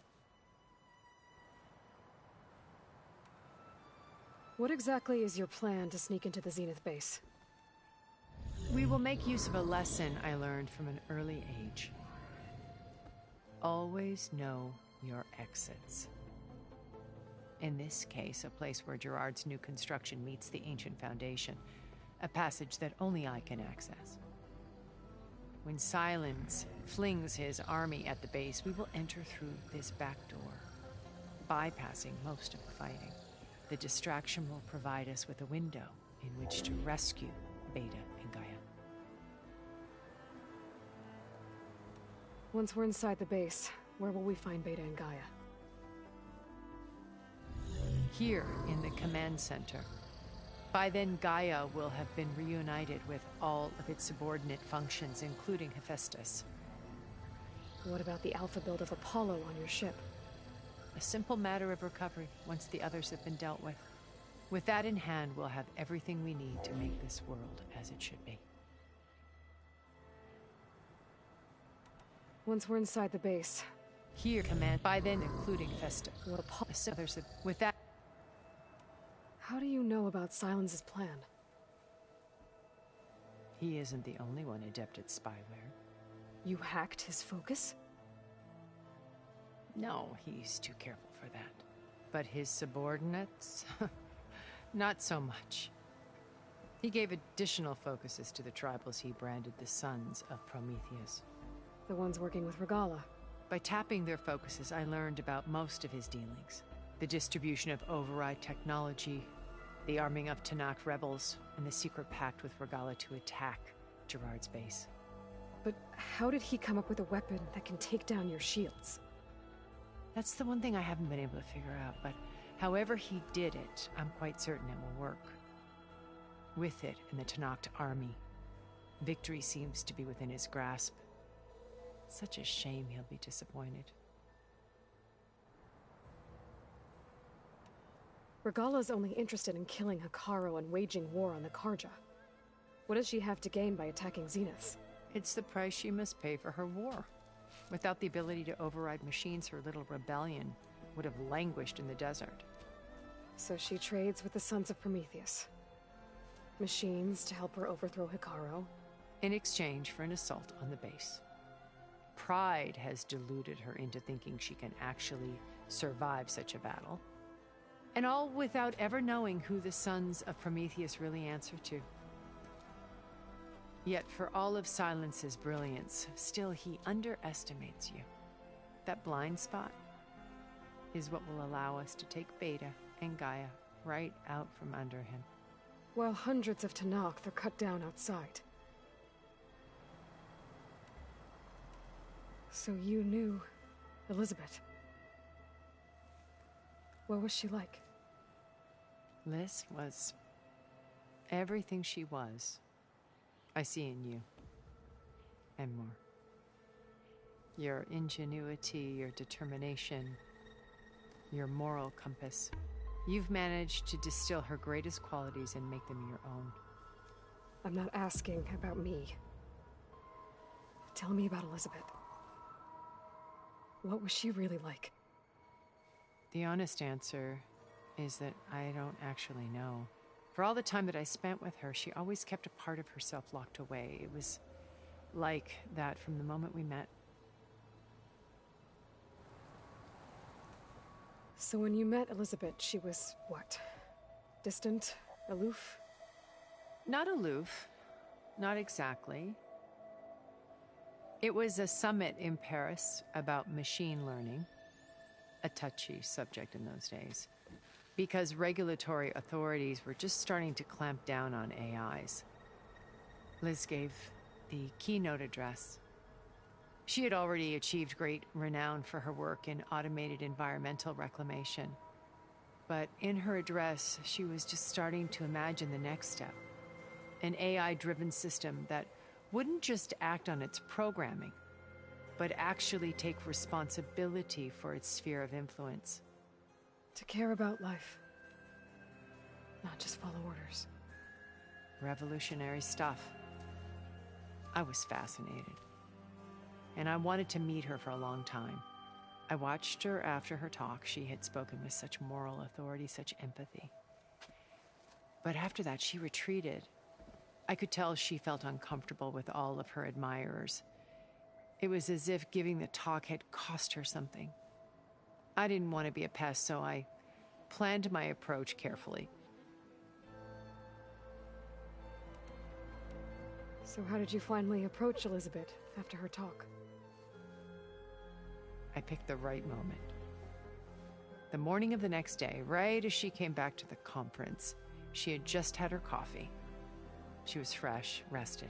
What exactly is your plan to sneak into the Zenith base? We will make use of a lesson I learned from an early age. Always know your exits. In this case, a place where Gerard's new construction meets the ancient foundation, a passage that only I can access. When Silence flings his army at the base, we will enter through this back door, bypassing most of the fighting. The distraction will provide us with a window in which to rescue Beta and Gaia. Once we're inside the base, where will we find Beta and Gaia? Here in the command center. By then, Gaia will have been reunited with all of its subordinate functions, including Hephaestus. What about the alpha build of Apollo on your ship? A simple matter of recovery once the others have been dealt with. With that in hand, we'll have everything we need to make this world as it should be. Once we're inside the base. Here, command. By then, including Hephaestus. What Apollo? Others have, with that. How do you know about Silence's plan? He isn't the only one adept at spyware. You hacked his focus? No, he's too careful for that. But his subordinates? Not so much. He gave additional focuses to the tribals he branded the Sons of Prometheus. The ones working with Regala. By tapping their focuses, I learned about most of his dealings. The distribution of override technology, the arming of Tanakh rebels, and the secret pact with Regala to attack Gerard's base. But how did he come up with a weapon that can take down your shields? That's the one thing I haven't been able to figure out, but however he did it, I'm quite certain it will work. With it and the Tanakh army, victory seems to be within his grasp. Such a shame he'll be disappointed. Regala's only interested in killing Hekarro and waging war on the Karja. What does she have to gain by attacking Zeniths? It's the price she must pay for her war. Without the ability to override machines, her little rebellion would have languished in the desert. So she trades with the Sons of Prometheus. Machines to help her overthrow Hekarro. In exchange for an assault on the base. Pride has deluded her into thinking she can actually survive such a battle. And all without ever knowing who the Sons of Prometheus really answer to. Yet for all of Silence's brilliance, still he underestimates you. That blind spot is what will allow us to take Beta and Gaia right out from under him. While hundreds of Tanakh are cut down outside. So you knew Elizabeth. What was she like? Liz was everything she was. I see in you. And more. Your ingenuity, your determination, your moral compass. You've managed to distill her greatest qualities and make them your own. I'm not asking about me. Tell me about Elizabeth. What was she really like? The honest answer is that I don't actually know. For all the time that I spent with her, she always kept a part of herself locked away. It was like that from the moment we met. So when you met Elizabeth, she was what? Distant? Aloof? Not aloof. Not exactly. It was a summit in Paris about machine learning. A touchy subject in those days. Because regulatory authorities were just starting to clamp down on AIs. Liz gave the keynote address. She had already achieved great renown for her work in automated environmental reclamation. But in her address, she was just starting to imagine the next step. An AI-driven system that wouldn't just act on its programming, but actually take responsibility for its sphere of influence. To care about life. Not just follow orders. Revolutionary stuff. I was fascinated. And I wanted to meet her for a long time. I watched her after her talk. She had spoken with such moral authority, such empathy. But after that, she retreated. I could tell she felt uncomfortable with all of her admirers. It was as if giving the talk had cost her something. I didn't want to be a pest, so I planned my approach carefully. So how did you finally approach Elizabeth after her talk? I picked the right moment. The morning of the next day, right as she came back to the conference, she had just had her coffee. She was fresh, rested.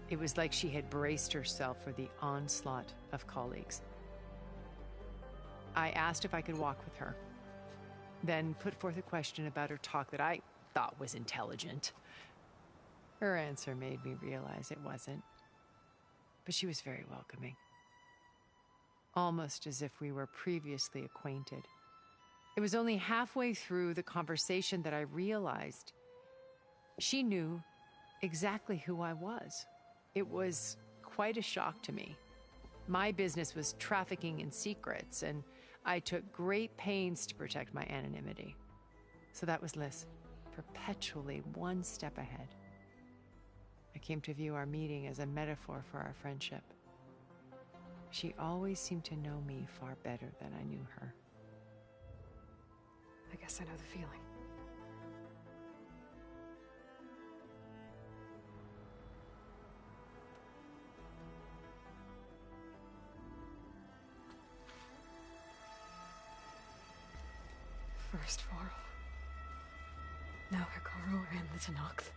It was like she had braced herself for the onslaught of colleagues. I asked if I could walk with her, then put forth a question about her talk that I thought was intelligent. Her answer made me realize it wasn't, but she was very welcoming. Almost as if we were previously acquainted. It was only halfway through the conversation that I realized she knew exactly who I was. It was quite a shock to me. My business was trafficking in secrets, and I took great pains to protect my anonymity. So that was Liz, perpetually one step ahead. I came to view our meeting as a metaphor for our friendship. She always seemed to know me far better than I knew her. I guess I know the feeling. First Varl. Now Hikaru and the Tenakth.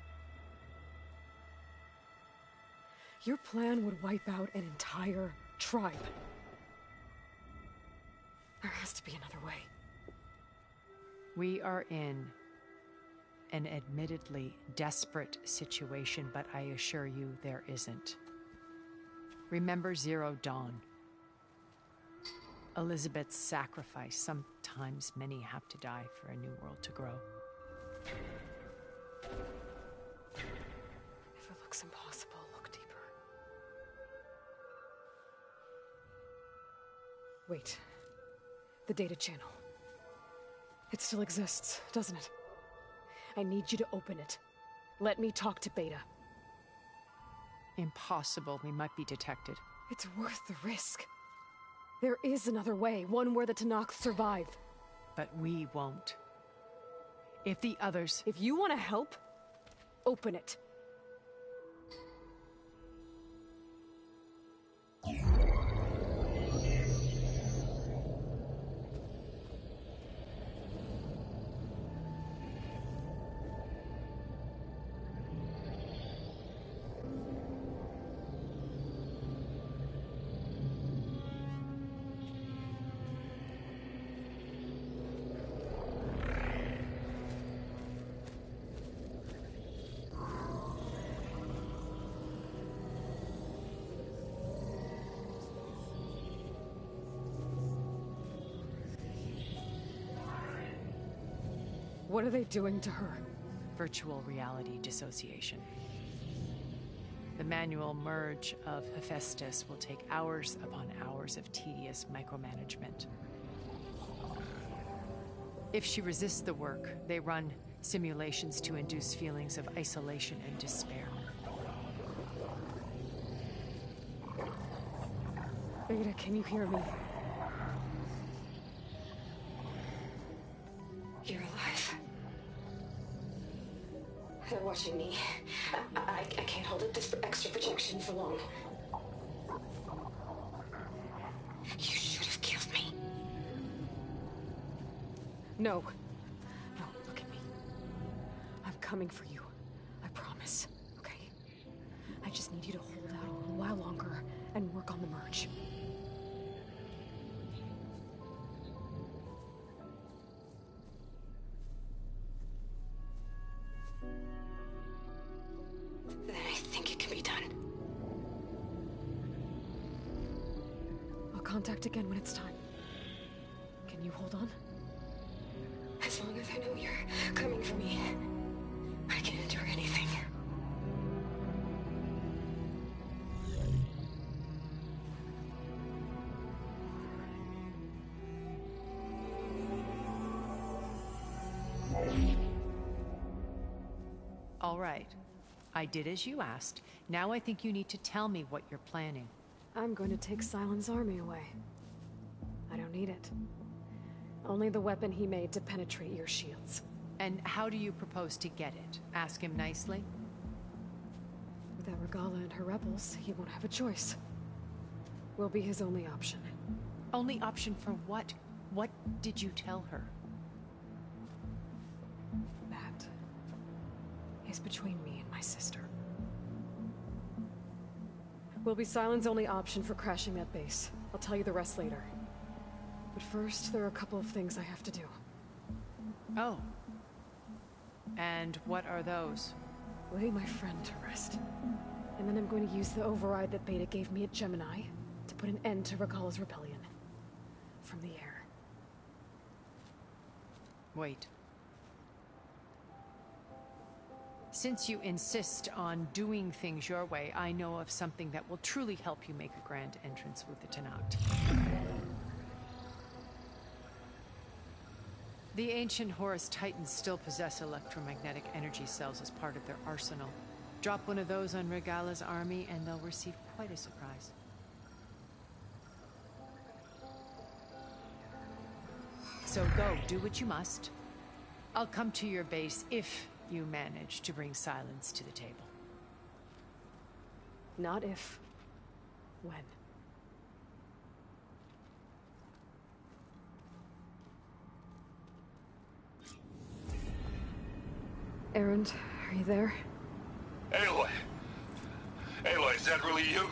Your plan would wipe out an entire tribe. There has to be another way. We are in an admittedly desperate situation, but I assure you there isn't. Remember Zero Dawn. Elizabeth's sacrifice. Sometimes many have to die for a new world to grow. If it looks impossible, look deeper. Wait. The data channel. It still exists, doesn't it? I need you to open it. Let me talk to Beta. Impossible. We might be detected. It's worth the risk. There is another way, one where the Tenakth survive. But we won't. If the others... If you want to help, open it. What are they doing to her? Virtual reality dissociation. The manual merge of Hephaestus will take hours upon hours of tedious micromanagement. If she resists the work, they run simulations to induce feelings of isolation and despair. Beta, can you hear me? You're alive. They're watching me. I can't hold up this extra projection for long. You should have killed me. No. No, look at me. I'm coming for you. I promise. Okay? I just need you to hold out a little while longer and work on the merge. Then I think it can be done. I'll contact again when it's time. Can you hold on? As long as I know you're coming for me, I can endure anything. All right. I did as you asked. Now I think you need to tell me what you're planning. I'm going to take Silent's army away. I don't need it. Only the weapon he made to penetrate your shields. And how do you propose to get it? Ask him nicely? Without Regala and her rebels, he won't have a choice. We'll be his only option. Only option for what? What did you tell her? That is between me and my sister. We'll be Silent's only option for crashing that base. I'll tell you the rest later. But first, there are a couple of things I have to do. Oh. And what are those? Lay my friend to rest. And then I'm going to use the override that Beta gave me at Gemini to put an end to Regala's rebellion. From the air. Wait. Since you insist on doing things your way, I know of something that will truly help you make a grand entrance with the Tenakth. The ancient Horus Titans still possess electromagnetic energy cells as part of their arsenal. Drop one of those on Regala's army and they'll receive quite a surprise. So go, do what you must. I'll come to your base if you manage to bring silence to the table. Not if. When. Erend, are you there? Aloy! Aloy, is that really you?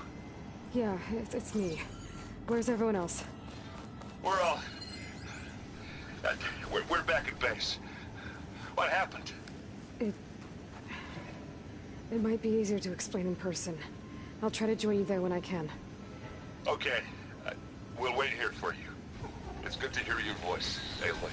Yeah, it's me. Where's everyone else? We're all... we're back at base. What happened? It might be easier to explain in person. I'll try to join you there when I can. Okay. We'll wait here for you. It's good to hear your voice, Aloy.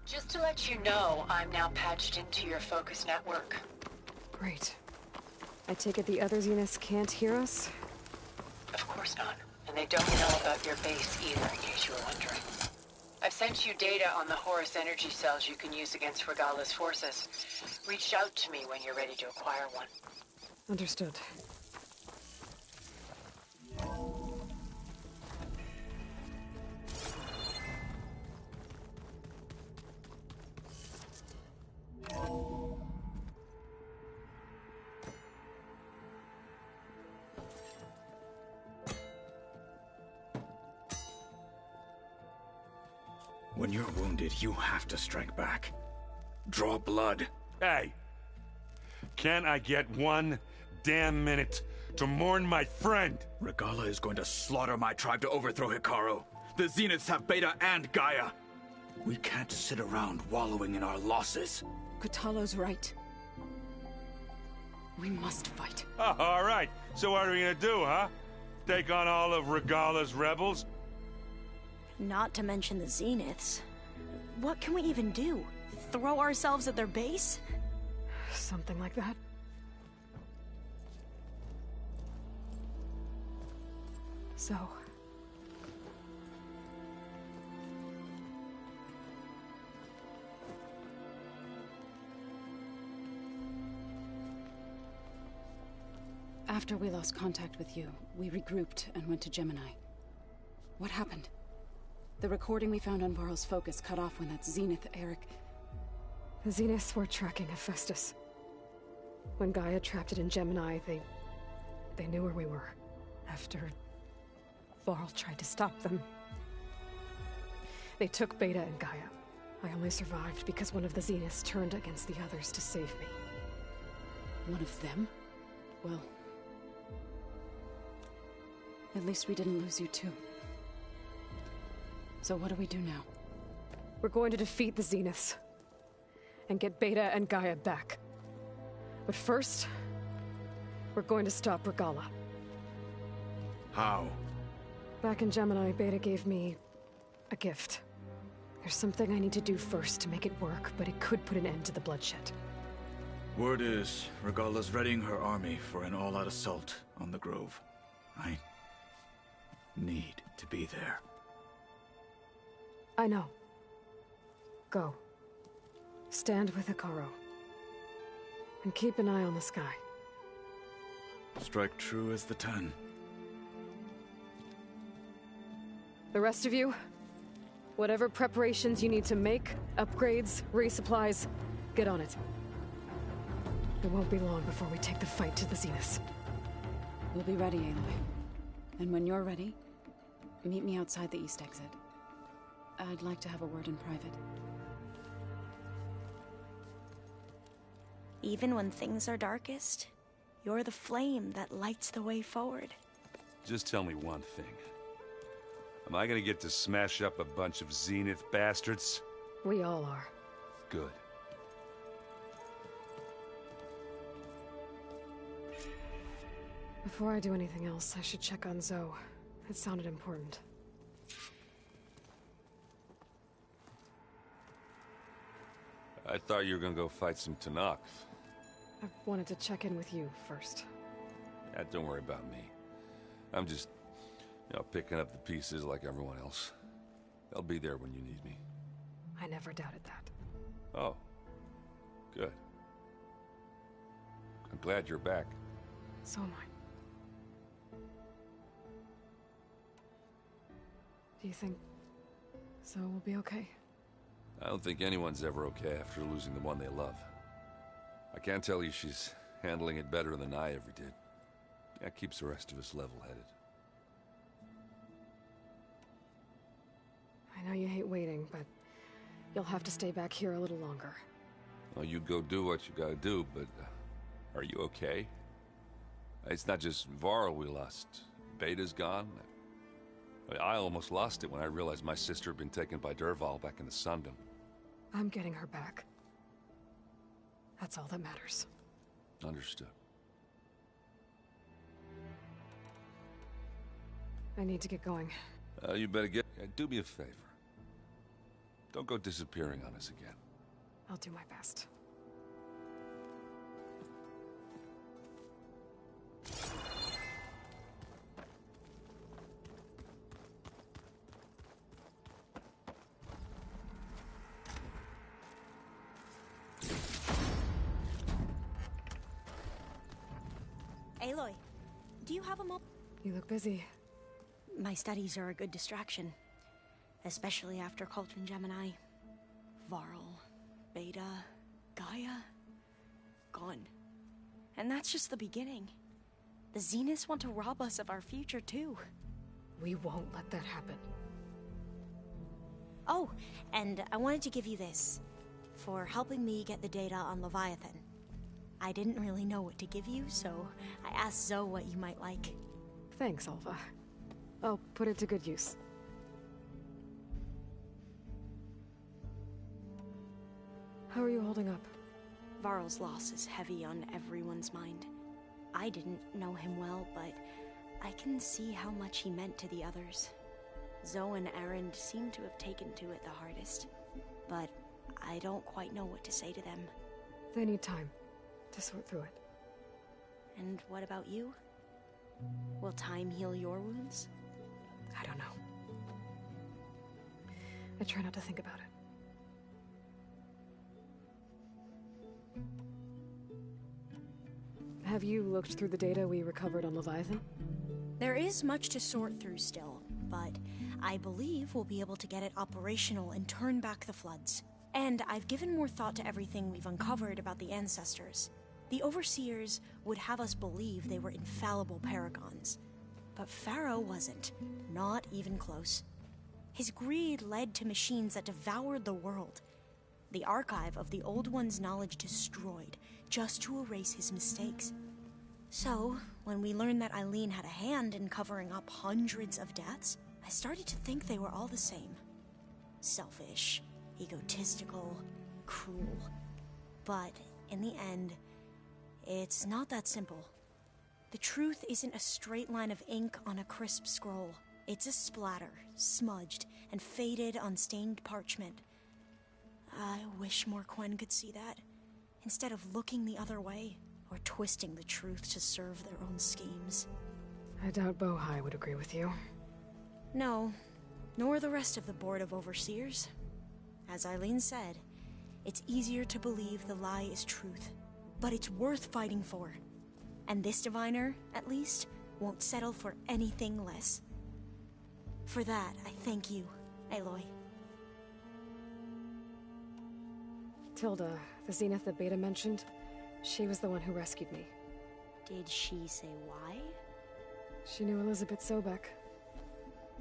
Just to let you know, I'm now patched into your focus network. Great. I take it the other Zeniths can't hear us? Of course not. And they don't know about your base either, in case you were wondering. I've sent you data on the Horus energy cells you can use against Regala's forces. Reach out to me when you're ready to acquire one. Understood. When you're wounded, you have to strike back. Draw blood. Hey! Can I get one damn minute to mourn my friend? Regala is going to slaughter my tribe to overthrow Hikaru. The Zeniths have Beta and Gaia. We can't sit around wallowing in our losses. Kotallo's right. We must fight. Oh, all right. So what are we gonna do, huh? Take on all of Regala's rebels? Not to mention the Zeniths. What can we even do? Throw ourselves at their base? Something like that. So... After we lost contact with you, we regrouped and went to Gemini. What happened? The recording we found on Varl's focus cut off when that Zenith, Eric... The Zeniths were tracking Hephaestus. When Gaia trapped it in Gemini, they knew where we were. After... Varl tried to stop them. They took Beta and Gaia. I only survived because one of the Zeniths turned against the others to save me. One of them? Well... At least we didn't lose you too. So what do we do now? We're going to defeat the Zeniths. And get Beta and Gaia back. But first... we're going to stop Regala. How? Back in Gemini, Beta gave me... a gift. There's something I need to do first to make it work, but it could put an end to the bloodshed. Word is, Regala's readying her army for an all-out assault on the Grove. I... need to be there. I know. Go. Stand with Hikaru. And keep an eye on the sky. Strike true as the 10. The rest of you, Whatever preparations you need to make, upgrades, resupplies, get on it. It won't be long before we take the fight to the Zenith. We'll be ready, Aloy. And when you're ready, meet me outside the east exit. I'd like to have a word in private. Even when things are darkest, you're the flame that lights the way forward. Just tell me one thing. Am I gonna get to smash up a bunch of Zenith bastards? We all are. Good. Before I do anything else, I should check on Zoe. It sounded important. I thought you were gonna go fight some Tanakh. I wanted to check in with you first. Yeah, don't worry about me. I'm just, picking up the pieces like everyone else. I'll be there when you need me. I never doubted that. Oh. Good. I'm glad you're back. So am I. Do you think Zoe will be okay? I don't think anyone's ever okay after losing the one they love. I can't tell you she's handling it better than I ever did. That keeps the rest of us level-headed. I know you hate waiting, but you'll have to stay back here a little longer. Well, you go do what you gotta do, but are you okay? It's not just Varl we lost. Beta's gone. I almost lost it when I realized my sister had been taken by Dervahl back in the Sundom. I'm getting her back. That's all that matters. Understood. I need to get going. You better get... do me a favor. Don't go disappearing on us again. I'll do my best. Aloy, do you have a moment? You look busy. My studies are a good distraction. Especially after Cauldron Gemini. Varl, Beta, Gaia, gone. And that's just the beginning. The Zeniths want to rob us of our future, too. We won't let that happen. Oh, and I wanted to give you this. For helping me get the data on Leviathan. I didn't really know what to give you, so I asked Zoe what you might like. Thanks, Alva. I'll put it to good use. How are you holding up? Varl's loss is heavy on everyone's mind. I didn't know him well, but I can see how much he meant to the others. Zoe and Erend seem to have taken to it the hardest, but I don't quite know what to say to them. They need time to sort through it. And what about you? Will time heal your wounds? I don't know. I try not to think about it. Have you looked through the data we recovered on Leviathan? There is much to sort through still, but I believe we'll be able to get it operational and turn back the floods. And I've given more thought to everything we've uncovered about the ancestors. The Overseers would have us believe they were infallible paragons. But Pharaoh wasn't. Not even close. His greed led to machines that devoured the world. The archive of the Old One's knowledge destroyed, just to erase his mistakes. So, when we learned that Eileen had a hand in covering up hundreds of deaths, I started to think they were all the same. Selfish, egotistical, cruel. But, in the end, it's not that simple. The truth isn't a straight line of ink on a crisp scroll. It's a splatter, smudged and faded on stained parchment. I wish more Quen could see that, instead of looking the other way, or twisting the truth to serve their own schemes. I doubt Bohai would agree with you. No, nor the rest of the Board of Overseers. As Eileen said, it's easier to believe the lie is truth, but it's worth fighting for. And this diviner, at least, won't settle for anything less. For that, I thank you, Aloy. Tilda, the Zenith that Beta mentioned, she was the one who rescued me. Did she say why? She knew Elizabeth Sobek.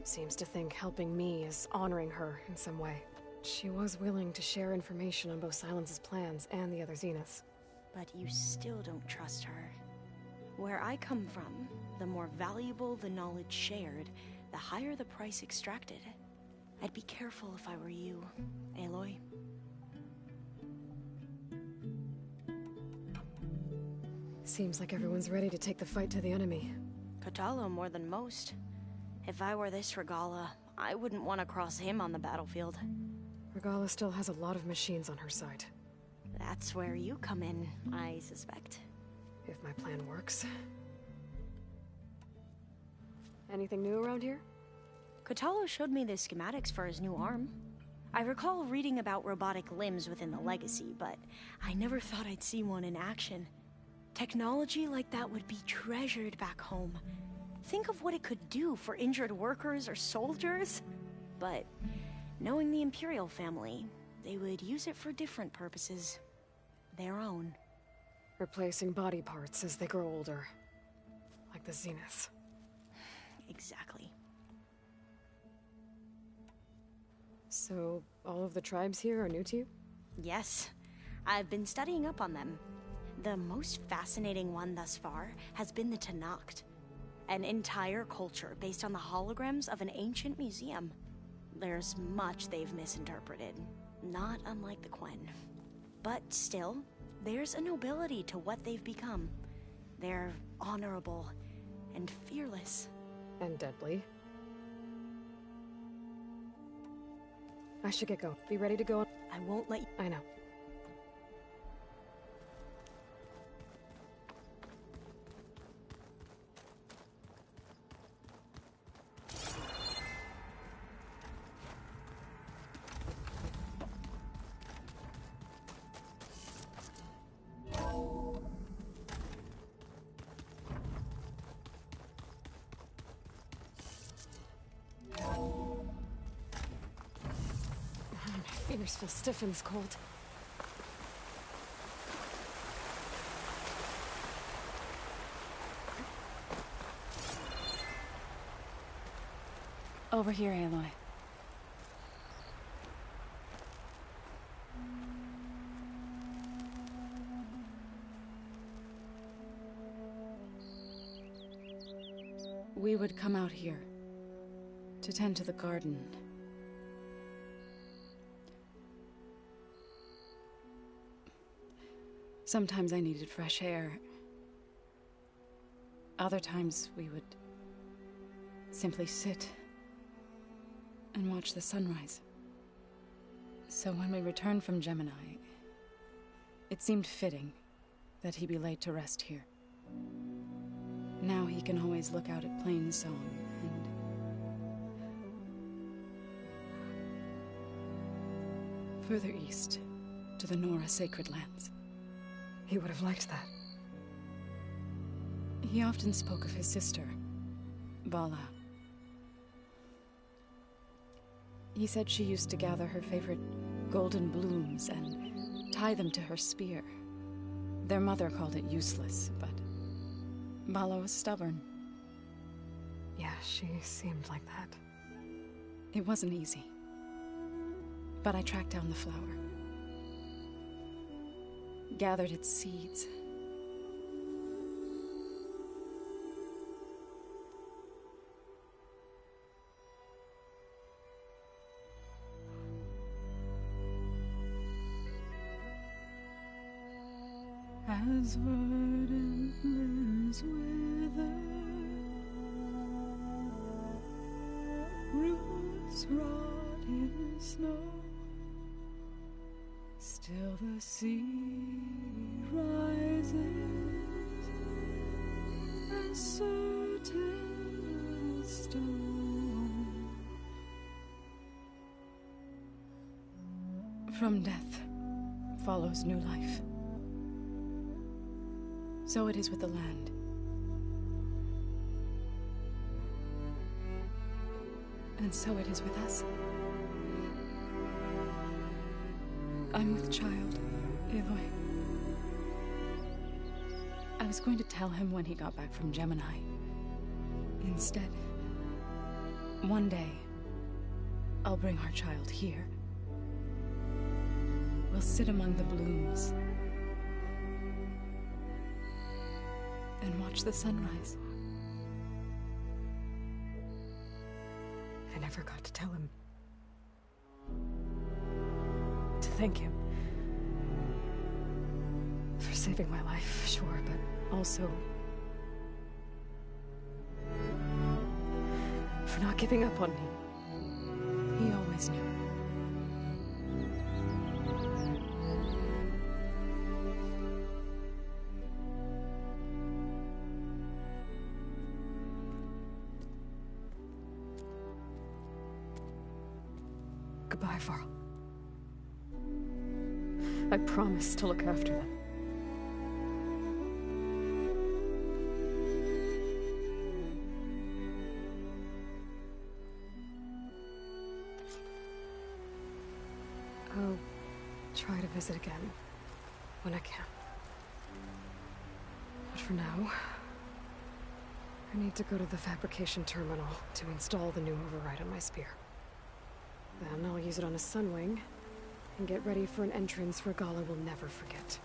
Seems to think helping me is honoring her in some way. She was willing to share information on both Silence's plans and the other Zeniths. But you still don't trust her. Where I come from, the more valuable the knowledge shared, the higher the price extracted. I'd be careful if I were you, Aloy. Seems like everyone's ready to take the fight to the enemy. Kotallo more than most. If I were this Regala, I wouldn't want to cross him on the battlefield. Regala still has a lot of machines on her side. That's where you come in, I suspect. If my plan works. Anything new around here? Kotallo showed me the schematics for his new arm. I recall reading about robotic limbs within the Legacy, but I never thought I'd see one in action. Technology like that would be treasured back home. Think of what it could do for injured workers or soldiers. But knowing the Imperial family, they would use it for different purposes. Their own. Replacing body parts as they grow older. Like the Zeniths. Exactly. So, all of the tribes here are new to you? Yes. I've been studying up on them. The most fascinating one thus far has been the Tenakth. An entire culture based on the holograms of an ancient museum. There's much they've misinterpreted, not unlike the Quen. But still, there's a nobility to what they've become. They're honorable and fearless. And deadly. I should get going. Be ready to go. I won't let you. I know. My fingers feel stiff in this cold. Over here, Aloy. We would come out here to tend to the garden. Sometimes I needed fresh air. Other times we would simply sit and watch the sunrise. So when we returned from Gemini, it seemed fitting that he be laid to rest here. Now he can always look out at Plainsong and further east to the Nora sacred lands. He would have liked that. He often spoke of his sister, Vala. He said she used to gather her favorite golden blooms and tie them to her spear. Their mother called it useless, but Vala was stubborn. Yeah, she seemed like that. It wasn't easy. But I tracked down the flower. Gathered its seeds. As verdant limbs wither, roots rot in snow, still the sea rises, as certain as stone. From death follows new life. So it is with the land. And so it is with us. I'm with child. Aloy. I was going to tell him when he got back from Gemini. Instead, one day, I'll bring our child here. We'll sit among the blooms and watch the sunrise. I never got to tell him. To thank him. For saving my life, sure, but also for not giving up on me. He always knew. Goodbye, Varl. I promise to look after them. I'll try to visit again when I can. But for now, I need to go to the fabrication terminal to install the new override on my spear. Then I'll use it on a Sunwing and get ready for an entrance Regala will never forget.